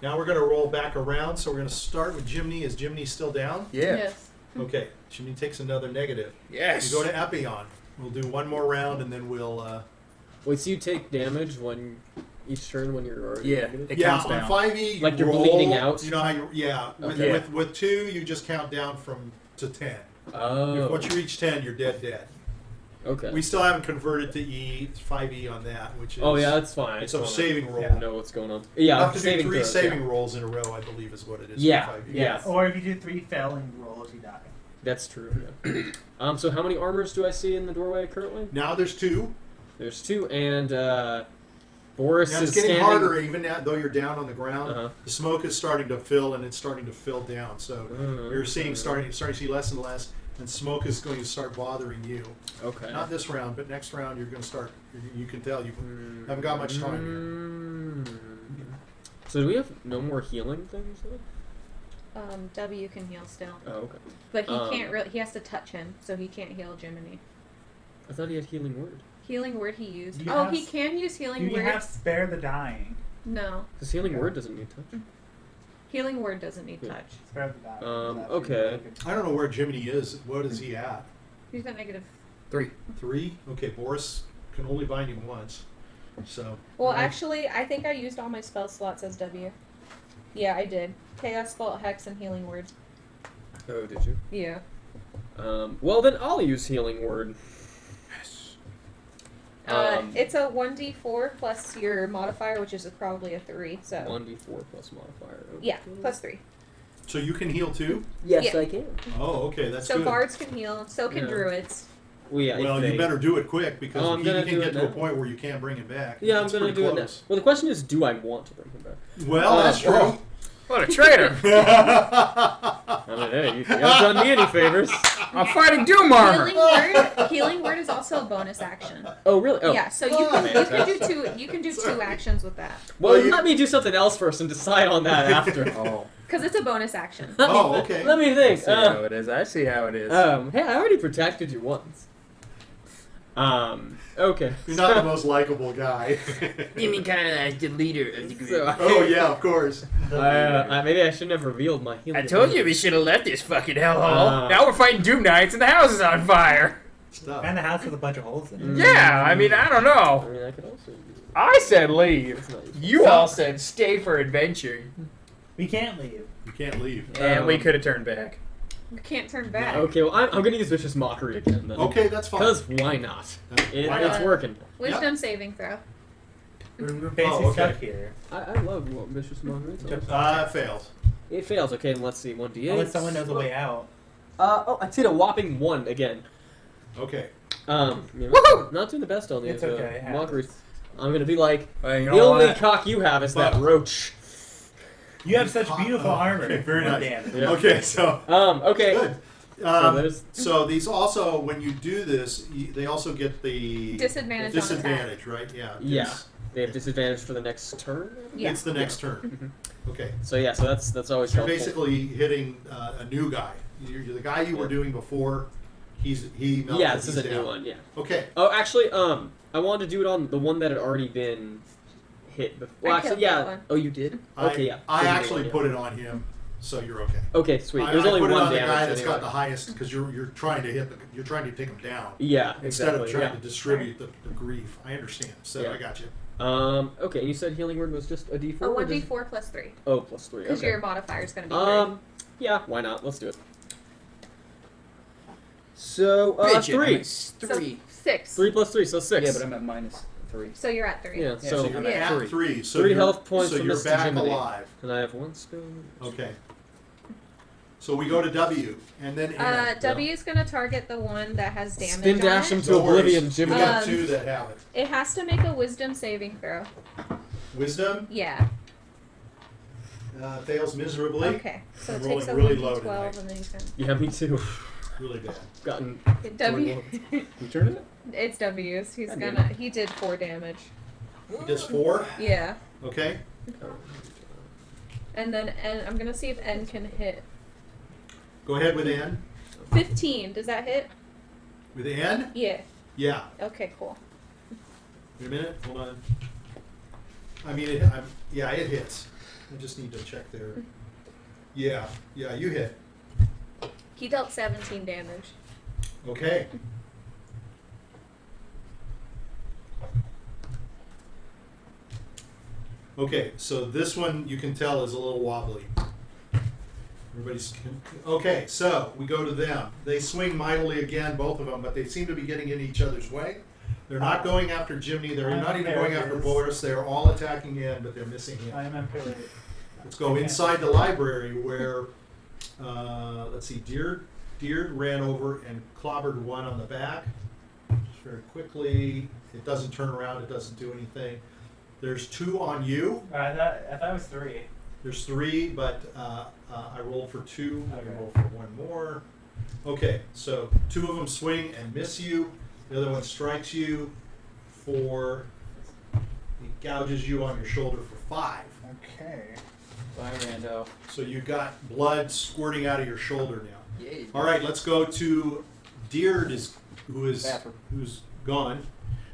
Now we're going to roll back around. So we're going to start with Jiminy. Is Jiminy still down?
Yeah.
Yes.
Okay. Jiminy takes another negative.
Yes.
You go to Epion. We'll do one more round, and then we'll...
Wait, so you take damage when each turn when you're already
Yeah.
negative?
It
yeah,
counts
on
down.
5e, you
Like you're
roll,
bleeding out?
You know how you... Yeah.
Okay.
With 2, you just count down to 10.
Oh.
Once you reach 10, you're dead.
Okay.
We still haven't converted to 5e on that, which is...
Oh yeah, that's fine.
It's a
fine.
saving roll.
I don't know what's going on. Yeah,
You have to do
saving
3
throws,
saving
yeah.
rolls in a row, I believe, is what it is.
Yeah,
For 5e.
yeah.
Or if you do 3 failing rolls, you die.
That's true. Yeah. So how many armors do I see in the doorway currently?
Now there's 2.
There's 2, and Boris
Now
is
it's getting
standing.
harder, even now, though you're down on the ground.
Uh-huh.
The smoke is starting to fill, and it's starting to fill down. So you're seeing starting to see less and less, and smoke is going to start bothering you.
Okay.
Not this round, but next round you're going to start. You can tell you haven't got much time
So do we have no more healing things?
W can heal still,
Oh, okay.
but he can't really. He has to touch him, so he can't heal Jiminy.
I thought he had healing word.
Healing word he used.
You
Oh,
have
he can use healing
You
word.
have spare the dying.
No,
Because healing word doesn't need touch.
healing word doesn't need
Yeah.
touch.
Spare the dying.
Okay.
here. I don't know where Jiminy is. What is he at?
He's got negative.
3.
3? Okay, Boris can only bind him once. So.
Well,
Alright.
actually, I think I used all my spell slots as W. Yeah, I did. Chaos Bolt, Hex, and Healing Word.
Oh, did you?
Yeah.
Well, then I'll use healing word.
It's a 1d4 plus your modifier, which is probably a 3. So
1d4 plus modifier. Okay.
yeah, plus 3.
So you can heal too?
Yes,
Yeah.
I can.
Oh, okay, that's
So
good.
bards can heal. So can
Yeah.
druids.
Well, yeah. if
Well,
they-
you better do it quick because
Oh, I'm
he
gonna
can
do
get
it
to a
now.
point where you can't bring him back.
Yeah, I'm
It's
gonna
pretty
do it now.
close.
Well, the question is, do I want to bring him back?
Well, that's true.
What a traitor!
I mean, hey, you haven't done me any favors.
I'm fighting Doom Armor!
Healing word is also a bonus action.
Oh, really? Oh.
Yeah, so you can do two. You can do 2 actions with that
Well,
Well, you-
let me do something else first and decide on that after.
Oh.
because it's a bonus action.
Oh, okay.
Let me
I
think.
see how it is. I see how it is.
Hey, I already protected you once. Okay.
You're not the most likable guy.
Jiminy Carlyle is the leader of the group.
So,
Oh, yeah, of course.
maybe I shouldn't have revealed my healing.
I told you we should have left this fucking hellhole.
Uh.
Now we're fighting Doom Knights and the house is on fire.
Stuff.
And the house with a bunch of holes in it.
Yeah, I mean, I don't
I
know.
mean, I could also. Do
I said leave.
It's not useful.
You all said stay for adventure.
We can't leave.
You can't leave.
And we could have turned back.
You can't turn back.
Okay, well, I'm gonna use vicious mockery again then.
Okay, that's fine.
Because why not?
Why
It's
not?
working.
Wisdom saving throw.
We're basically
okay.
stuck here.
I love what vicious mockery is.
It fails.
It fails. Okay, and let's see. 1d8.
Unless someone knows a way out.
I did a whopping 1 again.
Okay.
Woohoo!
Not doing the best on these
It's okay. it happens.
mockeries. I'm gonna be like,
Well, you
the
know
only
what?
cock you have is that
But-
roach.
You have such beautiful armor.
Okay, very
One
nice.
damage.
Yeah.
Okay, so
Okay.
good.
there's-
So these also, when you do this, they also get the
Disadvantage.
disadvantage, right? Yeah.
Yeah.
it's-
They have disadvantage for the next turn.
Yeah.
It's the next turn. Okay.
So yeah, so that's always
You're
helpful.
basically hitting a new guy. You're the guy you were doing before. He melted.
Yeah, this is
he's
a new
down.
one. Yeah.
Okay.
Oh, actually, I wanted to do it on the one that had already been hit before. Well,
I
actually,
killed
yeah.
that one.
Oh, you did? Okay, yeah.
I
So you did
actually
one,
put it on him, so you're okay.
Okay, sweet.
I
There's only
put it
one
on the
damage.
guy that's
anyway.
got the highest because you're trying to you're trying to take him down
Yeah,
instead
exactly.
of trying
yeah.
to distribute the grief. I understand. So
Yeah.
I got you.
Okay, and you said healing word was just a d4?
A
or does-
1d4 plus 3.
Oh, plus 3.
Because
Okay.
your modifier is going to be 3.
Yeah, why not? Let's do it. So,
Bitchin',
3.
I'm at 3.
So 6.
3 plus 3, so 6.
Yeah, but I'm at -3.
So you're at 3.
Yeah,
Yeah,
so,
so you're
Yeah.
At 3. So
3
you're-
health points
So
from
you're
Mr.
back
Jiminy.
alive.
And I have 1 spell.
Okay. So we go to W, and then N.
W is going to target the one that has damage
Spin dash
on
him
it.
to
No worries.
oblivion,
We
Jimmy.
got 2 that have it.
It has to make a wisdom saving throw.
Wisdom
Yeah.
fails miserably.
Okay. So
I'm
it takes a
rolling really low
1d12
tonight.
and then he's going
Yeah, me too.
Really bad.
Gotten.
to... W.
You turned it?
It's W's. He's
God
going
damn
to... He did 4 damage.
He does 4.
Yeah.
Okay.
And then N... I'm going to see if N can hit.
Go ahead with N.
15. Does that hit?
With N?
Yeah.
Yeah.
Okay, cool.
Wait a minute. Hold on. I mean, yeah, it hits. I just need to check there. Yeah, you hit.
He dealt 17 damage.
Okay. Okay, so this one you can tell is a little wobbly. Everybody's okay. So we go to them. They swing mightily again, both of them, but they seem to be getting in each other's way. They're not going after Jiminy. They're not even going after Boris. They're all attacking in, but they're missing him.
I am impaired.
Let's go inside the library where, let's see, Diurd ran over and clobbered one on the back. Just very quickly. It doesn't turn around. It doesn't do anything. There's 2 on you.
I thought it was 3.
There's 3, but I rolled for 2. I can
Okay.
roll for 1 more. Okay, so 2 of them swing and miss you. The other one strikes you for, it gouges you on your shoulder for 5.
Okay.
Bye, Rando.
So you got blood squirting out of your shoulder now.
Yay.
All right, let's go to Diurd, who's
Bathroom.
gone.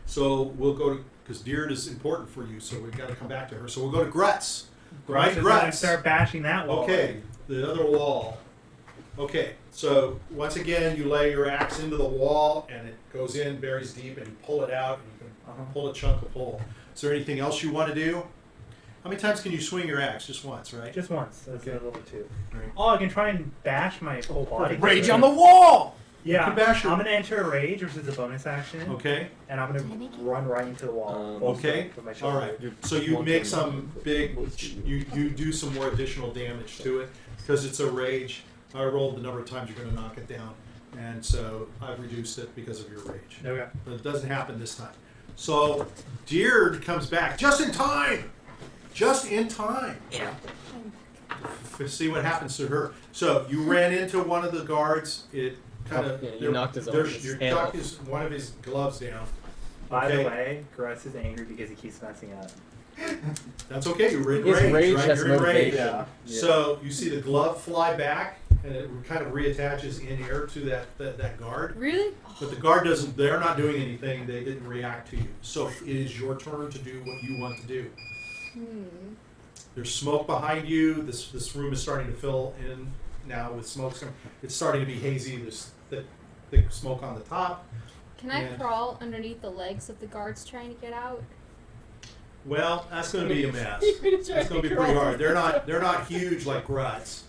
So we'll go to, because Diurd is important for you, so we've got to come back to her. So we'll go to Grutz. Right,
Grutz is gonna
Grutz.
start bashing that wall.
Okay, the other wall. Okay, so once again, you lay your axe into the wall, and it goes in, buries deep, and you pull it out, and you can pull a chunk of pole. Is there anything else you want to do? How many times can you swing your axe? Just once, right?
Just once. That's
Okay.
a level 2.
Right.
Oh, I can try and bash my whole body.
Rage on the wall!
Yeah,
You can bash your-
I'm gonna enter a rage, which is a bonus action,
Okay,
and I'm gonna run right into the wall. full
okay,
strength with my
all
shoulder.
right. So you make some big, you do some more additional damage to it, because it's a rage. I rolled the number of times you're going to knock it down, and so I've reduced it because of your rage.
Okay.
But it doesn't happen this time. So Diurd comes back just in time. Just in time.
Yeah.
To see what happens to her. So you ran into one of the guards. It kind of
Yeah, you knocked his
you
hand
knocked
off.
one of his gloves down.
By
Okay.
the way, Grutz is angry because he keeps messing up.
That's okay. You're in
His
rage,
rage
right?
has
You're in rage.
motivation.
Yeah.
So you see the glove fly back, and it kind of reattaches in air to that guard.
Really?
But the guard doesn't. They're not doing anything. They didn't react to you. So it is your turn to do what you want to do. There's smoke behind you. This room is starting to fill in now with smoke. It's starting to be hazy. There's thick smoke on the top.
Can I
Yeah.
crawl underneath the legs of the guards trying to get out?
Well, that's going to be a mess. It's going to be pretty hard. They're not huge like Grutz.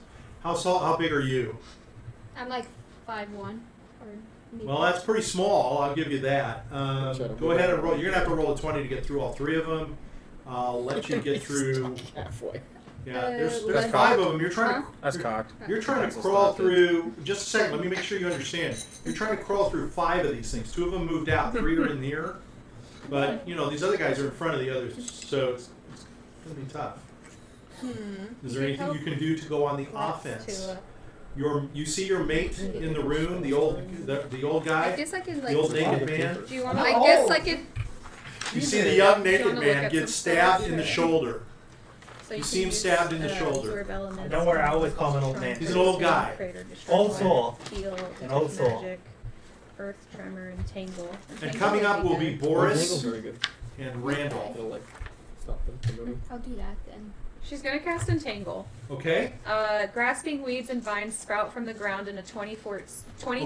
How big are you?
I'm like 5'1", or maybe.
Well, that's pretty small. I'll give you that. Go ahead and roll. You're gonna have to roll a 20 to get through all 3 of them. I'll let you get through.
Halfway.
Yeah, there's
Let's-
5 of them. You're trying
That's cocked.
You're trying to crawl through. Just a second. Let me make sure you understand. You're trying to crawl through 5 of these things. 2 of them moved out. 3 are in here. But these other guys are in front of the others, so it's gonna be tough. Is there anything you can do to go on the offense? You see your mate in the room, the old
I
guy,
guess I could
the
like.
old naked man.
Do you want
I guess I could.
You see the young
Do you
naked
wanna look
man
at
get
some
stabbed
stuff?
in the shoulder.
So
You
can
see him
use,
stabbed in the shoulder.
absorb elements,
Don't worry, I always call him an old man.
He's an old guy.
create or destroy
Old
life,
soul.
Heal,
An old soul.
magic, earth tremor, entangle.
And
Entangle
coming
would
up will be
good.
Boris
Very good.
and Randolph.
It'll like stop them from moving.
I'll do that then.
She's gonna cast entangle.
Okay?
Grasping weeds and vines sprout from the ground in a 20
Okay,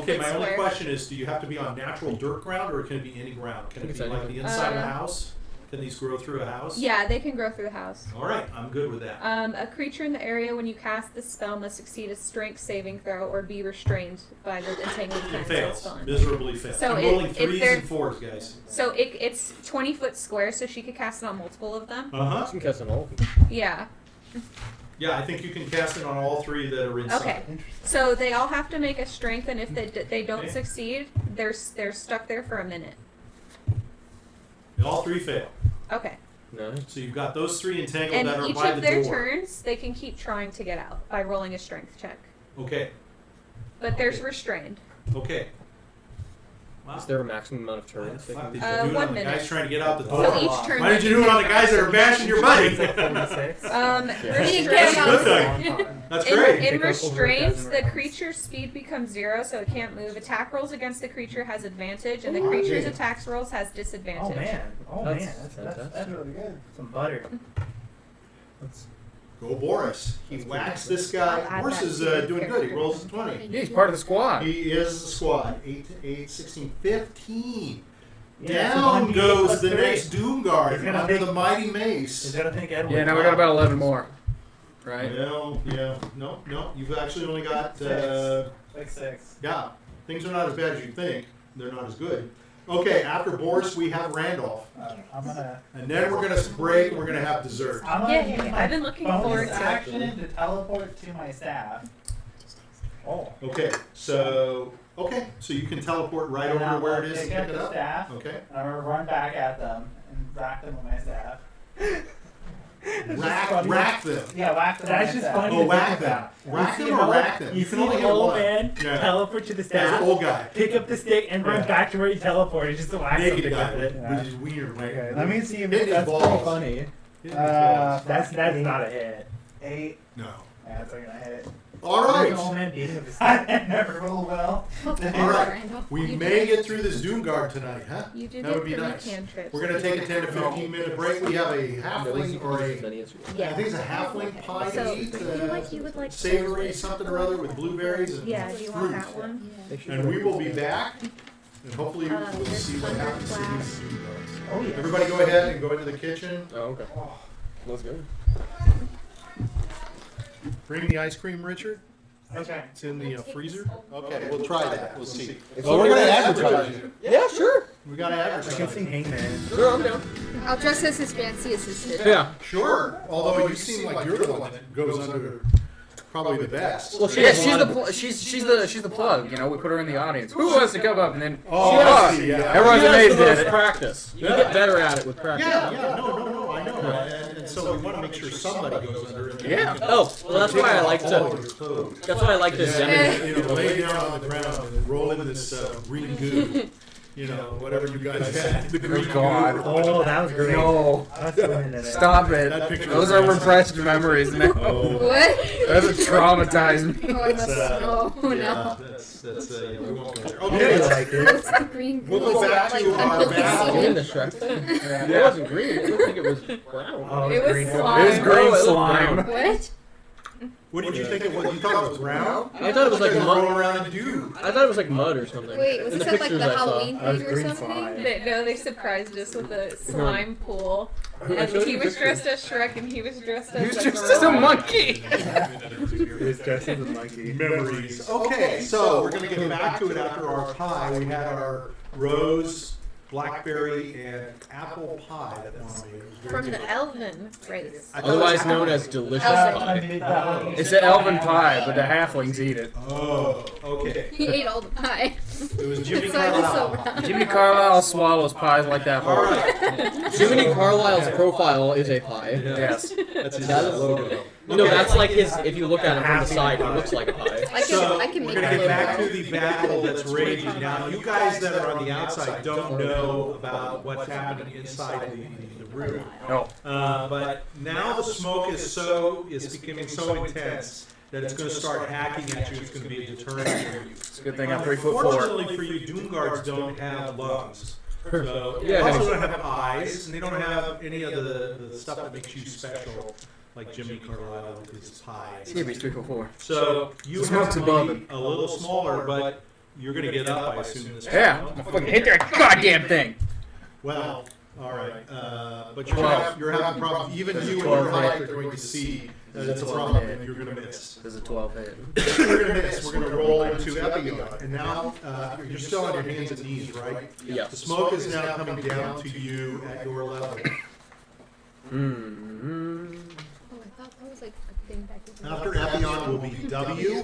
feet
my only
square.
question is, do you have to be on natural dirt ground, or can it be any ground? Can it be like the inside of a house? Can these grow through a house?
Yeah, they can grow through the house.
All right, I'm good with that.
A creature in the area when you cast this spell must succeed a strength saving throw or be restrained by the entangling
It
plants
fails.
spell.
Miserably fails.
So
I'm
it-
rolling
if
3s
they're-
and 4s, guys.
So it's 20-foot square, so she could cast it on multiple of them.
Uh-huh.
You can cast on all of them.
Yeah.
Yeah, I think you can cast it on all 3 that are inside.
Okay. So they all have to make a strength, and if they don't
Okay.
succeed, they're stuck there for a minute.
And all 3 fail.
Okay.
No.
So you've got those 3 entangled
And
that are
each
by
of
the
their
door.
turns, they can keep trying to get out by rolling a strength check.
Okay.
But there's
Okay.
restrained.
Okay.
Is there a maximum amount of turns? they can
Did
do?
you do it
1
on the
minute.
guys trying to get out the
So
door?
each turn.
Why did you do it on the guys that are bashing your buddy?
46.
That's good. That's great.
In restraints, the creature's speed becomes 0, so it can't move. Attack rolls against the creature has advantage, and the creature's attacks rolls has disadvantage.
Oh man.
That's
That's
fantastic.
really good.
some butter.
Go Boris. He whacks this
I'll
guy.
add
Boris
that
is
to the
doing good. He rolls a 20.
Yeah, he's part of the squad.
He is the squad. 8 to 8, 16, 15.
Yeah,
Down
so
goes
1d8
the
+3.
next Doom Guard
He's gonna
under
take-
the mighty
He's
mace.
gonna think Edward.
Yeah, now we got about 11 more. Right?
Well, yeah. No. You've actually only got,
Like 6.
yeah. Things are not as bad as you think. They're not as good. Okay, after Boris, we have Randolph.
I'm gonna.
And then we're going to break and we're going to have dessert.
I'm gonna
Yeah.
use my
I've been looking
bonus
forward to it.
action to teleport to my staff.
Oh.
Okay, so you can teleport right over to where it is and
Pick up
pick it
the
up.
staff,
Okay.
and I'm gonna run back at them and whack them with my staff.
Rack them.
Yeah, whack them.
That's
with
just
my
funny.
staff.
Oh, whack them. Rack them or rack them?
You
can
see
only
the
hit
old
one.
man
Yeah.
teleport to the
That's
staff,
an old guy.
pick up the stick, and run
Yeah.
back to where he teleported just to whack
Naked
something
guy
with it.
with his wiener, man.
Okay, let me see if
Hit his
that's
balls.
pretty funny.
Hit his balls.
That's not a hit.
8.
No.
Yeah, that's not gonna hit.
All
The
right.
old man beat him with his
I
stick.
never roll well.
All right. We may get through this Doom Guard tonight, huh?
You do
That
get
would be
3
nice.
cantrips.
We're going to take a 10 to 15 minute break. We have a halfling or a,
Yeah.
I think it's a halfling pie
So,
to eat.
you would like
Savory something or other with blueberries and
Yeah, do you want
fruit.
that one?
And we will be back, and hopefully we'll
there's
see what
Thunder
happens to these
Blast.
Doom Guards.
Oh yeah.
Everybody go ahead and go into the kitchen.
Oh, okay. Let's go.
Bring the ice cream, Richard.
Okay.
It's in the freezer. Okay, we'll try that. We'll see.
Well, we're gonna advertise
it.
Yeah, sure.
We gotta
I can
advertise
see
it.
Hangman.
Sure, I'm down.
I'll dress as his fancy assistant.
Yeah.
Sure. Although you seem like you're the one that goes under probably the best.
Well, she
Yeah,
has a
she's
lot
the
of-
she's the plug. You know, we put her in the audience. Who wants to come up and then?
Oh,
She
I
does.
see, yeah.
Everyone's
She has
amazed
the
at
most
it.
practice. You
Yeah.
get better at it with practice.
Yeah, no, I know. And so we want to make sure somebody goes under it.
Yeah.
Oh, well, that's why I like
All
to.
of your clothes.
That's why I like this.
Yeah, you know, lay down on the ground and roll in this green goo. You know, whatever you guys had. The green
God.
goo.
Oh, that was great.
No,
That's winning in it.
stop it.
That picture
Those
was
are
awesome.
repressed memories now.
Oh,
What?
That's traumatized me.
Oh, I must. Oh
yeah,
no.
that's we won't go there.
You
Okay,
liked it.
What's the green?
we'll go back to
Like,
our
until
battle.
In the Shrek thing? It wasn't green. It looked like it was brown.
Oh,
It was
green.
slime.
It was green
Oh, it looked
slime.
brown.
What?
What did you think it was? You thought it was brown?
I thought it was like
rolling
mud.
around in dew.
I thought it was like mud or something.
Wait, was
In
this
the
at like
pictures
the
I saw.
Halloween
I was
thing or
green
something?
slime.
They surprised us with a slime pool.
I
And
showed
he
you
was
pictures.
dressed as Shrek and he was dressed
He
as
was
a
just as a
gorilla.
monkey.
It's dressed as a monkey.
Memories. Okay, so we're gonna get back to it after our pie. We had our rose, blackberry, and apple pie that Mom made. It was very
From
good.
the elven race.
I thought it was
Otherwise known
apple.
as delicious
Elven.
pie.
It's an elven pie, but the halflings eat it.
Oh, okay.
He ate all the pie.
It was Jiminy
That's why it was so
Carlyle.
round.
Jiminy Carlyle swallows pies like that.
All right.
Jiminy Carlyle's profile is a pie.
Yes.
That's his
That is-
logo.
No, that's like his. If you look at him from the side, he looks like a pie.
I can
we're
make
gonna
that
get back
look.
to the battle that's raging now. You guys that are on the outside don't know about what's happening inside the room.
No.
But now the smoke is becoming so intense that it's going to start hacking at you. It's going to be a deterrent for you.
It's a good thing I'm 3'4".
Fortunately for you, Doom Guards don't have lungs. So they
Yeah,
also
honey.
don't have eyes, and they don't have any of the stuff that makes you special, like Jiminy Carlyle with his pies.
Yeah, but he's 3'4".
So you
The
have
smoke's
to
above
be
him.
a little smaller, but you're going to get up, I assume. This
Yeah, I'm gonna fucking hit that goddamn thing.
Well, all right. But you're having problems. Even you and your height are going to see that it's a problem and you're going to miss.
There's a 12 hit.
We're going to miss. We're going to roll into Epion. And now you're still on your hands and knees, right? The
Yes.
smoke is now coming down to you at your level.
Mm-hmm.
Oh, I thought that was like a thing back in the
After Epion will be W,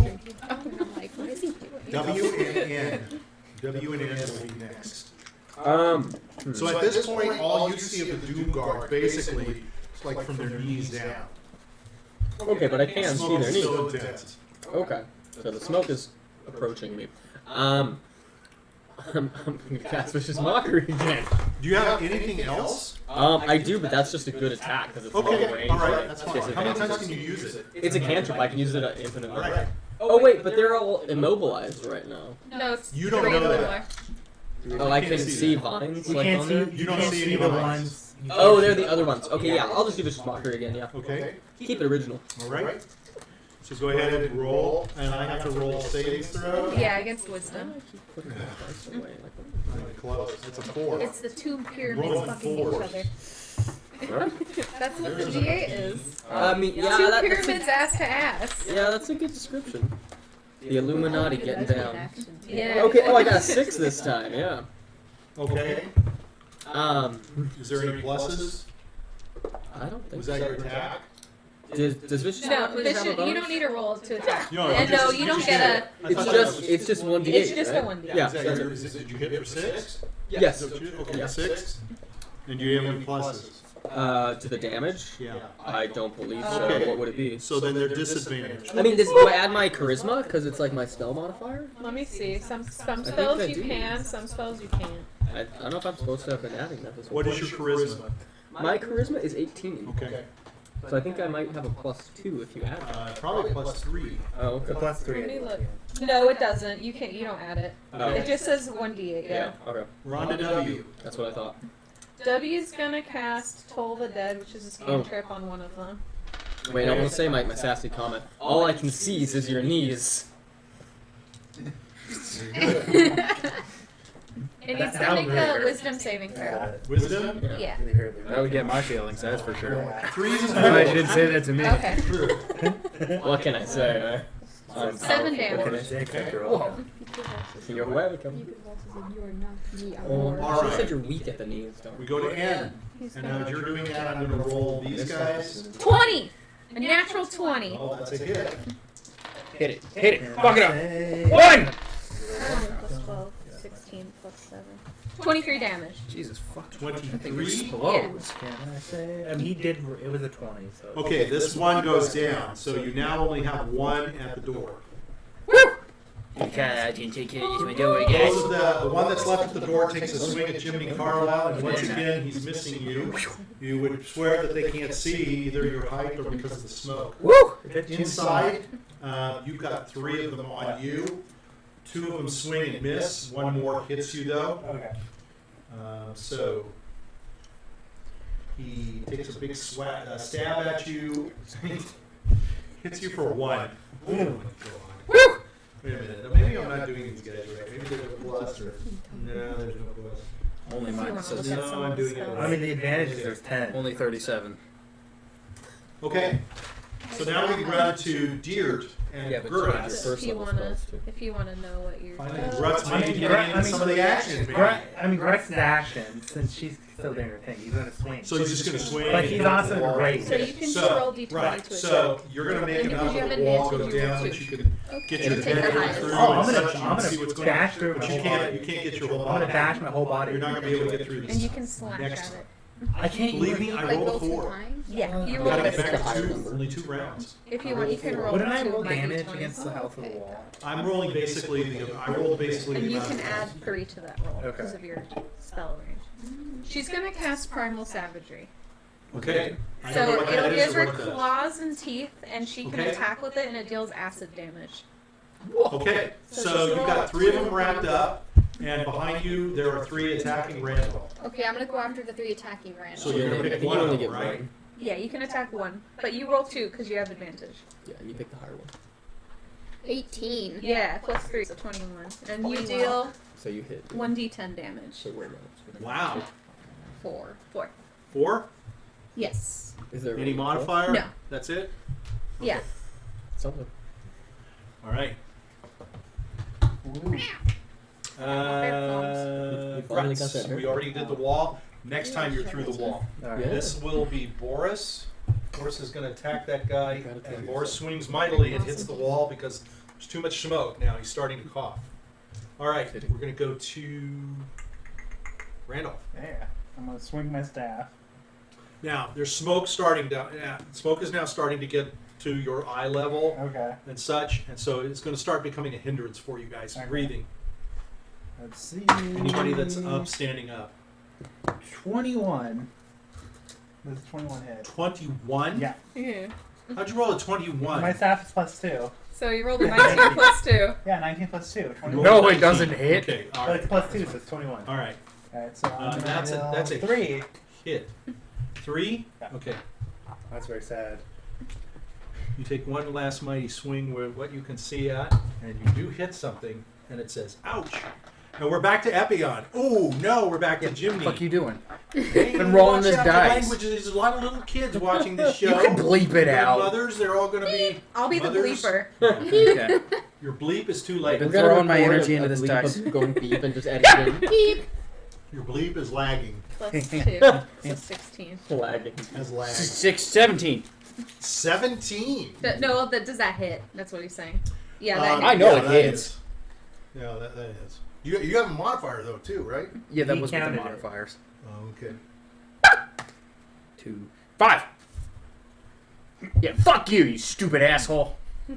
I'm like, what is he doing?
W and N. W and N will be next.
So
So at this point, all you see of the Doom Guard basically is like from their knees down.
okay, but I can see
Smoke
their
is
knees.
still intense.
Okay, so the smoke is approaching me. I'm gonna cast Vicious Mockery again.
Do you have anything else?
I do, but that's just a good attack because it's long
Okay,
range.
alright,
like,
that's fine.
disadvantage.
How many times can you use it?
It's a cantrip. I can use it at infinite number.
Alright.
Oh wait, but they're all immobilized right now.
No, it's
You don't
three
know
or
that.
more.
Oh, I
You
can
can't
see
that.
vines
You
like
can't
on
see.
there.
You don't
can't
see any
the
vines.
ones. You
Oh,
can't
they're
see
the other ones. Okay, yeah, I'll just do Vicious Mockery again. Yeah,
Okay.
keep it original.
Alright. So go ahead and roll, and I have to roll savings throw.
Yeah, against wisdom.
Putting my dice away, like,
Close. It's a 4.
It's the two pyramids
Roll
fucking
fours.
each other.
what?
That's what the D8 is.
I mean, yeah,
Two
that's
pyramids ass to ass.
yeah, that's a good description. The Illuminati getting down.
Yeah.
Okay, oh, I got a 6 this time. Yeah.
Okay.
Um,
Is there any pluses?
I don't think
Was
so.
that your attack?
Does Vicious
No,
Mockery have a
you
bonus?
don't need a roll to attack.
No,
And no, you don't get a.
It's just 1d8.
It's just a
right?
1d8.
Yeah.
Is that your, did you hit for 6?
Yes.
Okay,
Yeah.
6. And do you have any pluses?
To the damage?
Yeah.
I don't believe so.
Okay.
What would it be?
So then they're disadvantaged.
I mean, do I add my charisma because it's like my spell modifier?
Let me see. Some
think
spells
I
you
do.
can, some spells you can't.
I don't know if I'm supposed to have been adding that this
What
way.
is your charisma?
My charisma is 18.
Okay.
So I think I might have a +2 if you add it.
Probably plus 3.
Oh, okay.
The +3.
Let me look. No, it doesn't. You can't. You don't add it.
Oh.
It just says 1d8.
Yeah,
Yeah.
okay.
Ronda W.
That's what I thought.
W's gonna cast Toll the Dead, which is a cantrip on one of them.
Wait, I want to say my sassy comment. All I can see is your knees.
It needs to make a wisdom saving throw.
Wisdom?
Yeah.
That would get my feelings, that's for sure.
3s is
I
good.
should say that to me.
Okay.
What can I say?
7 damage.
You're welcome.
All
She
right.
said you're weak at the knees, don't
We go to N. And now as you're doing that, I'm going to roll these guys.
20. A natural 20.
Oh, that's a hit.
Hit it. Hit it. Fuck it up. 1!
Plus 12, 16 plus 7. 23 damage.
Jesus fuck.
23.
Explodes.
Can I say? I mean, he did. It was a 20. So.
Okay, this one goes down, so you now only have one at the door.
I can take care of this window,
Both of the one that's left at the door takes a swing at Jiminy Carlyle, and once again he's missing you. You would swear that they can't see either your height or because of the smoke.
Woo!
Inside, you've got 3 of them on you. 2 of them swing and miss. 1 more hits you though.
Okay.
So he takes a big stab at you. Hits you for 1. Oh my god.
Woo!
Wait a minute. Now, maybe I'm not doing these guys right. Maybe there's a plus or no, there's no plus.
Only mine
Look
says
at
No, I'm
someone's
doing it
spells.
right.
I mean, the advantage is there's 10.
only 37.
Okay. So now we can run to Diurd and
Yeah, but
Grutz.
first
If you
level
wanna,
spells, too.
if you wanna know what you're.
Grutz might be
Gr-
getting in some of the action.
Grutz's action, since she's still doing her thing, he's gonna swing.
So he's just going to swing.
But he's also in a race.
So you can
So,
roll d20
right,
to
so you're going to make
And
enough
because you
of
have
the wall go
advantage, you
down
roll
that
two.
you can get your
You take the
head
highest.
through
Oh,
and
I'm
such,
gonna
you can see what's going on.
bash through
But
my
you
whole
can't
body.
get your whole
I'm gonna
body.
bash my whole body.
You're not going to be able to get through
And
this.
you can slash
Next.
at it.
I can't
Believe me,
use
I rolled a 4.
Yeah, you
You
roll
got to
this
get back
stuff.
to 2, only 2 rounds.
If you want, you can roll
Wouldn't I
2
roll
by
damage
d20s.
against the health of the wall?
I'm rolling basically I rolled basically
And
the
you
amount
can
of
add
damage.
3 to that roll
Okay.
because of your spell range. She's gonna cast Primal Savagery.
Okay. I don't
So
know what that
it'll
is
give
or
her
what it does.
claws and teeth, and she can
Okay.
attack with it, and it deals acid damage.
Okay, so you've got 3 of them wrapped up, and behind you there are 3 attacking Randolph.
Okay, I'm gonna go after the 3 attacking random.
So you're
I
gonna
think
pick
you
one of
only
them,
get
right?
one.
Yeah, you can attack 1, but you roll 2 because you have advantage.
Yeah, you pick the higher one.
18.
Yeah, plus 3, so 21. And you
21.
deal
So you hit.
1d10 damage.
So where
Wow.
4.
4?
Yes.
Is there
Any modifier?
No.
That's it?
Yeah.
Something.
All right.
You finally got that
Grutz,
hair.
we already did the wall. Next time you're through the wall.
Alright.
Yeah.
This will be Boris. Boris is going to attack that guy, and Boris swings mightily and hits the wall because there's too much smoke. Now he's starting to cough. All right, we're going to go to Randolph.
Yeah. I'm gonna swing my staff.
Now there's smoke starting down. Yeah, smoke is now starting to get to your eye level
Okay.
and such, and so it's going to start becoming a hindrance for you guys
Okay.
breathing.
Let's see.
Anybody that's up, standing up.
21. Does 21 hit?
21?
Yeah.
Yeah.
How'd you roll a 21?
My staff is +2.
So you rolled a 19 plus 2.
Yeah, 19 + 2. 21.
You
No,
rolled
it
19.
doesn't hit.
Okay, all
But
right.
it's +2, so it's 21.
All right.
Alright, so I'm gonna
That's a
roll 3.
hit. 3?
Yeah.
Okay.
That's very sad.
You take one last mighty swing with what you can see at, and you do hit something, and it says, ouch. And we're back to Epion. Oh, no, we're back to Jiminy.
What the fuck you doing?
Hey,
Been rolling
watch
this
out for
dice.
language. There's a lot of little kids watching this show.
You can bleep it
Their
out.
Mothers, they're all going to be.
I'll be the
mothers.
bleeper.
Okay.
Your bleep is too late.
Been
We're gonna
throwing my
record
energy
a
into this
bleep
dice.
of going beep and just edit
Beep.
Your bleep is lagging.
Plus 2. So 16.
it. Lagging.
Has lagged.
17.
17.
No, does that hit? That's what he's saying. Yeah, that
I know
yeah,
it
that
hits.
is. Yeah, that is. You have a modifier though too, right?
Yeah, that
He
was with the
counted it.
modifiers.
Oh, okay.
2, 5. Yeah, fuck you, you stupid asshole.
You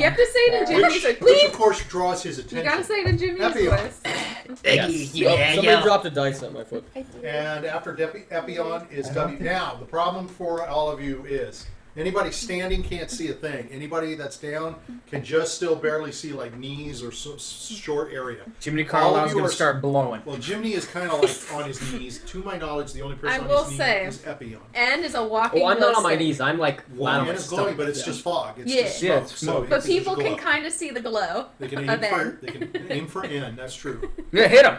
have to say it in Jimmy's voice.
Which of
Please!
course draws his
You
attention.
gotta say it in Jimmy's
Epion.
voice.
Yes. Somebody dropped a dice at my foot.
And after Epion is
I don't
W.
think-
Now, the problem for all of you is anybody standing can't see a thing. Anybody that's down can just still barely see like knees or short area.
Jiminy
All
Carlyle's
of you
gonna
are-
start blowing.
Well, Jiminy is kind of like on his knees. To my knowledge, the only person
I
on
will
his
say-
knees is Epion.
N is a walking
Oh, I'm not on my
glowstick.
knees. I'm like flat
Well,
on
and
my
it's glowing,
stomach.
but it's
Yeah.
just fog. It's
Yeah.
just
Yeah,
smoke.
it's smoke.
But
it's just
people can
glow.
kind of see the glow.
They can
of
aim for.
N.
They can aim for N. That's true.
Yeah, hit him.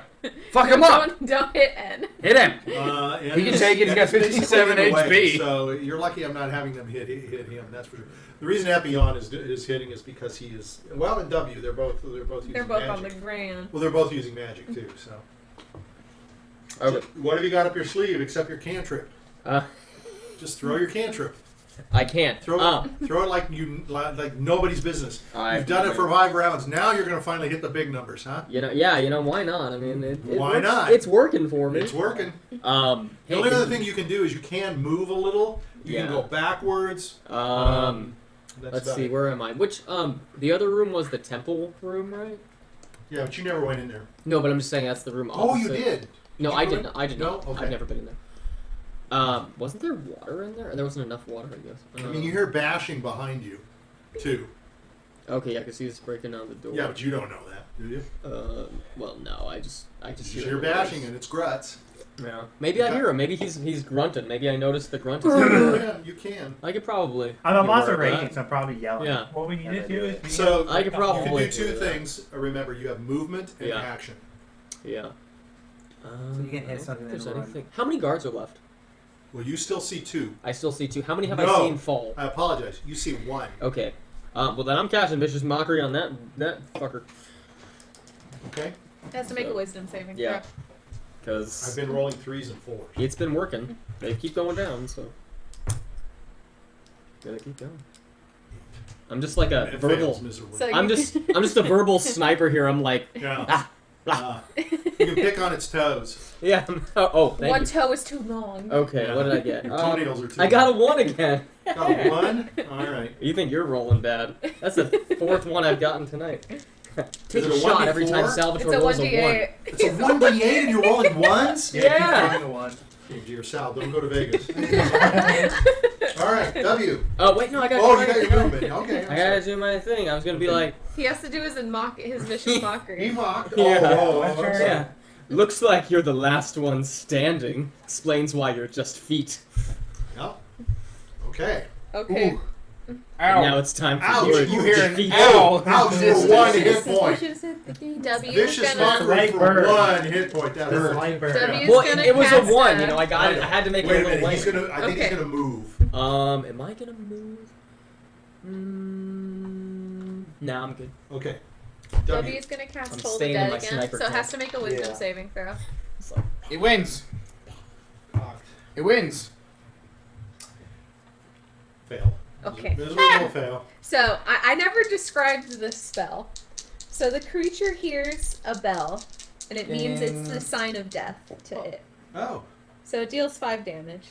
Fuck him up.
Don't hit N.
Hit him.
And
He can take it, he's got
it's basically
57
in the way,
HP.
So you're lucky I'm not having them hit him. That's for sure. The reason Epion is hitting is because he is in W. They're both using
They're both
magic.
on the ground.
Well, they're both using magic too. So
Okay.
what have you got up your sleeve except your cantrip?
Uh,
Just throw your cantrip.
I can't.
Throw it like nobody's business.
I've
You've done it for 5 rounds. Now you're going to finally hit the big numbers, huh?
Why not? I mean,
Why
works.
not?
It's working for me.
It's working.
The
The only other thing you can do is you can move a little. You can
Yeah.
go backwards. That's
Let's
about
see,
it.
where am I? Which the other room was the temple room, right?
Yeah, but you never went in there.
No, but I'm just saying that's the room.
Oh, you
opposite.
did.
No,
Did
I
you go
didn't. I did
No?
not.
Okay.
I've never been in there. Wasn't there water in there? There wasn't enough water, I guess.
I mean, you hear bashing behind you, too.
Okay, yeah, I can see this breaking down the door.
Yeah, but you don't know that, do you?
Well, no, I just
You
hear
hear
the
bashing
noise.
and it's Grutz.
Yeah. Maybe I hear him. Maybe he's grunting. Maybe I noticed the grunt.
You can.
I could probably.
I'm a
be
monster
aware of
raging,
that.
so I'm probably yelling.
Yeah.
What we need to do is we
So
I could
you
probably
can do
do
2
that.
things. Remember, you have movement and
Yeah.
action.
Yeah.
So you can hit something
There's
and run.
anything. How many guards are left?
Well, you still see 2.
I still see 2. How many have
No.
I seen fall?
I apologize. You see 1.
Okay. Well, then I'm casting vicious mockery on that fucker.
Okay?
It has to make a wisdom saving throw.
Yeah.
I've
Because
been rolling 3s and 4s.
it's been working. They keep going down, so gotta keep going. I'm just like a
It
verbal.
fails miserably.
So
I'm just a verbal sniper here. I'm like,
Yeah. You can pick on its toes.
yeah. Oh, thank
one
you.
toe is too long.
Okay,
Yeah.
what did I get?
Your toenails are too
I got a
long.
1 again.
Got a 1? Alright.
You think you're rolling bad? That's the 4th one I've gotten tonight. Take
it
a
a
shot every
1d4?
time
It's
Salvatore
a
rolls a 1.
1d8.
It's a 1d8 and you're rolling 1s?
Yeah.
keep rolling the 1.
Oh, dear Sal, don't go to Vegas. Alright, W.
Oh wait, no, I got.
Oh, you got your movement. Okay.
I gotta do my thing. I was gonna be like,
He has to do his vicious
He
mockery.
mocked.
Yeah.
I'm
Sure.
sorry.
yeah. Looks like you're the last one standing. Explains why you're just feet.
Yep. Okay.
Okay.
Ooh.
And now
Ow.
it's time for
Ouch.
your
You hear an
defeat.
ow.
Ouch
This
for 1
vicious.
hit point.
W is
Vicious
gonna.
mockery
Light
for
bird.
1 hit point. That
This
hurt.
light bird.
W-
Well,
gonna
it was a
cast
1.
a-
You know, I had to make
Wait
it
a
a little
minute.
late.
I think
Okay.
he's gonna move.
Am I gonna move? Nah, I'm good.
Okay.
W is gonna cast
I'm
Toll the
staying in
Dead
my
again,
sniper
so it has
camp.
to make a wisdom
Yeah.
saving throw.
It's like,
It wins.
Cocked.
It wins.
Fail.
Okay.
Miserable fail.
So I never described this spell. So the creature hears a bell, and it means it's the sign of death to it.
Oh,
So it deals 5 damage.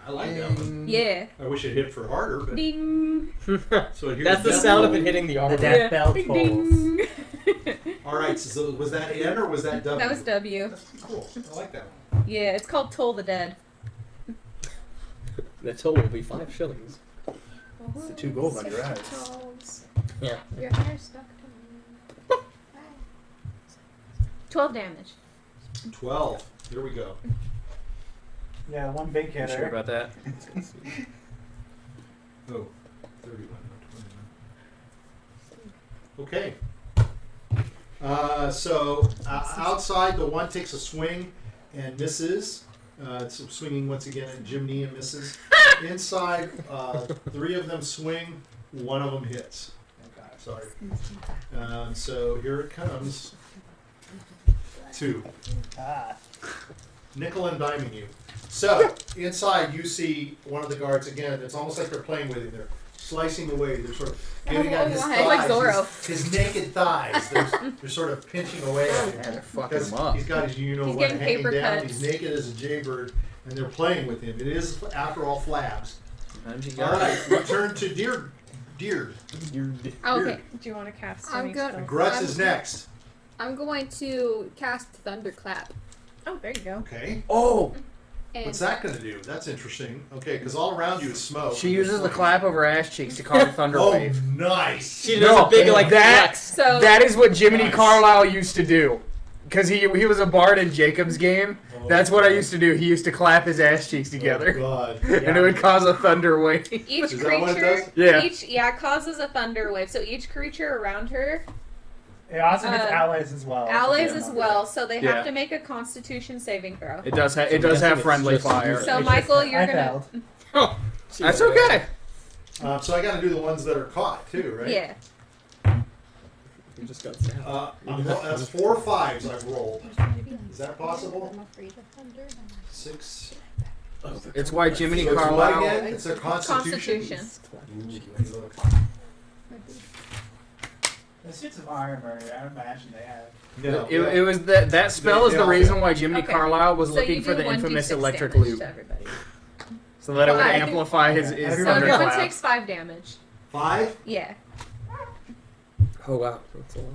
I like that one.
Yeah.
I wish it hit for harder, but
Ding.
so it hears
that's the
death.
sound of it hitting the
The
armor.
death
Yeah.
bell
Ding
tolls.
ding.
All right, right. So was that N or was that W?
That was W.
That's cool. I like that one.
Yeah, it's called Toll the Dead.
The total will be 5 shillings.
It's the 2 gold on your eyes.
Charles,
Yeah.
your hair stuck to me.
12 damage.
12. Here we go.
Yeah, one big
You
hitter.
sure about that?
Oh, 31, not 29. Okay. So outside, the one takes a swing and misses. It's swinging once again at Jiminy and misses. Inside, 3 of them swing, 1 of them hits. Okay, sorry. So here it comes. 2.
Ah.
Nickel and diming you. So inside, you see one of the guards again. It's almost like they're playing with him. They're slicing away. They're sort of getting at his
It's
thighs,
like Zorro.
his naked thighs. They're sort of pinching away at him.
Yeah, they're fucking
Because
him up.
he's got his
He's
what
getting
hanging
paper
down.
cuts.
He's naked as a jaybird, and they're playing with him. It is, after all, flabs.
Sometimes you
All
got
right, return to Diurd.
Oh, okay. Do you want to cast
I'm
any
good.
spells?
Grutz is next.
I'm going to cast Thunderclap.
Oh, there you go.
Okay.
Oh!
And
What's that going to do? That's interesting. Okay, because all around you is smoke.
She uses the clap of her ass cheeks to cause a thunder
Oh,
wave.
nice.
She does a big like
that.
flex.
So
That is what Jiminy
Nice.
Carlyle used to do. Because he was a bard in Jacob's game. That's what I used to do. He used to clap his ass cheeks
Oh,
together.
God.
And it would cause a thunder wave.
each
Is that what it
creature,
does?
Yeah.
causes a thunder wave. So each creature around her,
It also hits
Uh,
allies as well.
allies
Yeah.
as well. So they
Yeah.
have to make a Constitution saving throw.
It does have
So I'm guessing
friendly
it's just-
fire.
So
It's
Michael,
just-
you're
I
gonna.
failed.
Oh, that's okay.
So I got to do the ones that are caught, too, right?
Yeah.
You just got stabbed.
That's 4 5s I've rolled. Is that possible?
I'm afraid of thunder.
6.
It's why Jiminy
So it's what
Carlyle.
again? It's a Constitution.
Constitution.
The suits of armor, I imagine they have.
No,
It was that spell is
They
the
all
reason
fail.
why Jiminy
Okay.
Carlyle was
So
looking
you
for
do
the infamous
1d6
electric
damage
loop,
to everybody.
so that it would
Five.
amplify his
Everyone
thunder
Everyone
clap.
takes 5 damage.
5?
Yeah.
Oh wow, that's a lot.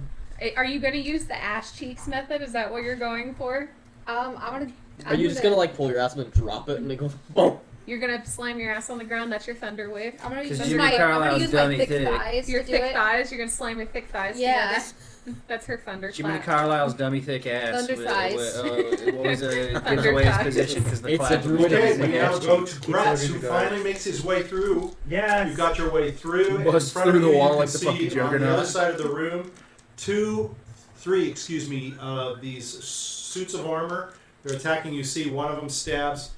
Are you gonna use the ass cheeks method? Is that what you're going for?
I'm gonna.
Are you just gonna like pull your ass and then drop it and they go boom?
You're gonna slam your ass on the ground. That's your thunder wave.
I'm gonna
'Cause
use
Jiminy
my. I'm
Carlyle's
gonna use
dummy
my thick
thick.
thighs.
Your
to do
thick
it.
thighs. You're gonna slam your thick thighs
Yeah.
together. That's her thunder
Jiminy
clap.
Carlyle's dummy thick ass.
Thunder thighs.
What was it? Gives
Thunder
away his
thighs.
position because the
It's a
clap.
druid.
Okay,
It's
we
like
now
ass
go to
cheeks.
Grutz,
Keep
who
going.
finally makes his way through.
Yes.
You got your way through. and in
Bust
front of
through the
you,
wall
you
like
can
the
see
fucking
on the
juggernaut.
other side of the room, 3, of these suits of armor. They're attacking you. See, one of them stabs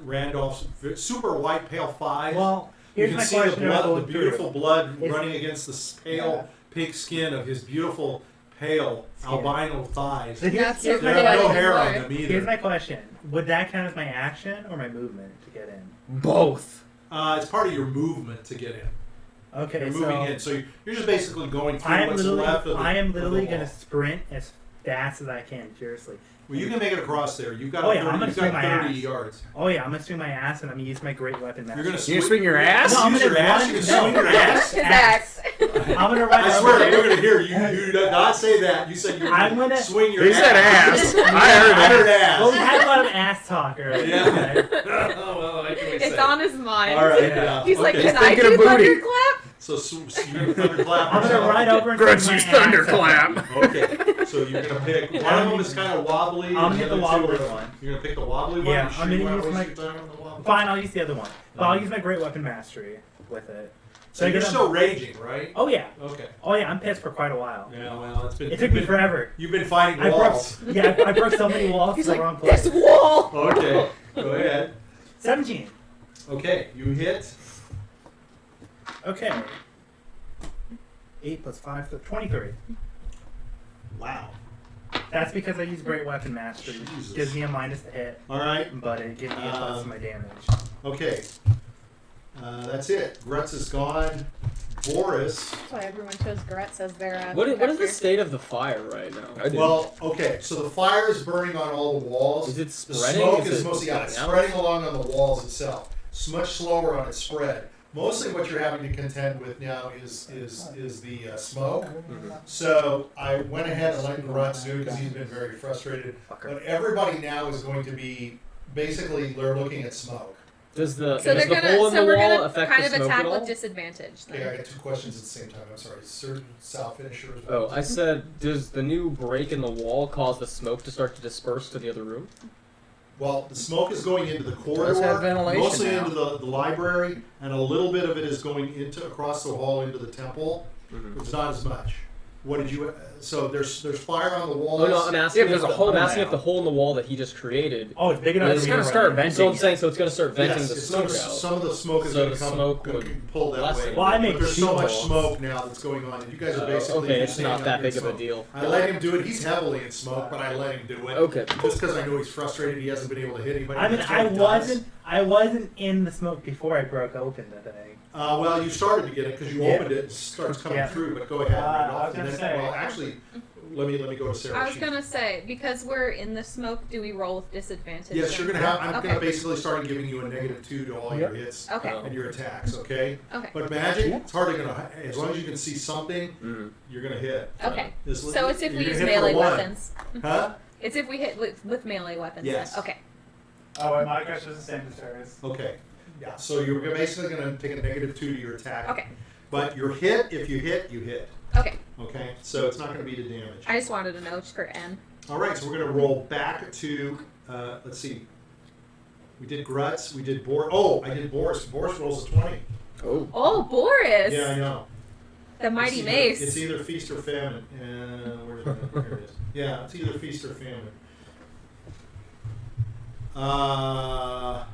Randolph's super white pale 5.
Well,
you
here's
can
my
see the
question about
blood, the
going
beautiful blood
Is-
running against the pale pig skin of his beautiful pale albino thighs.
So
That's
here's
They
my
have no
question.
hair on
Right.
them
Here's
either.
my question. Would that count as my action or my movement to get in?
Both.
It's part of your movement to get in.
Okay,
You're
so
moving in, so you're just basically going through
I am
what's
literally,
left of the
I am
of the
literally
wall.
going to sprint as fast as I can, furiously.
Well, you can make it across there. You've got
Oh, yeah, I'm
30,
gonna
you've
swing
got
my
30
ass.
yards.
Oh yeah, I'm gonna swing my ass and I'm gonna use my great weapon master.
You're gonna
You swing your ass?
No, I'm
use
gonna
your ass.
run-
You can
no.
swing your ass.
His axe.
I'm gonna run.
I
over
swear,
there.
you're gonna hear you. did not say that. You said you're
I'm gonna-
swing your
He
ass.
said ass. I heard
I heard
that.
Well, we
ass.
had a lot of ass talk earlier.
Yeah.
Okay.
Oh well, I can
It's on his mind.
All right.
Yeah.
Yeah.
He's like,
okay.
can I
thinking
do
of booty.
thunderclap?
So you're gonna thunderclap.
I'm gonna
yourself?
run over and
Grutz
swing
use
my ass at them.
thunderclap.
Okay. So you're gonna pick one of them is kind of wobbly.
I'm
and
gonna
the
hit the
other two
wobbly
are-
one.
You're gonna pick the wobbly one.
Yeah,
or
I'm
you
gonna
wanna
use
waste
my-
your time on the wobbly?
Fine, I'll use the other one. But I'll use my great weapon mastery with it.
So you're
gonna-
still raging, right?
Oh yeah.
Okay.
Oh yeah, I'm pissed for quite a while.
Yeah. Well, it's been.
It took me forever.
You've been fighting
I broke.
walls.
Yeah, I broke so many walls
He's
to the
like,
wrong place.
this wall.
Okay. Go ahead.
17.
Okay. You hit.
Okay. 8 plus 5, so 23.
Wow.
That's because I use great weapon mastery.
Jesus.
Gives me a minus to hit,
All right.
but it gives me a plus to my damage.
Okay. That's it. Grutz is gone. Boris.
That's why everyone chose Grutz as their.
What is the
protector.
state of the fire right now?
Well, okay. So the fire is burning on all the walls.
Is it
The
spreading?
smoke
Is
is
it
mostly
going out?
spreading along on the walls itself. It's much slower on its spread. Mostly what you're having to contend with now is the smoke. So I went ahead and let Grutz do it because he's been very frustrated. But everybody now is going to be basically they're looking at smoke.
Does the
So
does
they're
the hole in
so
the
we're
wall
gonna
affect
kind
the
of
smoke
attack
at all?
with disadvantage. Then.
Okay, I got 2 questions at the same time. I'm sorry. Certain Sal finishers.
Oh, I said, does the new break in the wall cause the smoke to start to disperse to the other room?
Well, the smoke is going into the
Does
corridor,
have ventilation
mostly
now.
into the library, and a little bit of it is going into across the hall into the temple. It's not as much. What did you? So there's fire on the walls.
Oh no, I'm asking.
Yeah, there's
if
a
the,
hole
I'm asking
now.
if the hole in the wall that he just created.
Oh, it's big enough.
It's
for me
gonna
to
start
run.
venting.
So I'm saying, so it's going to start venting
Yes,
the
it's
smoke
gonna,
out.
some of the smoke is
So
going
the
to come
smoke
gonna
would
pull that
lessen.
way.
Well, I make
but there's so much
sheet
smoke now that's going on. You guys are basically
okay, it's
standing
not
up
that
here
big of a
smoke.
deal.
I let him do it. He's heavily in smoke, but I let him do it.
Okay.
Just because I know he's frustrated, he hasn't been able to hit anybody.
I mean,
That's what he does.
I wasn't in the smoke before I broke open the thing.
Well, you started to get it because you
Yeah.
opened it. It starts coming
Yeah.
through. But go ahead.
I was
and
gonna
then,
say.
well, actually, let me go to Sarah.
I was gonna say because we're in the smoke, do we roll with disadvantage?
Yes, you're
then?
gonna have. I'm
Okay.
gonna basically start giving you a -2 to all your hits
Okay.
and your attacks. Okay.
Okay.
But magic, it's hardly gonna. As long as you can see something, you're gonna hit.
Okay.
This-
So it's if
you're
we
gonna
use
hit for
melee
one.
weapons.
Huh?
It's if we hit with melee weapons.
Yes.
Then. Okay.
Oh, and my question is the same as hers.
Okay. Yeah. So you're basically gonna take a -2 to your attack.
Okay.
But your hit, if you hit, you hit.
Okay.
Okay. So it's not gonna be the damage.
I just wanted to know for N.
All right, so we're going to roll back to, let's see. We did Grutz, we did Boris. Oh, I did Boris. Boris rolls a 20.
Oh.
Oh, Boris.
Yeah, I know.
The mighty
It's
mace.
It's either feast or famine. Where's it? There it is. Yeah, it's either feast or famine. Wow.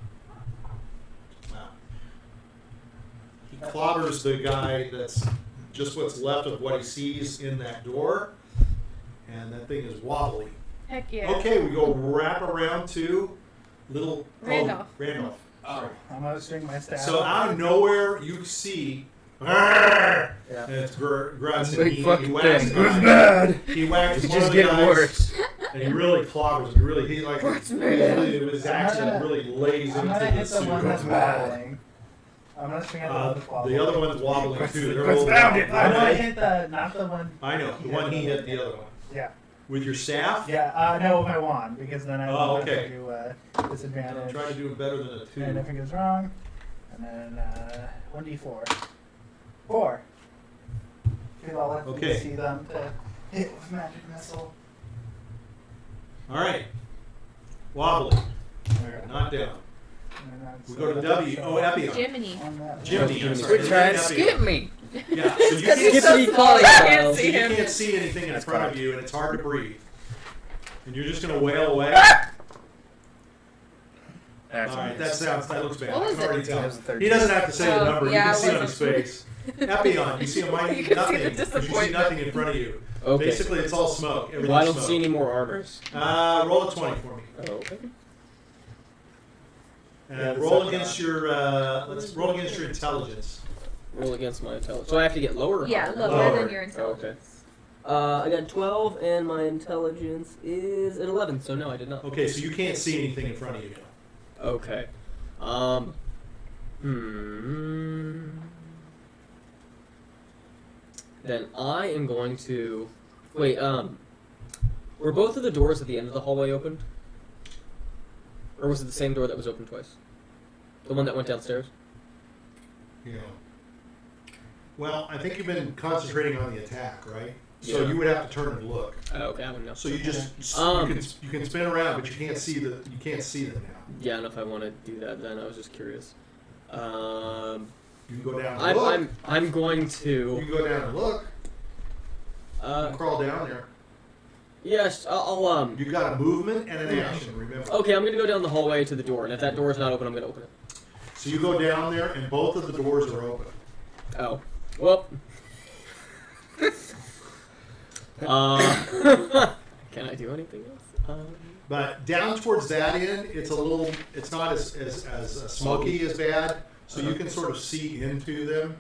He clobbers the guy that's just what's left of what he sees in that door, and that thing is wobbly.
Heck yeah.
Okay, we go wrap around to little
Randolph.
Oh, Randolph.
Oh, I'm gonna swing my staff.
So out of nowhere, you see, and it's Grutz, and
Big
he
fucking
whacks
thing.
the guy.
bad.
He whacks
It's
one
just
of the
getting
guys,
worse.
and he really clobbers. He like his accent really lays
I'm
into
gonna hit the one that's
suit.
wobbling. I'm gonna swing at the one that's wobbling.
The other one's wobbling too. They're
Grutz
both
found it.
wobbling.
I hit the not the one.
I know the one he hit. The other one
Yeah.
with your staff.
Yeah. No, with my wand because then I
Oh,
will
okay.
do
I'm
disadvantage.
trying to do it better than a 2.
And if it goes wrong, and then 1d4. 4. Feel I'll let
Okay.
you see them to hit with magic missile.
All right, wobbly, not down.
And then
We go to W. Oh, Epion.
Jiminy.
on that.
Jiminy. I'm sorry.
Quit trying to
Epion.
skip me.
Yeah, so you
Because he's
can't,
so
Jiminy
small, I
Carlyle.
can't
so
see
you
him.
can't see anything in front of you, and it's hard to breathe. And you're just gonna wail away.
That's
All right, that looks bad.
What
I
was
can already
it?
tell.
It was a 13.
He doesn't have to say the
Oh,
number.
yeah,
You
it
can see on his
wasn't.
face. Epion, you see a mighty
You can see the
nothing. 'Cause you see
disappointment.
nothing in front of you.
Okay.
Basically, it's all smoke. Everything's
Well, I don't
smoke.
see any more armors.
Roll a 20 for me.
Oh, okay.
And roll against your. Let's roll against your intelligence.
Roll against my intelligence. So I have to get lower. or
Yeah,
higher?
lower
Lower.
than your intelligence.
I got 12, and my intelligence is an 11. So no, I did not.
Okay, so you can't see anything in front of you.
Okay. Then I am going to wait. Were both of the doors at the end of the hallway opened, or was it the same door that was open twice? The one that went downstairs.
Yeah. Well, I think you've been concentrating on the attack, right? So
Yeah.
you would have to turn and look.
Oh, okay, I wouldn't know.
So you just
Um,
you can spin around, but you can't see them now.
Yeah, and if I want to do that, then I was just curious.
You can go down and look.
I'm going
You
to.
can go down and look. You can crawl down there.
Yes, I'll
You got a movement and an action. Remember.
Okay, I'm gonna go down the hallway to the door, and if that door is not open, I'm gonna open it.
So you go down there, and both of the doors are open.
Oh, well. Can I do anything else?
But down towards that end, it's it's not as smoky as bad, so you can sort of see into them.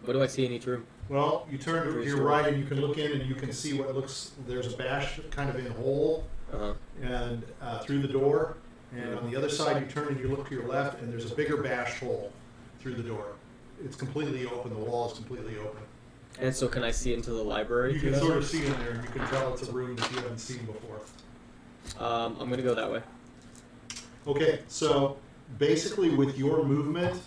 What do I see in each room?
Well, you turn to your right and you can look in and you can see what looks, there's a bash kind of in hole
Uh-huh.
and through the door, And on the other side, you turn and you look to your left, and there's a bigger bashed hole through the door. It's completely open. The wall is completely open.
And so can I see into the library?
You
through
can
that?
sort of see in there, and you can tell it's a room that you haven't seen before.
I'm going to go that way.
Okay, so basically with your movement,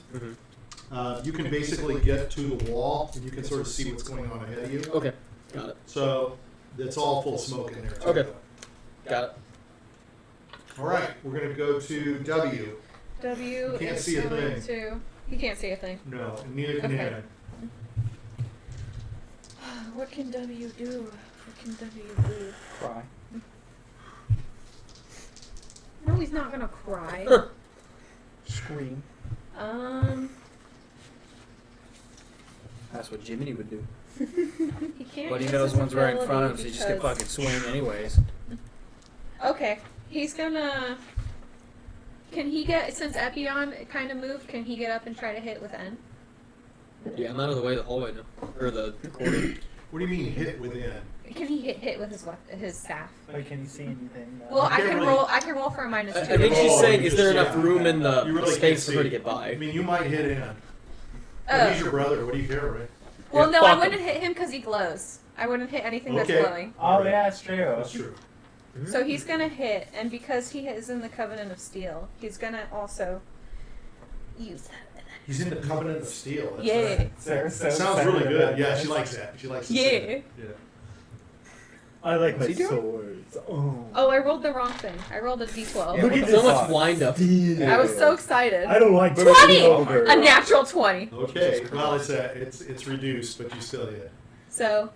you can basically get to the wall, and you can sort of see what's going on ahead of you.
Okay, got it.
So it's all full smoke in there. Too.
Okay. Got it.
All right, we're going to go to W.
W
You can't
is
see a
going
thing.
to. You can't see a thing.
No, and neither can
Okay.
Anna.
What can W do? What can W do?
Cry.
No, he's not gonna cry.
Scream. That's what Jiminy would do.
He can't.
But he
use
knows
his
one's right in front of him, so
ability
he just can
because-
fucking swing anyways.
Okay, he's gonna. Can he get, since Epion kind of moved, can he get up and try to hit with N?
Yeah, I'm out of the way of the hallway now. Or the corridor.
What do you mean hit within?
Can he hit with his staff?
Like, can you see anything?
Well, I
can't
can
really-
roll. I can roll for a -2.
I think she's
Oh,
saying,
you
is there
just-
enough
yeah.
room in
You
the
really
space
can't
for her to
see.
get by?
I mean, you might hit in.
Oh.
But he's your brother. What do you care, right?
Well,
Yeah,
no, I
fuck
wouldn't
him.
hit him because he glows. I wouldn't hit anything
Okay.
that's glowing.
Oh, yeah, it's true.
That's true.
So he's gonna hit, and because he is in the Covenant of Steel, he's gonna also use that.
He's in the Covenant of Steel. That's
Yeah.
right.
So
That sounds really good. Yeah, she likes that. She likes to say
Yeah.
that. Yeah.
I like
What's
my
he doing?
swords. Oh.
Oh, I rolled the wrong thing. I rolled a D12.
Look at
So
this
much
box.
wind up.
I was so excited.
I don't like
20!
over.
A natural 20.
Okay. Well, it's reduced, but you still hit.
So,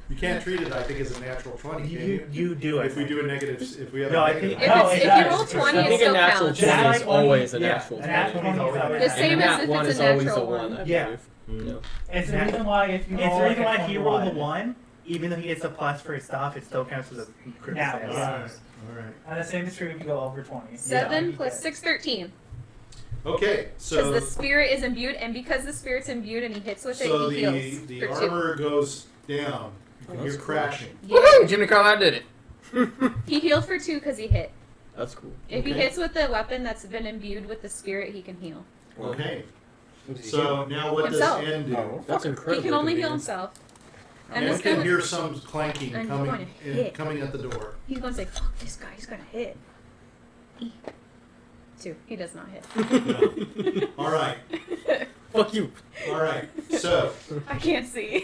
You can't treat it, I think, as a natural 20, can you?
You do it.
If we do a negative, if we have
No,
a
I
negative.
think-
if,
No,
it's,
it
if you
does.
roll 20,
I
it
think a
still
natural
counts.
20
Just
is
like when
always a
yeah,
natural
a
20.
natural 20 is always
The
a
same
and
as
that
if
one
it's
is
a
always
natural
a 1,
one.
I
Yeah.
believe.
Mm.
Yeah.
It's the reason why if you
It's
roll
the reason
like
why
a
if you roll the
21,
1, even though he gets a plus for his stuff, it still counts as a critical
Yeah,
success.
yeah.
All right.
And the same is true if you go over 20.
7
Yeah.
plus 6, 13.
Okay,
Because
so
the spirit is imbued, and because the spirit's imbued and he hits with
so
it, he heals.
the
for 2.
armor goes down. You can hear
that's cool.
crashing.
Woohoo! Jiminy Carlyle did it.
He healed for 2 because he hit.
That's cool.
If he
Okay.
hits with the weapon that's been imbued with the spirit, he can heal.
Okay. So now what
Himself.
does N do?
Oh.
That's incredible.
He can only heal himself. And
N
it's
can
gonna,
hear some clanking
And he's
coming
going to hit.
coming at the door.
he's going to say, fuck this guy, he's going to hit. 2. He does not hit.
No. All right.
Fuck you.
All right. So
I can't see.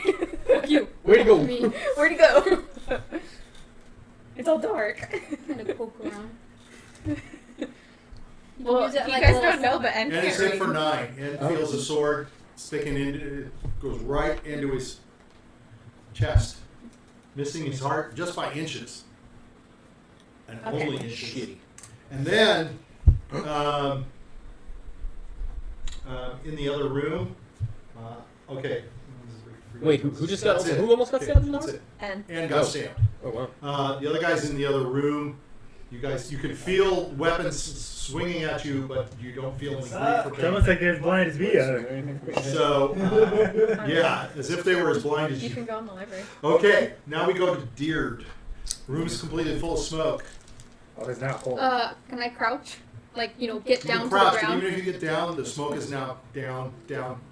Fuck you.
Way to go.
Me.
Where'd he go? It's all dark.
Kind of poke around.
Well,
Use it
you
like
guys
a
don't know,
little
but N
N is
can't
hit for
read.
9. N feels a sword sticking into it, goes right into his chest, missing his heart just by inches. And
Okay.
only inches. And then in the other room, okay.
Wait, who just got?
That's it.
Who almost got
Okay,
stabbed in the
Uh,
that's
arm?
it.
N.
And got
Oh.
stabbed.
Oh wow.
The other guy's in the other room. You can feel weapons swinging at you, but you don't feel any grief or
It's
pain.
almost like they're as blind as we are.
So, yeah, as if they were as blind as
You
you.
can go in the library.
Okay, now we go to Diurd. Room's completely full of smoke.
Oh, there's not a hole.
Can I crouch? Like, you know, get
You
down
can
to the
crouch, but
ground?
even if you get down, the smoke is now down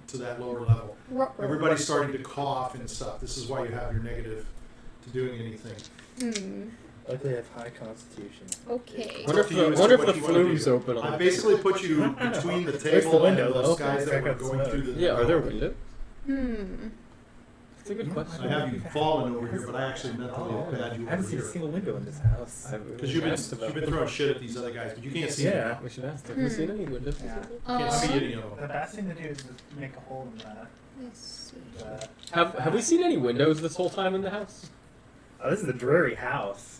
to that lower level. Everybody's starting to cough and stuff. This is why you have your negative to doing anything.
Luckily, I have high constitution.
Okay.
Wonder if
up to you as to
the
what you wanna
flume's
do.
open on
I
the
basically put you between the
There's
table
the window,
and
though.
those guys that
Check
were
out the
going
smoke.
through the.
Yeah, are there windows?
Hmm.
That's a good question.
I have you fallen over here, but I actually meant to bad you
I haven't
over
seen a
here.
single window in this house.
Because you've been throwing shit at these other guys, but you can't see
Yeah.
them.
We should ask. Have we seen any windows?
Yeah.
Can't see any of
The
them.
best thing to do is to make a hole in that.
Let's see.
Have we seen any windows this whole time in the house?
Oh, this is a dreary house.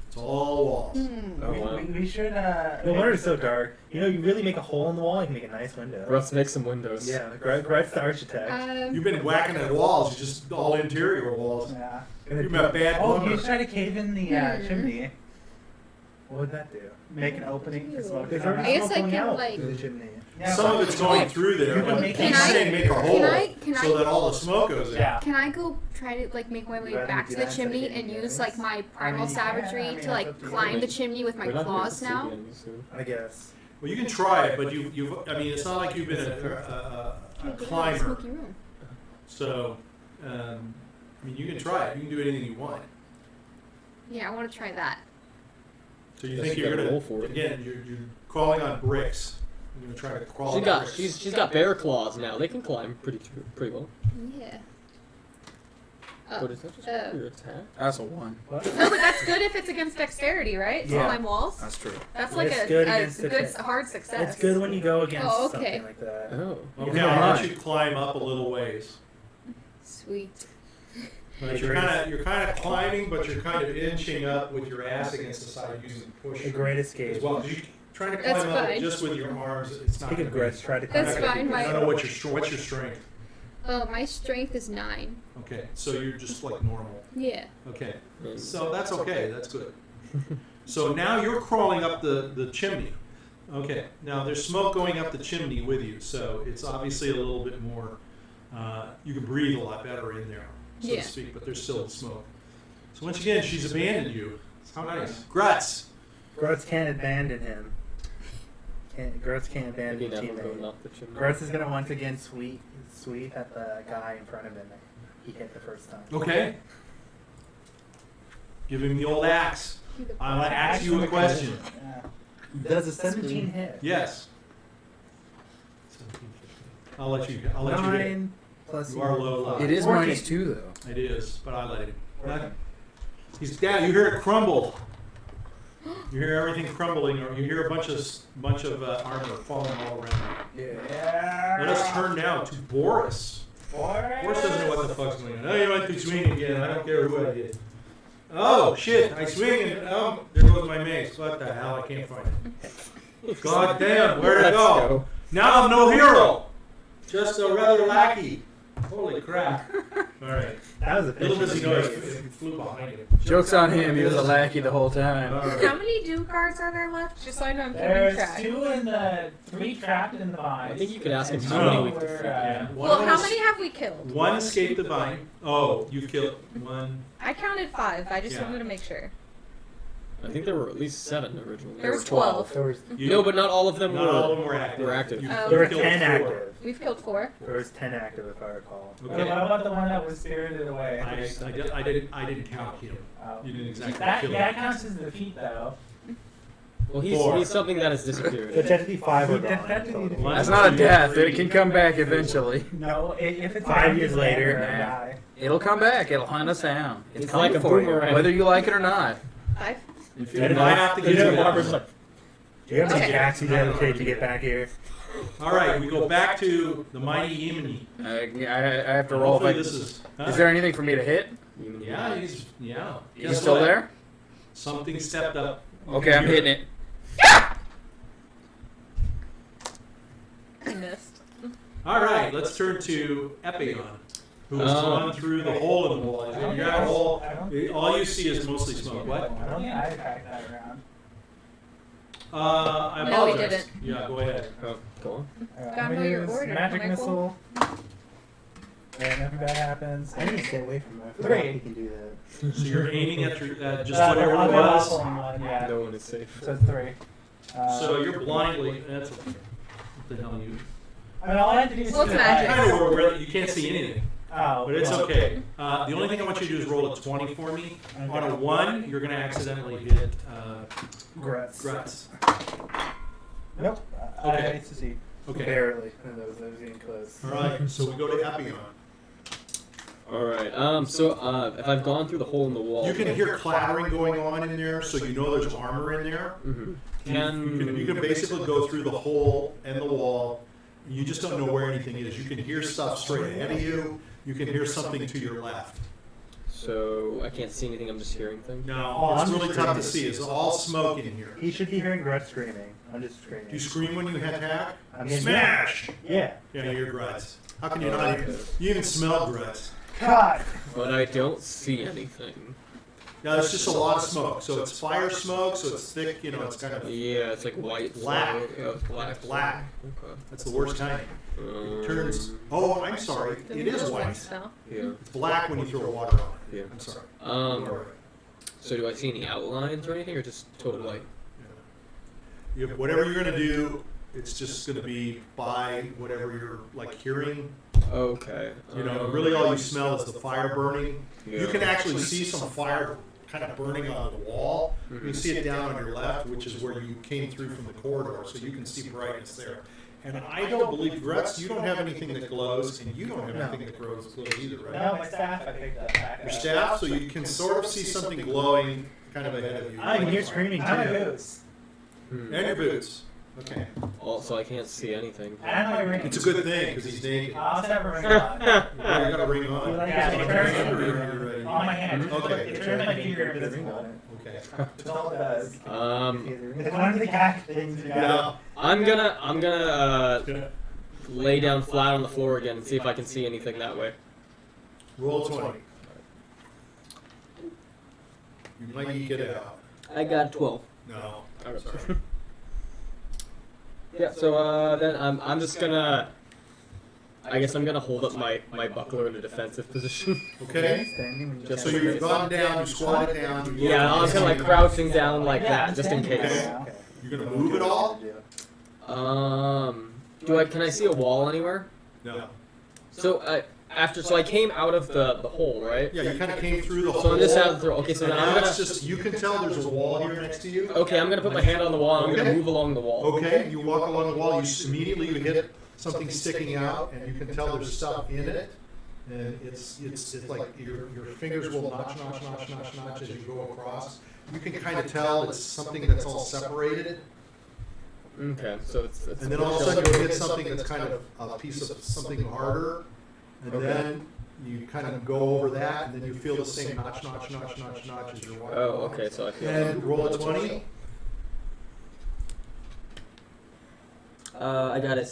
It's all walls.
Oh wow.
We should,
No wonder it's so dark. You know, you really make a hole in the wall, you can make a nice window.
Let's make some windows.
Yeah, Grutz the architect.
You've been whacking at walls, just all interior walls.
Yeah.
You met bad
Oh, you
plumber.
should try to cave in the chimney.
What would that do?
Make an opening for smoke.
There's
to come
already
I
out.
guess I
smoke going
can,
out
like-
through the chimney.
Yeah,
Some of it's going through there,
You
but
can
he's
make-
saying make a hole
can
so
I-
that all the smoke goes in.
Yeah.
Can I go try to like make my way
Rather
back
do
to the
that instead of
chimney
getting
and
the
use
others?
like my primal
yeah,
savagery
I mean,
to like
that's up to you.
climb the chimney with my
We're not gonna
claws
see
now?
the enemy soon.
I guess.
Well, you can try it, but you've I mean, it's not like you've been a
Can I get out of the
climber.
smoky room?
So, I mean, you can try it. You can do anything you want.
Yeah, I want to try that.
So you
Guess
think
you
you're
gotta
gonna
roll for it.
again? You're crawling on bricks. You're gonna try to crawl. on bricks.
She's got bear claws now. They can climb pretty well.
Yeah.
But is that just your attack?
That's a 1.
No, but that's good if it's against dexterity, right? To
Yeah.
climb walls.
That's true.
That's like
It's
a
good
good,
against the
good
tech.
hard success.
It's good when you go against
Oh, okay.
something like that.
Oh.
Okay,
Yeah.
I'll let you climb up a little ways.
Sweet.
But you're kind of climbing, but you're kind of inching up with your ass against the side using push
A great escape.
as well. 'Cause you're trying to
That's
climb up
fine.
just with your arms. It's not.
Take a
gonna
Grutz, try to
That's
climb.
fine,
I don't know what's your strength.
My strength is 9.
Okay, so you're just like normal.
Yeah.
Okay, so that's okay. That's good. So now you're crawling up the chimney. Okay, now there's smoke going up the chimney with you, so it's obviously a little bit more. You can breathe a lot better in there, so
Yeah.
to speak. But there's still smoke. So once again, she's abandoned you. How nice, Grutz.
Grutz can't abandon him. Grutz can't abandon
Maybe
the
that will go
teammate.
up the chimney.
Grutz is gonna once again sweep at the guy in front of him that he hit the first time.
Okay. Give him the old axe. I'm gonna ask you a question.
Yeah.
Does a 17 hit?
Yes. I'll let you. I'll let you hit.
9 plus
You are low life.
It is
14.
-2 though.
It is, but I let him. He's down. You hear it crumble. You hear everything crumbling, or you hear a bunch of armor falling all around.
Yeah.
Let us turn now to Boris. Boris doesn't know what the fuck's going on. Oh, you went to swing again. I don't care who I did. Oh shit! I swing and there goes my mace. What the hell? I can't find it. God damn! Where'd it
Let's
go?
go.
Now I'm no hero. Just a rather lackey. Holy crap! All right.
That was a
Little does he know it
pitch.
flew behind him.
Joke's on him. He was a lackey the whole time.
How many do cards are there left? Just so I know I'm keeping
There's
track.
2 in the 3 trapped in the vine.
I think you could ask him
And
how
No.
many
two
we
were,
Yeah. One
Well,
of
how
us-
many have we killed?
One escaped the vine. Oh, you killed one.
I counted 5. I just
Yeah.
wanted to make sure.
I think there were at least 7 originally.
There was 12.
There was,
You,
No, but not all of them
not
were.
all of them were active.
were active.
You
Oh.
there were
killed
10
4.
active.
We've killed 4.
There was 10 active if I recall.
What
Okay.
about the one that was spirited away?
I didn't count him.
Oh.
You didn't exactly
That,
kill
yeah,
him.
it counts as defeat though.
Well,
4.
he's something that has
But
disappeared.
technically 5 were
He
gone.
defended
One,
That's not a
two,
death.
three.
It can come back eventually.
No, if it's
5
an
years
empty
later,
banner,
nah.
die.
It'll come back. It'll hunt us down. It's
It's
coming
like a
for you,
boomerang.
whether you like it or not.
5.
If you might have to
You
get
know,
you
Barbara's
one.
like,
Do you have any
Okay.
jacks you gotta take to get back here?
All right, we go back to the mighty Jiminy.
I have to roll.
Hopefully
If I,
this is.
is there anything for me to hit?
Yeah, he's
He's
Guess
still
what?
there?
Something stepped up.
Okay, I'm hitting it.
I missed.
All right, let's turn to Epion, who has gone through the hole in the wall. You got a hole. All you see is mostly smoke. What?
I don't think I attacked that round.
I
No, we
apologize.
didn't.
Yeah, go ahead.
oh, go on.
Gotta
I'm
know
gonna
your
use
order,
magic
Michael.
missile. And nothing bad happens.
I need to stay away from that.
3.
You can do that.
So you're aiming at just
The
whatever it
other
was.
awful one, yeah.
No one is safe.
So it's 3.
So you're blindly. That's okay. What the hell you?
I mean, all I had to do is
Well, it's
do
magic.
Kind of where you can't see anything,
Oh,
but it's
well,
okay. The only thing I want you to do is roll a 20 for me. On a 1, you're going to accidentally hit
Grutz.
Grutz.
Nope.
Okay.
I succeed.
Okay.
Barely. That was getting close.
All right. So we go to Epion.
All right. So if I've gone through the hole in the wall,
You can hear clattering going on in there, so you know there's armor in there.
Mhm.
You can basically go through the hole and the wall. You just don't know where anything is. You can hear stuff straight ahead of you. You can hear something to your left.
So I can't see anything. I'm just hearing things.
No, it's really tough to see. It's all smoke in here.
He should be hearing Grutz screaming. I'm just screaming.
Do you scream when you attack?
I mean,
Smash!
Yeah.
Yeah, you hear Grutz. How can you not? You even smell Grutz.
God.
But I don't see anything.
Yeah, it's just a lot of smoke. So it's fire smoke, so it's thick, you know, it's kind of
Yeah, it's like white.
black.
Yeah, it's black.
Black.
Okay.
That's the worst kind. It turns. Oh, I'm sorry. It is white.
Spell.
Yeah.
It's black when you throw water on it.
Yeah.
I'm sorry.
So do I see any outlines or anything, or just total light?
You have, whatever you're gonna do, it's just gonna be by whatever you're like hearing.
Okay.
You know, really all you smell is the fire burning. You
Yeah.
can actually see some fire kind of burning on the wall. You can see it down on your left, which is where you came through from the corridor, so you can see brightness there. And I don't believe, Grutz, you don't have anything that glows, and you don't have anything that glows either, right?
No, my staff I picked up back
Your
up.
staff, so you can sort of see something glowing kind of ahead of you.
I can hear screaming too. I'm a boots.
And your boots. Okay.
Also, I can't see anything.
I don't know my ring.
It's a good thing, because he's naked.
I also have a ring on.
Yeah, you got a ring on.
Yeah, it turns
You're ready.
on my hand.
Okay.
It turns my finger invisible.
Okay.
That's all it does.
Um,
It's one of the gag things you got.
Yeah.
I'm gonna lay down flat on the floor again and see if I can see anything that way.
Roll 20. You might get it out.
I got 12.
No.
Okay.
Sorry.
Yeah. So then I'm just gonna. I guess I'm gonna hold up my buckler in a defensive position.
Okay.
Just
So you've gone down, you squatted down. You
Yeah, I was kind of like crouching down like that, just in case.
Okay. You're gonna move it all?
Can I see a wall anywhere?
No.
So so I came out of the hole, right?
Yeah, you kind of came through the hole.
So I'm just out of the okay. So then I'm
That's
gonna.
just, you can tell there's a wall here next to you.
Okay, I'm gonna put my hand on the wall. And I'm gonna
Okay.
move along the wall.
Okay, you walk along the wall, immediately you hit something sticking out, and you can tell there's stuff in it. And it's like your fingers will notch as you go across. You can kind of tell it's something that's all separated.
Okay, so it's
And then all of a sudden you'll hit something that's kind of a piece of something harder. And then you kind of go over that, and then you feel the same notch as you're walking.
Oh, okay, so I feel.
And roll a 20.
I got it.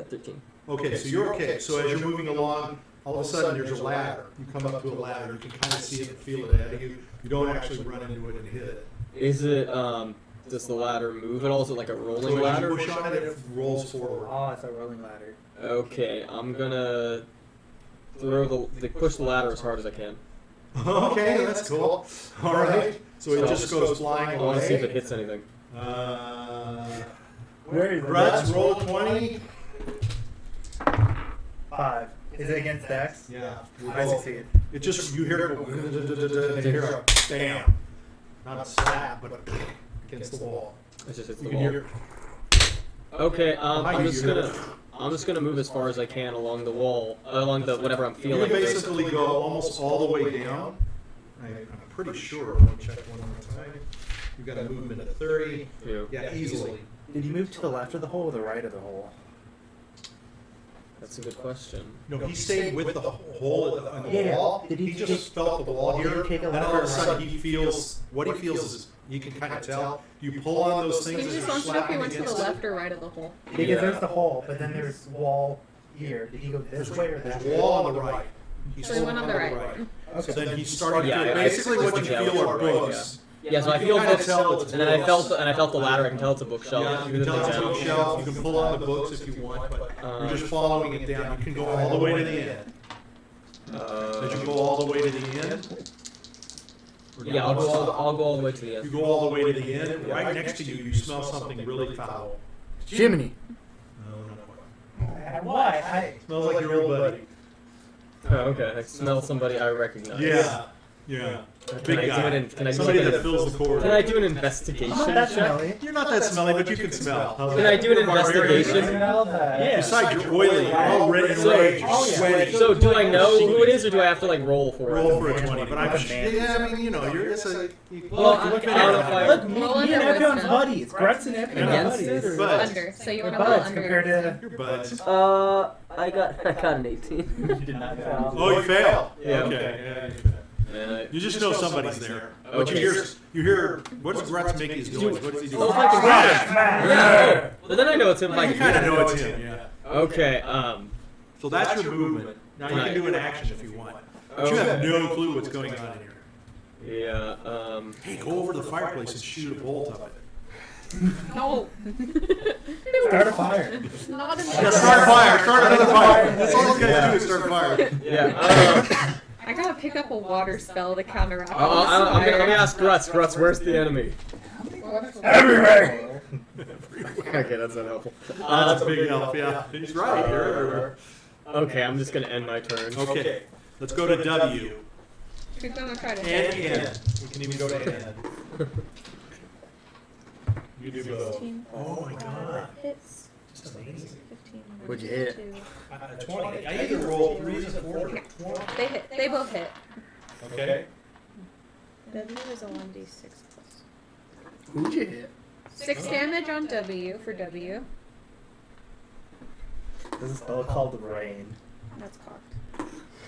13.
Okay, so you're okay. So as you're moving along, all of a sudden there's a ladder. You come up to a ladder. You can kind of see it and feel it ahead of you. You don't actually run into it and hit it.
Is it does the ladder move at all? Is it like a rolling
So as you
ladder?
push on it, it rolls forward.
Oh, it's a rolling ladder.
Okay, I'm gonna push the ladder as hard as I can.
Okay, that's cool. All right. So it just goes flying
I want to see if it
away.
hits anything.
Where is
Grutz, roll 20.
5. Is it against Dex?
Yeah.
I succeed.
It just, you hear it go, and you hear a bam. Not a slap, but against the wall.
It just hits
You
the
can
wall.
hear.
Okay,
Behind
I'm
you,
just
you hear
gonna I'm just gonna move as far as I can along the wall, along the whatever I'm
You
feeling.
can basically go almost all the way down. I'm pretty sure. Let me check one more time. You've got a movement of 30.
Yeah.
Yeah, easily.
Did you move to the left of the hole or the right of the hole?
That's a good question.
No, he stayed with the hole in the
Yeah.
wall.
Did
He just felt the wall
did he
here,
take a
and all of a
left or
sudden
right?
he feels, what he feels is, you can kind of tell, you pull on those
He
things as
just
you're
wants to know if he
slapping
went to the
against
left
it.
or right of the hole.
Because
Yeah.
there's the hole, but then there's wall here. Did he go this way or that
There's
way?
a wall on the right.
So he went on the right.
So then he started,
Yeah,
basically what you
yeah,
feel
yeah.
are books.
Yeah, so I
You
feel
can kinda
books,
tell it's
and then I
books.
felt the ladder. I can tell it's a bookshelf.
Yeah, you can tell it's a bookshelf, you can pull on the books if you want, but you're just following it down. You can go all the way to the end. Did you go all the way to the end?
Yeah, I'll go all the way to the
You
end.
go all the way to the end, right next to you, you smell something really foul.
Jiminy.
No, not quite.
Why?
Smells like your old buddy.
Oh, okay, I smell somebody I recognize.
Yeah, yeah.
Can
Big
I do
guy.
it can I do
Somebody
it
that fills the corridor.
Can I do an investigation
I'm not that
check?
smelly.
You're not that smelly, but you can smell.
Can I do an investigation?
Yeah.
Besides, you're oily, you're all red and rage, you're sweaty.
So do I know who it is, or do I have to like roll for it?
Roll for a 20, but I'm yeah, I mean, you know, you're it's a.
Well, I don't know if I-
Look, me
Roll
and
under
Epion's
wisdom.
buddies. Grutz and Epion are
Against
buddies.
it, or-
But-
Under. So you
We're
want to roll
buds
under.
compared to...
Your buds.
I got an 18.
You did not fail.
Oh, you fail.
Yeah.
Okay. Yeah, you fail.
Man,
You just know somebody's there. But
Okay.
you hear, what's Grutz Mickey's doing? What's he doing?
Oh, I can
Yeah.
Oh, but then I know it's him. Like,
You kind of know it's him, yeah.
Okay.
So that's your movement. Now you can do an action if you want. But you have no clue what's going on in here.
Yeah.
Hey, go over to the fireplace and shoot a bolt of it.
No.
Start a fire.
Not in
Yeah, start a fire. Start another fire. That's all you gotta do is start a fire.
Yeah.
I gotta pick up a water spell to counteract
I'm
all this
gonna
fire.
ask Grutz. Grutz, where's the enemy?
Everywhere.
Okay, that's not helpful.
That's a big help, yeah. He's right. You're everywhere.
Okay, I'm just gonna end my turn.
Okay, let's go to W.
Who's gonna try to
And
hit?
N. We can even go to N. You do both.
16.
Oh my god.
Hits.
Just amazing.
15.
What'd you hit?
20. I either roll 3s and 4s or 20.
They hit. They both hit.
Okay.
W is a 1d6 plus.
Who'd you hit?
6 damage on W for W.
There's a spell called the Rain.
That's cocked.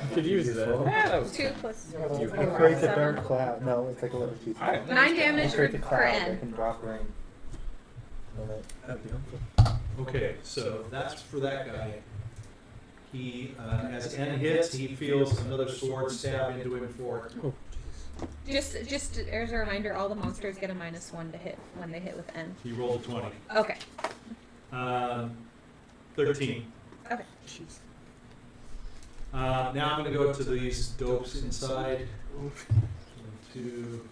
You could use that.
Yeah, that was
2 plus
You
4,
Create the
7.
dark cloud. No, it's like a little too.
9 damage
Create the
for
cloud that
N.
can drop rain.
Okay, so that's for that guy. He, as N hits, he feels another sword stab into him for.
Just as a reminder, all the monsters get a -1 to hit when they hit with N.
He rolled a 20.
Okay.
13.
Okay.
Now I'm going to go to these dopes inside. To,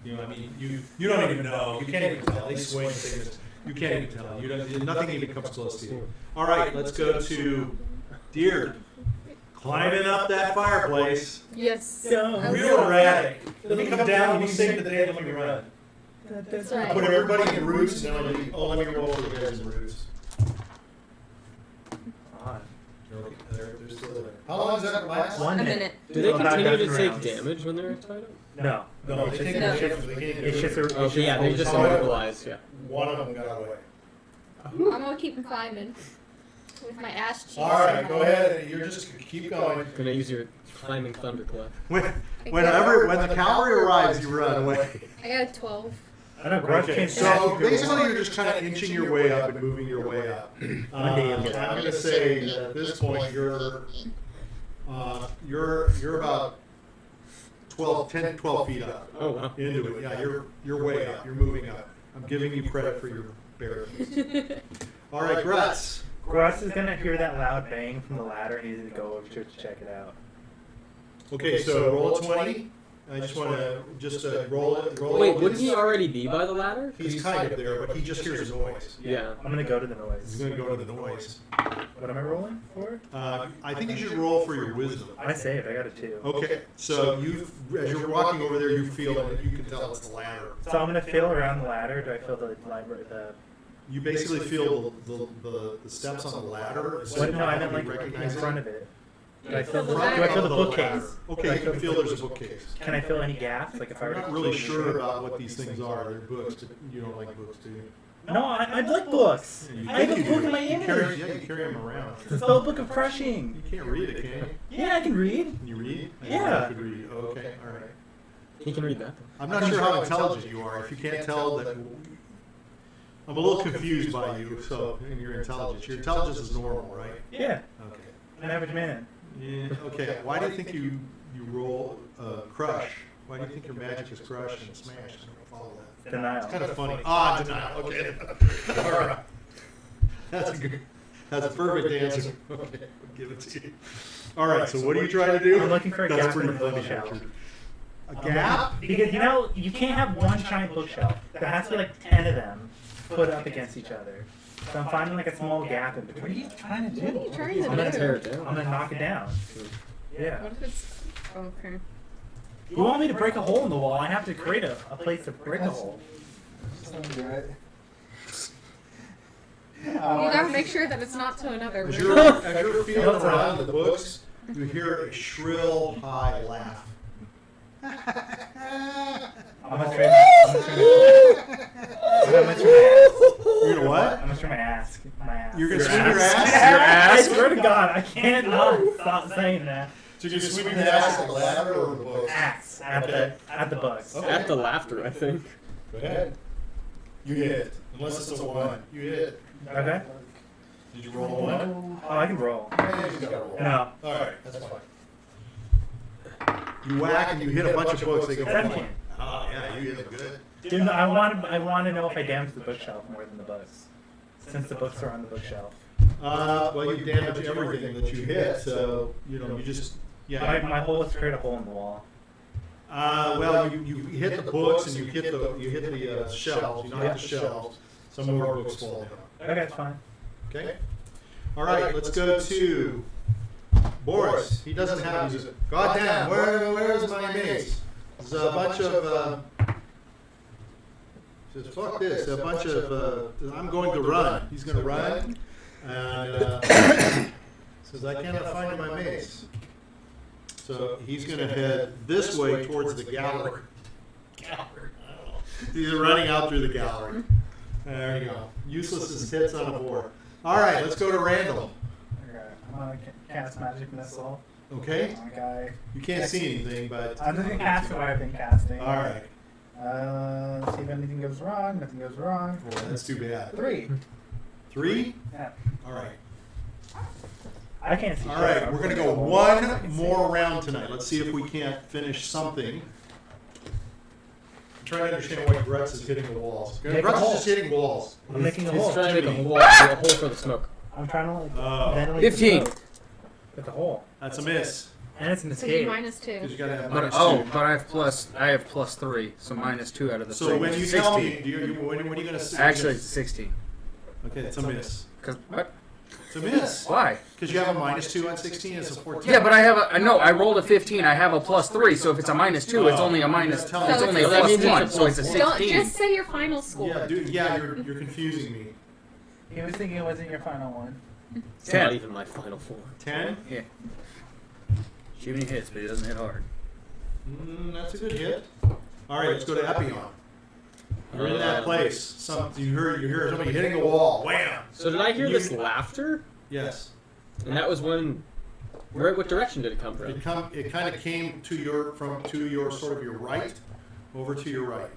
you know, I mean, you don't even know. You can't even tell. They swing things. You can't even tell. You don't. Nothing even comes close to you. All right, let's go to Diurd. Climbing up that fireplace.
Yes.
Real erratic. Let me come down. Let me save the day. Let me run.
That's
Put
right.
everybody in roots, and then let me roll for the guys in roots. They're still there. How long does that last?
A minute.
Do they
Well, not
continue to
dozen
take
rounds.
damage when they're tied up?
No.
No, they take
No.
the shift from the beginning.
It's just a.
Okay, yeah, they just
Oh, yeah.
immobilized. Yeah.
One of them got away.
I'm gonna keep him climbing with my ass cheeks.
All right, go ahead. You're just keep going.
Gonna use your climbing thunderclap.
When the cavalry arrives, you run away.
I got a 12.
I know Grudge
Okay,
can't
so basically you're just kind of inching your way up and moving your way up.
One day you'll get
I'm going to say that at this point you're about 10, 12 feet up
Oh wow.
into it. Yeah, you're way up. You're moving up. I'm giving you credit for your barriers. All right, Grutz.
Grutz is gonna hear that loud bang from the ladder and he's gonna go over to it to check it out.
Okay, so roll a 20. I just want to roll it.
Wait, wouldn't he already be by the ladder?
He's kind of there, but he just hears a noise.
Yeah.
I'm gonna go to the
He's
noise.
going to go to the noise.
What am I rolling for?
I think you should roll for your wisdom.
I saved. I got a 2.
Okay, so as you're walking over there, you feel it. You can tell it's the ladder.
So I'm gonna feel around the ladder. Do I feel the library?
You basically feel the steps on the ladder.
What? No, I meant like in
recognize
front of it. Do I feel the?
ladder.
Do I feel the bookcase?
Okay, you can feel there's a bookcase.
Can I feel any gaps? Like if I were
I'm
to
not really sure about what these things are. They're books, but you don't like books, do you?
No, I like books.
You
I have
think
a
you
book
do.
in my
You carry-
image.
Yeah, you carry them around.
The spell book of crushing.
You can't read it, can you?
Yeah, I can read.
Can you read? I
Yeah.
didn't know you could read. Oh, okay, all right.
He can read that.
I'm not sure how intelligent you are. If you can't tell that, I'm a little confused by you. So, in your intelligence, is normal, right?
Yeah,
Okay.
an average man.
Yeah. Okay. Why do you think you roll crush? Why do you think your magic is crush and smash? I don't follow that.
Denial.
It's kind of funny. Denial. Okay. All right. That's a perfect answer. Okay, I'll give it to you. All right. So what are you trying to do?
I'm looking for a
That's
gap in
pretty
the
funny,
bookshelf.
actually. A gap?
Because you can't have one giant bookshelf. There has to be like 10 of them put up against each other. So I'm finding like a small gap in between.
What are you trying to do?
What are you trying to
I'm gonna
do?
tear it
I'm
down.
gonna knock it down. Yeah.
What if it's okay?
You want me to break a hole in the wall? I have to create a place to break a hole.
You gotta make sure that it's not to another
As
room.
you're feeling around the books, you hear a shrill, high laugh.
I'm gonna turn my
You're gonna what?
I'm gonna turn my ass.
You're gonna swing your ass?
Your ass? I swear to God, I can't not stop saying that.
So you're swinging your ass at the ladder or the books?
Ass at the books.
Okay.
At the laughter, I think.
Go ahead. You hit. Unless it's a 1. You hit.
Okay.
Did you roll a 1?
Oh, I can roll.
Yeah, you just gotta roll.
No.
Alright, that's fine. You whack and you hit a bunch of books. They go.
17.
Oh yeah, you hit them good.
Dude, I want to know if I damage the bookshelf more than the books, since the books are on the bookshelf.
Well, you damage everything that you hit, so you just
My hole is straight a hole in the wall.
Well, you hit the books and you hit the shelves. You knock the shelves. Some more books fall down.
Okay, it's fine.
Okay. All right, let's go to Boris. He doesn't have his. Goddamn, where's my mace? There's a bunch of. Says fuck this. A bunch of. I'm going to run. He's going to run, and says I cannot find my mace. So he's going to head this way towards the gallery. He's running out through the gallery. There you go. Useless as hits on a board. All right, let's go to Randall.
Okay, I'm gonna cast magic missile.
Okay.
My guy.
You can't see anything, but.
I'm just gonna cast what I've been casting.
All right.
Let's see if anything goes wrong. Nothing goes wrong.
Well, that's too bad.
3.
3?
Yeah.
All right.
I can't see.
All right, we're going to go one more round tonight. Let's see if we can't finish something. I'm trying to understand why Grutz is hitting the walls. Grutz is just hitting walls.
I'm making a
He's
hole.
trying to make a hole for the smoke.
I'm trying to like
Oh.
ventilate the
15.
smoke with the hole,
That's a miss.
and it's an
So you
escape.
-2.
Because you got to have
But
-2.
I have +3, so -2 out of the
So
3.
when you
16.
tell me, when are you going to...
Actually, it's 16.
Okay, it's a miss.
Cause what?
It's a miss.
Why?
Because you have a -2 on 16, it's a 14.
Yeah, but I have a no. I rolled a 15. I have a +3, so if it's a -2, it's only a minus. It's
So
only a
that
means
+1,
it's a
so it's a
Don't
16.
just say your final score.
Yeah, dude, yeah, you're confusing me.
He was thinking it wasn't your final one.
It's not
10.
even my final 4.
10?
Yeah. Jiminy hits, but he doesn't hit hard.
That's a good hit. All right, let's go to Epion. You're in that place. You hear somebody hitting the wall. Wham!
So did I hear this laughter?
Yes.
And that was when. What direction did it come from?
It kind of came to your sort of your right, over to your right.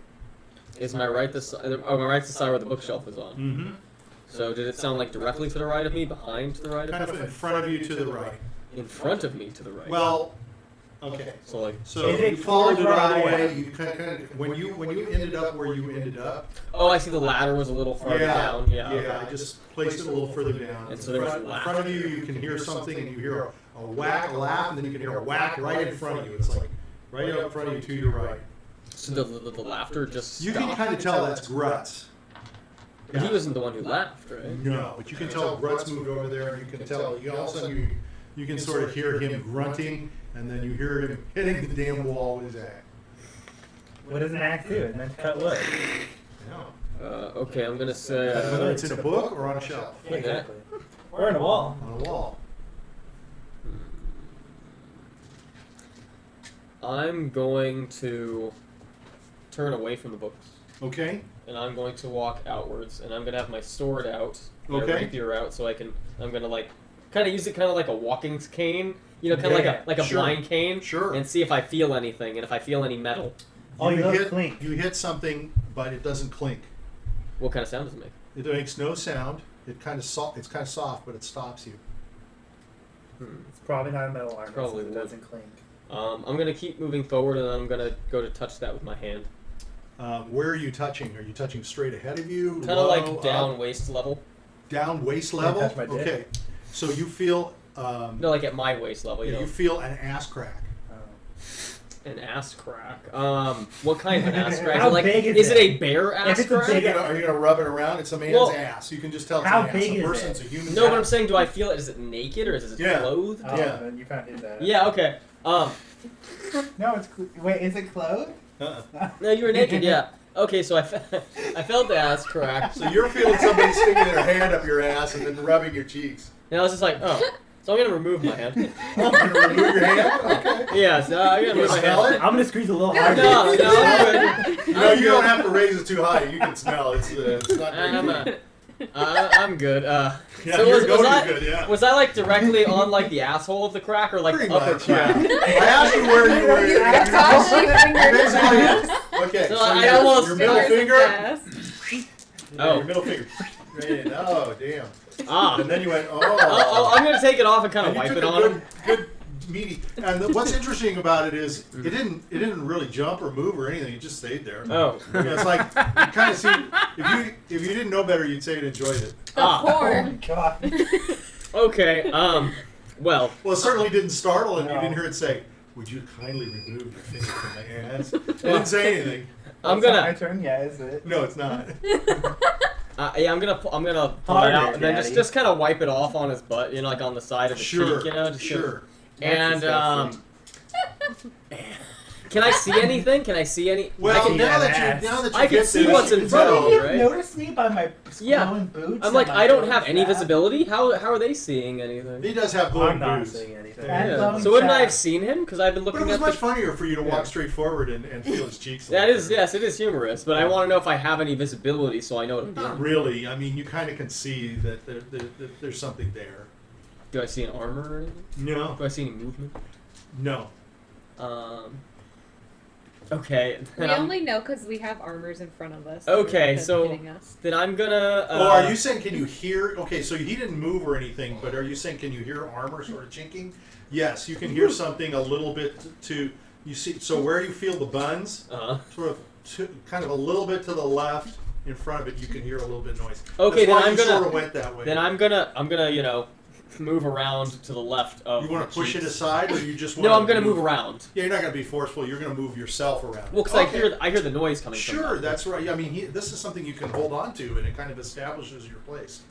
Is my right my right's the side where the bookshelf is on.
Mm-hmm.
So did it sound like directly to the right of me, behind to the right
Kind
of
of
me,
in front of you to the right.
in front of me to the right?
Well, okay.
So like.
So
Is it
you followed it all the
forward
way. You kind of when you ended up where you ended up.
Oh, I see. The ladder was a little farther down. Yeah.
Yeah.
Okay.
I just placed it a little further down.
And so there was
in
laughter.
front of you, you can hear something, and you hear a whack, a laugh, and then you can hear a whack right in front of you. It's like right up in front of you to your right.
So the laughter just.
You can
stopped.
kind of tell that's Grutz.
But he wasn't the one who laughed, right?
No, but you can tell Grutz moved over there, and you can tell. You all of a sudden you can sort of hear him grunting, and then you hear him hitting the damn wall with his axe.
What does an axe do? It meant to cut wood.
Yeah.
Okay, I'm gonna say.
Whether it's in a book or on a shelf,
Yeah, exactly. Or in a wall.
on a wall.
I'm going to turn away from the books,
Okay.
and I'm going to walk outwards, and I'm going to have my sword out, my
Okay.
rapier out, so I'm going to like, kind of use it kind of like a walking cane, kind of like a
Sure.
blind cane,
Sure.
and see if I feel anything, and if I feel any metal,
Oh, you
hit,
look clean.
you hit something, but it doesn't clink.
what kind of sound does it make?
It makes no sound. It's kind of soft, but it stops you.
It's probably not a metal armor,
Probably
so it
wood.
doesn't clink.
I'm going to keep moving forward, and then I'm going to go to touch that with my hand.
Where are you touching? Are you touching straight ahead of you?
Kind of like
low,
down
up?
waist level.
Down waist
Can't
level?
touch my dick.
Okay. So you feel
No, like at my waist level, you know.
you feel an ass crack.
An ass crack. What kind of an ass crack?
How
Like,
big is
is it
it?
a bare ass
it's a
crack?
big-
Are you gonna rub it around? It's a man's
Well,
ass. You can just tell it's
how
an ass.
big
A
is
person's
it?
a human.
No, but I'm saying, do I feel it? Is it naked or is it
Yeah.
clothed?
Oh,
Yeah.
then you found his ass.
Yeah. Okay.
No, it's wait. Is it clothed?
No, you were naked. Yeah. Okay, so I felt the ass crack.
So you're feeling somebody sticking their hand up your ass and then rubbing your cheeks.
And I was just like, oh. So I'm gonna remove my hand.
You're gonna remove your hand? Okay.
Yeah. So I'm gonna remove my
smell
hand.
it?
I'm gonna squeeze a little
No,
harder.
I'm good.
You don't have to raise it too high. You can smell. It's not very good.
I'm good.
Yeah,
so
you're
was
going
I
good, yeah.
was I like directly on like the asshole of the crack or like
Pretty
upper
much,
crack?
yeah. I asked you where you were. Basically, okay,
So
so
I
your-
almost-
your middle finger.
Oh.
Your middle finger. Right in. Oh, damn.
Ah.
And then you went,
Oh, I'm gonna take it off and kind of
And you
wipe
took
it
a
on him.
good meaty. And what's interesting about it is it didn't really jump or move or anything. It just stayed there.
Oh.
Yeah, it's like you kind of see. If you didn't know better, you'd say it enjoyed it.
Oh God.
Okay. Well.
Well, it certainly didn't startle, and you didn't hear it say, "Would you kindly remove your finger from my hands?" It didn't say anything.
I'm
It's not
gonna.
my turn. Yeah, is it?
No, it's not.
Yeah, I'm gonna pull it out and then just kind of wipe it off on his butt, like on the side of his cheek, just
Sure.
And can I see anything? Can I see any?
Well,
I
now that you
I can
get
see
this,
what's
you
in
can
front of
tell.
me,
You
right?
notice me by my
Yeah.
glowing boots.
I'm like,
and my
I don't have
glowing
any
staff?
visibility. How are they seeing anything?
He does have
I'm
glowing
not
boots.
seeing anything.
And
Yeah.
glowing
So wouldn't I have
staff.
seen him? Because I've been
But
looking
it was
at
much
the.
funnier for you to walk
Yeah.
straight forward and feel his cheeks.
That is, yes, it is humorous, but I want to know if I have any visibility, so I know what I'm
Not
doing.
really. I mean, you kind of can see that there's something there.
Do I see an armor or anything?
No.
Do I see any movement?
No.
Okay.
We
Then I'm,
only know because we have armors in front of us.
Okay,
that's
so-
hitting us.
then I'm gonna.
Oh, are you saying can you hear? Okay, so he didn't move or anything, but are you saying can you hear armor sort of chinking? Yes, you can hear something a little bit to you see. So where you feel the buns, sort of kind of a little bit to the left in front of it, you can hear a little bit of noise.
Okay,
That's
then
why
I'm
you
gonna.
sort of went that way.
Then I'm gonna, move around to the left of.
You want
the
to push it
cheeks.
aside, or you just want?
No, I'm gonna move around.
Yeah, you're not gonna be forceful. You're gonna move yourself around.
Well, because I hear the noise coming. from
Sure,
that.
that's right. I mean, this is something you can hold on to, and it kind of establishes your place.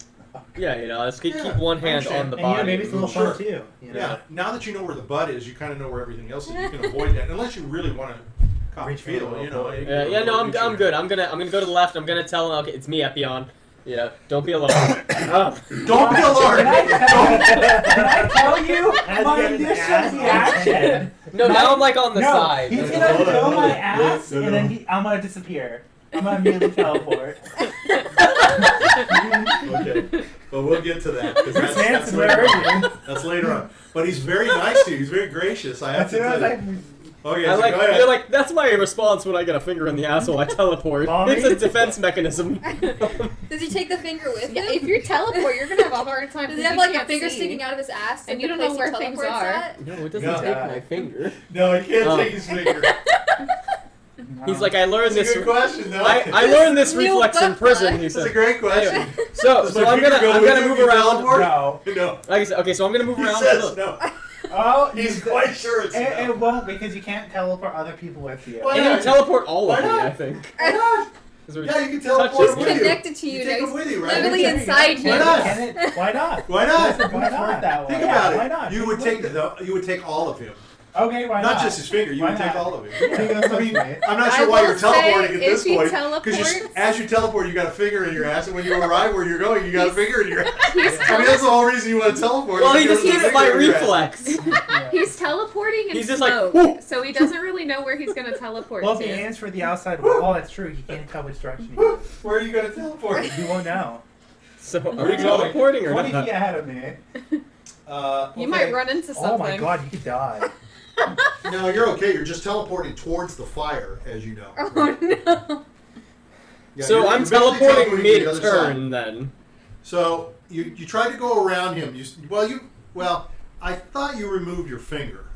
Yeah, let's keep
Yeah,
one
I
hand
understand.
on the
And
body.
maybe it's a little
Sure.
fun too. You know?
Yeah. Now that you know where the butt is, you kind of know where everything else is. You can avoid that, unless you really want to cop
Reach for
feel.
the
You know.
little
Yeah, no, I'm good. I'm gonna go to the left. I'm gonna tell him, okay, it's me, Epion. Don't be alarmed.
Don't be alarmed.
Can I tell you
Has
my
got his
initial
ass on
reaction?
No, now I'm like on the
No,
side.
he's
Hold
gonna
on,
fill
hold
my
on.
ass,
No,
and
no.
then I'm gonna disappear. I'm gonna immediately teleport.
Okay, but we'll get to that because that's
Samson,
later
where are
on.
you?
That's later on. But he's very nice to you. He's very gracious. I have
As
to
soon as
tell
I
you. Okay,
I
so
like,
go ahead.
you're like, that's my response when I get a finger in the asshole. I teleport.
Mommy?
It's a defense mechanism.
Does he take the finger with him?
Yeah, if you teleport, you're gonna have a hard time.
Does he
because
have
you
like a
can't
finger
see.
sticking out of his ass?
And
at
you
the
don't know
place
where
he
things
teleports
are.
at?
No, it doesn't
No.
take my finger.
No, he can't
Oh.
take his finger.
He's like, I learned
That's
this.
a good question, though.
I learned this
New
reflex in
butt
prison.
plug.
He
That's a
said.
great question.
Anyway, so
Does
so
my
I'm
finger
gonna
go with
move
you if you
around.
teleport?
No.
No.
Like I said, okay, so I'm gonna move
He
around.
says
to the,
no.
Oh,
He's quite sure it's no.
It won't because you can't teleport other people with you.
Why
and
not?
you teleport all
Why
of me,
not?
I think.
Why not?
'Cause we're-
Yeah, you can
Touch
teleport
is
with you.
Connected to you,
You
now
take
he's
him with you, right?
literally inside
Why
you.
not?
Can it? Why not?
Why not?
Why not that way?
Think about it.
Why not?
You would take all of him.
Okay, why
Not
not?
just his finger. You
Why
would take
not?
all of him.
Because
I mean,
okay.
I'm not
I
sure why
will
you're teleporting
say
at this
if he
point.
teleports-
As you teleport, you got a finger in your ass, and when you arrive where you're going, you got a finger in your ass.
He's
I mean, that's the whole reason you want to teleport.
Well, he
because
just
there's a
needed my
finger in your ass.
reflex.
Yeah.
He's teleporting in
He's just like,
smoke,
whoop.
so he doesn't really know where he's gonna teleport
Well, if
to.
he aims for the outside wall, that's true. He can't tell which direction he is.
Where are you going to teleport?
You won't know.
So are we teleporting or
20
not?
feet ahead of me.
You might run into something.
Oh my god, you could die.
No, you're okay. You're just teleporting towards the fire, as you know.
Oh no!
Yeah,
So
you're
I'm
basically
teleporting
to the other
mid-turn
side.
then.
So you try to go around him. I thought you removed your finger.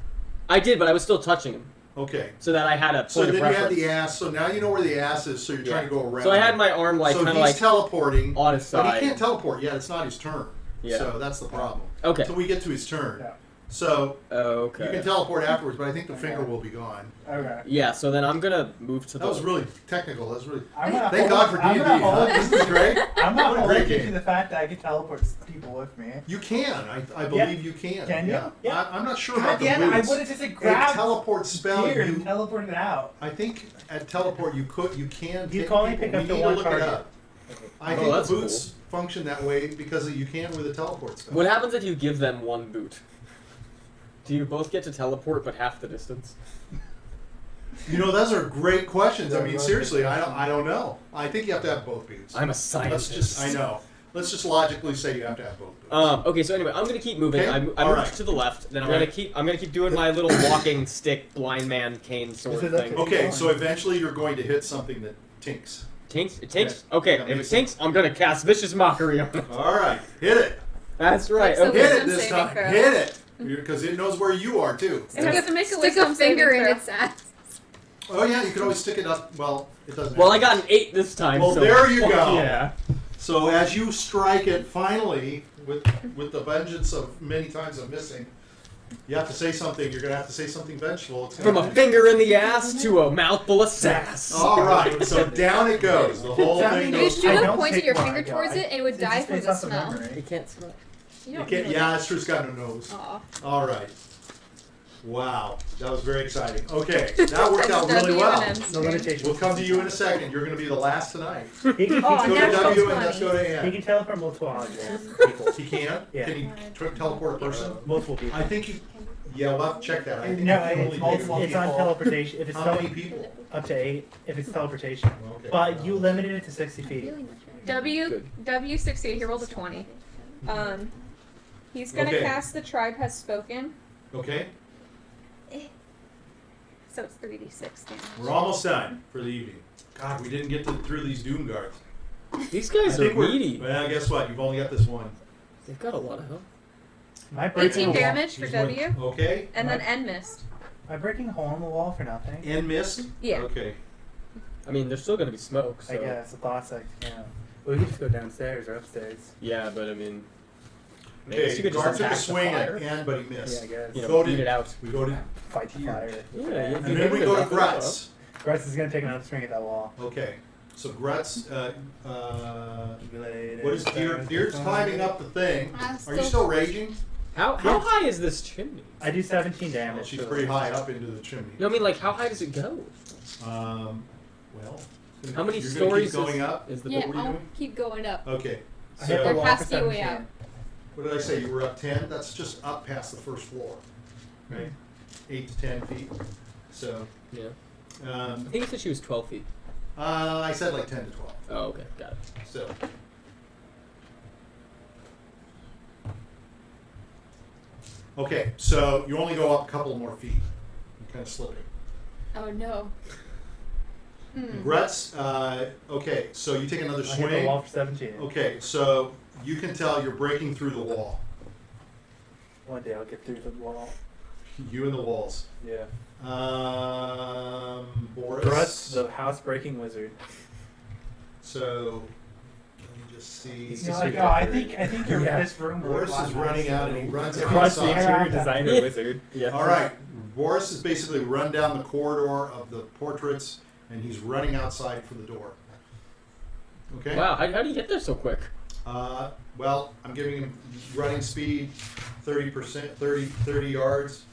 I did, but I was still touching him,
Okay.
so that I had a point
So
of
then
reference.
you have the ass. So now you know where the ass is. So you're trying to go around.
So I had
him.
my arm like
so
kind of
he's
like
teleporting
on his
but
side.
he can't teleport yet. It's not his turn.
Yeah.
So that's the problem.
Okay.
Until we get to his turn.
Yeah.
So
Okay.
you can teleport afterwards, but I think the
Okay.
finger will be gone.
Okay.
Yeah. So then I'm gonna move to
That
the.
was really technical. That was really.
I'm gonna
Thank
hold-
God for
I'm
D&D.
gonna
Huh?
hold-
This is great.
I'm not
What a great
holding you
game.
to the fact that I can teleport people with me.
You can. I believe you can.
Can you?
Yeah.
Yeah.
I'm not sure
God
about the
damn it, I
boots.
would have just
A
grabbed
teleport spell.
here and
You,
teleported out.
I think at teleport you can.
You
take
can only
people.
pick up
We
the
need to
one
look it
target.
up. I
Oh,
think
that's
the boots function that way because you can with a teleport spell.
What happens if you give them one boot? Do you both get to teleport but half the distance?
You know, those are great questions. I
They're
mean,
really
seriously,
good
I don't know. I think you have to have both boots.
I'm a
Let's
scientist.
just. I know. Let's just logically say you have to have both boots.
Okay, so anyway, I'm gonna keep moving.
Okay,
I
all
moved
right.
to the left. Then I'm
Right.
gonna keep doing my little walking stick, blind man cane sword
Is it
thing.
okay?
Okay, so eventually you're going to hit something that tinks.
Tinks? It tinks?
Yeah.
Okay,
That
if it
makes
tinks, I'm gonna cast vicious mockery on it.
All right, hit it.
That's right.
Like
Okay.
Hit it
Wisdom
this
saving
time.
throw.
Hit it. Because it knows where you are too.
It has to make a
Stick
wisdom
a finger
saving
in
throw.
its ass.
Oh yeah, you can always stick it up. Well, it doesn't.
Well, I
have
got an 8 this time.
Well,
so
there you
fuck
go.
Yeah.
So as you strike it, finally, with the vengeance of many times of missing, you have to say something. You're gonna have to say something vengeful. It's
From
gonna
a finger in the ass to a mouthful of sass.
All right, so down it goes. The whole
Does that
thing
mean
You
goes.
should
I
have
don't
pointed
take
your
one,
finger
yeah,
towards it and it would
It's
die
just
from
based
the
off the
smell.
memory.
You can't smell.
You
You
don't
can't,
know
yeah,
that.
it's true. It's got no nose.
Aw.
All right. Wow, that was very exciting. Okay, that worked out really well.
No limitations.
We'll come to you in a second. You're going to be the last tonight.
He can,
Oh,
Let's go to
natural
W and let's
20.
go to
he
N.
can teleport multiple objects. People.
He can?
Yeah.
Can he teleport a person?
Multiple people.
I think you. Yeah, we'll have to check that. I think
No,
you can
it's
only
multiple.
do-
It's on teleportation. If it's
How many people?
up to 8, if it's teleportation.
Okay.
But you limited it to 60 feet.
Really much better.
W succeeded. He rolled a 20. He's gonna
Okay.
cast the tribe has spoken,
Okay,
so it's 3d6 damage.
we're almost done for the evening. God, we didn't get through these Doom Guards.
These
I
guys are
think we're.
meaty.
Well, guess what? You've only got this one.
They've got a lot of health.
Am I breaking
18
a wall?
damage for
He's
W,
one- Okay,
and then N missed.
Am I breaking a hole in the wall for nothing?
and missed.
Yeah.
Okay.
I mean, there's still gonna be smoke. So.
I guess. The thoughts like, we could just go downstairs or upstairs.
Yeah, but I mean, I guess
Okay,
you could
Guard
just
took a
attack the
swing at
fire.
N, but he
Yeah,
missed.
I guess.
You know,
Go
beat
to-
it out.
We go to.
Fight the fire.
Yeah,
And then we go to Grutz.
Grutz is gonna take another swing at that wall.
Okay, so Grutz, what is Diurd? Diurd's climbing up the thing. Are you still raging?
How high is this chimney?
I do 17
Well,
damage.
she's
so-
pretty high up into the chimney.
No, I mean, like, how high does it go?
Well,
How many
you're
stories
Gonna keep going up?
is the
Yeah,
What were you
I'll
doing?
keep going up.
Okay.
I hit the
There
So,
wall
has
for
to be a way
17.
out.
what did I say? You were up 10? That's just up past the first floor. Right? 8 to 10 feet. So,
Yeah. I think you said she was 12 feet.
I said like 10 to 12.
Oh, okay, got it.
So. Okay, so you only go up a couple more feet. You're kind of slipping.
Oh no.
Grutz, okay, so you take another
I hit the wall
swing.
for 17.
Okay, so you can tell you're breaking through the wall.
One day I'll get through the wall.
You and the walls.
Yeah.
Boris.
Grutz, the house breaking wizard.
So, let me just see.
He's
You know,
just
like, I think you're
Yeah.
in this room.
Boris is running out and he runs
Grutz, the
outside.
interior designer wizard.
Yeah.
All right, Boris has basically run down the corridor of the portraits and he's running outside for the door. Okay?
Wow, how do you get there so quick?
Well, I'm giving him running speed, 30%, 30 yards.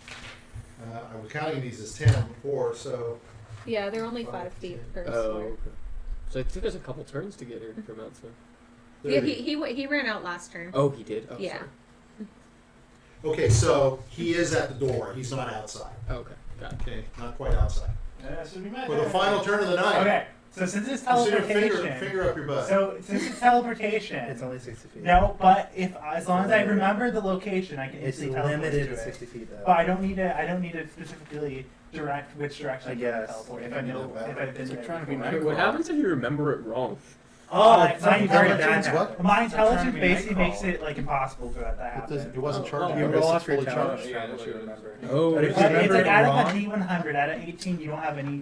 I was counting these as 10 before, so
Yeah, they're only 5 feet per
Oh,
square.
okay. So I think there's a couple turns to get her from outside.
Yeah,
30.
he ran out last turn.
Oh, he did? Oh,
Yeah.
sorry.
Okay, so he is at the door. He's not outside.
Oh, okay, got it.
Okay, not quite outside.
Should be mad.
For the final turn of the night,
Okay, so since it's
consider
teleportation,
finger up your butt.
so since it's teleportation,
It's only 60 feet.
no, but if as long as I remember the location, I can
It's
easily teleport
limited
to
to
it.
60 feet though.
But I don't need to specifically direct which direction
I
I'm gonna
guess.
teleport if I know if I've been
They're
there
trying to be
before.
Okay, what happens if you remember it wrong?
Oh,
Like,
my
something very bad
intelligence.
happened.
My
I'm trying to
intelligence
be
basically
Nightcrawler.
makes it like impossible for that to happen.
It wasn't
Oh,
charged.
oh,
You
Remember,
roll
it's
off your
fully
intelligence
charged.
Yeah,
from what
that's
you
what it
remember.
Oh,
But if
But
you
it's
remember
like
it
out
wrong,
of a D100, out of 18, you don't have any.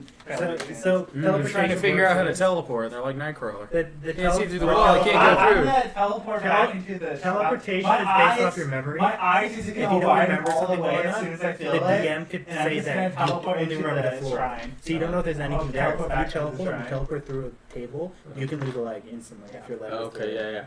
so
Mm.
They're trying to figure out how to teleport. They're like Nightcrawler.
the
Can't see through the
tele-
wall, you can't go
I'm
through.
gonna teleport back into the
Teleportation
my
is based
eyes,
off your memory.
My eyes is
If
gonna
you don't
widen
remember
all the
something
way
well
as
enough,
soon as I
the
feel it.
DM could
And I'm
say
just
that
gonna
you
teleport
only
into
remember
the
the floor.
shrine.
So you don't know if there's anything
I'll
there. If
teleport
you
back to the
teleport, you
shrine.
teleport through a table, you can lose a leg instantly if your leg is
Okay,
through.
yeah.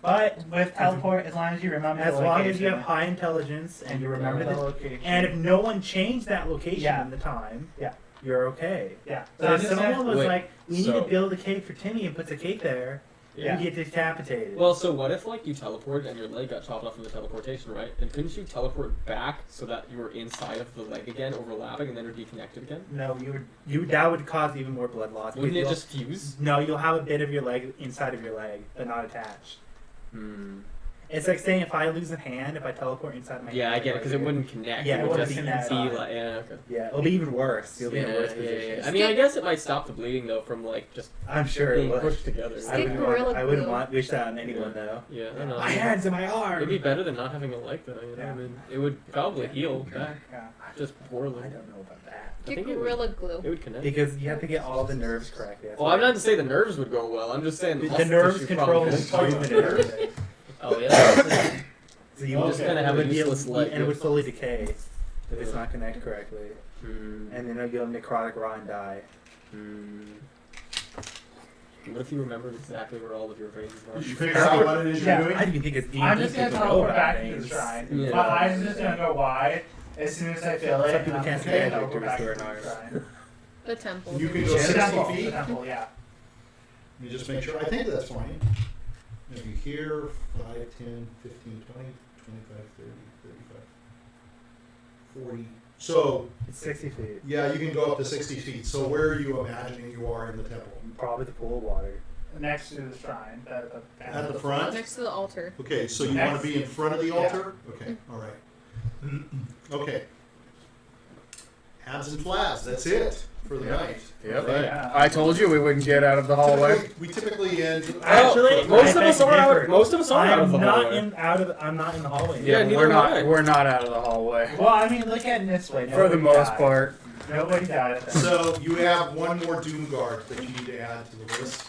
But with teleport, as long as you remember
As
the
long as you
location.
have high intelligence and you remember
the
the
location.
and if no one changed that location
Yeah.
in the time,
Yeah.
you're okay.
Yeah.
So if
I'm just
someone was
Wait,
like, "We need
so-
to build a cake for Timmy," and puts a cake there,
Yeah.
you get decapitated.
Well, so what if, like, you teleported and your leg got chopped off from the teleportation, right? And couldn't you teleport back so that you were inside of the leg again, overlapping, and then it would be connected again?
no, you that would cause even more blood loss.
Wouldn't it
You'll-
just fuse?
No, you'll have a bit of your leg inside of your leg, but not attached.
Hmm.
It's like saying if I lose a hand, if I teleport inside my
Yeah,
hand.
I get it because it wouldn't connect.
Yeah,
it
it
would
wouldn't
just
connect.
be like, yeah, okay.
Yeah, it'll be even worse. You'll be in a worse
Yeah,
position.
yeah. I mean, I guess it might stop the bleeding though from like just
I'm sure it
being
would.
pushed together.
I
Stick
wouldn't
gorilla
want. I wouldn't
glue.
want wish that on anyone though.
Yeah, I don't know.
My hands and my arm.
It'd be better than not having a leg though. You know,
Yeah.
I mean, it would probably heal back
Yeah.
just poorly.
I don't know about that.
I
Get
think it would,
gorilla glue.
it would connect.
Because you have to get all the nerves correctly. That's
Well,
why-
I'm not to say the nerves would go well. I'm just saying
The
muscle
nerves
tissue
control
probably
the
would.
movement and everything.
Oh yeah.
So you
Okay.
just
Kinda have a
would be able-
useless leg,
and it would
yeah.
slowly decay if it's not connected correctly,
Hmm.
and then you'll necrotic raw and die.
Hmm. What if you remembered exactly where all of your veins are?
Did you figure out what it is
Yeah,
you're doing?
I didn't think it's
I'm just gonna teleport back into the
things.
shrine.
Yeah.
My eyes are just gonna go wide as soon as I feel it.
Some people
and I'm
can't
just
stand
gonna
it
teleport
to
back
restore
into
an
the
arm.
shrine.
The temple.
You can go
The
60
temple,
feet.
the temple, yeah.
You just make sure. I think that's fine. Maybe here, 5, 10, 15, 20, 25, 30, 35, 40. So,
It's 60 feet.
yeah, you can go up to 60 feet. So where are you imagining you are in the temple?
Probably the pool of water.
Next to the shrine.
At the front?
Next to the altar.
Okay, so you want to be in front of the altar? Okay, all right. Okay. Abs and flaps, that's it for the night.
Yep.
Okay.
Yeah.
I told you we wouldn't get out of the hallway.
We typically end.
Actually,
most
I
of us
beg
are out.
differ.
Most of us are out of the
I'm not
hallway.
in the hallway.
Yeah, neither
we're
am
not.
I.
We're not out of the hallway
Well, I mean, look at it this way.
for the
Nobody
most
died.
part.
Nobody died at that.
So you have one more Doom Guard that you need to add to the list.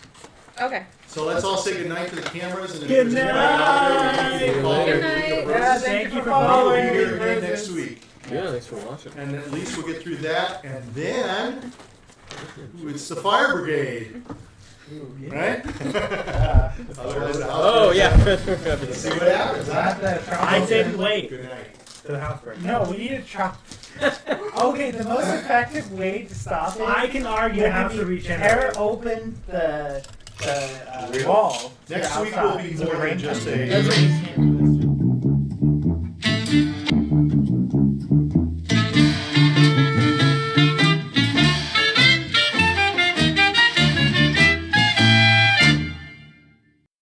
Okay.
So let's all say goodnight to the cameras and if
Good
there's anybody out there, we can follow
Good
the
night.
roses.
Yeah,
Thank you for
We'll
following.
be here again next week.
Yeah, thanks for watching.
And at least we'll get through that and then it's the fire brigade. Right? Otherwise,
Oh yeah.
Let's see what happens. huh?
Not the trouble.
I said wait
Good night.
to the house burn.
No, we need a trap. Okay, the most effective way to stop it.
I can argue
would
have
be
to reach in.
tear open the wall.
Next
to
week will
outside.
be
So
more
the
than
rain
just
comes in.
a.
That's what you can.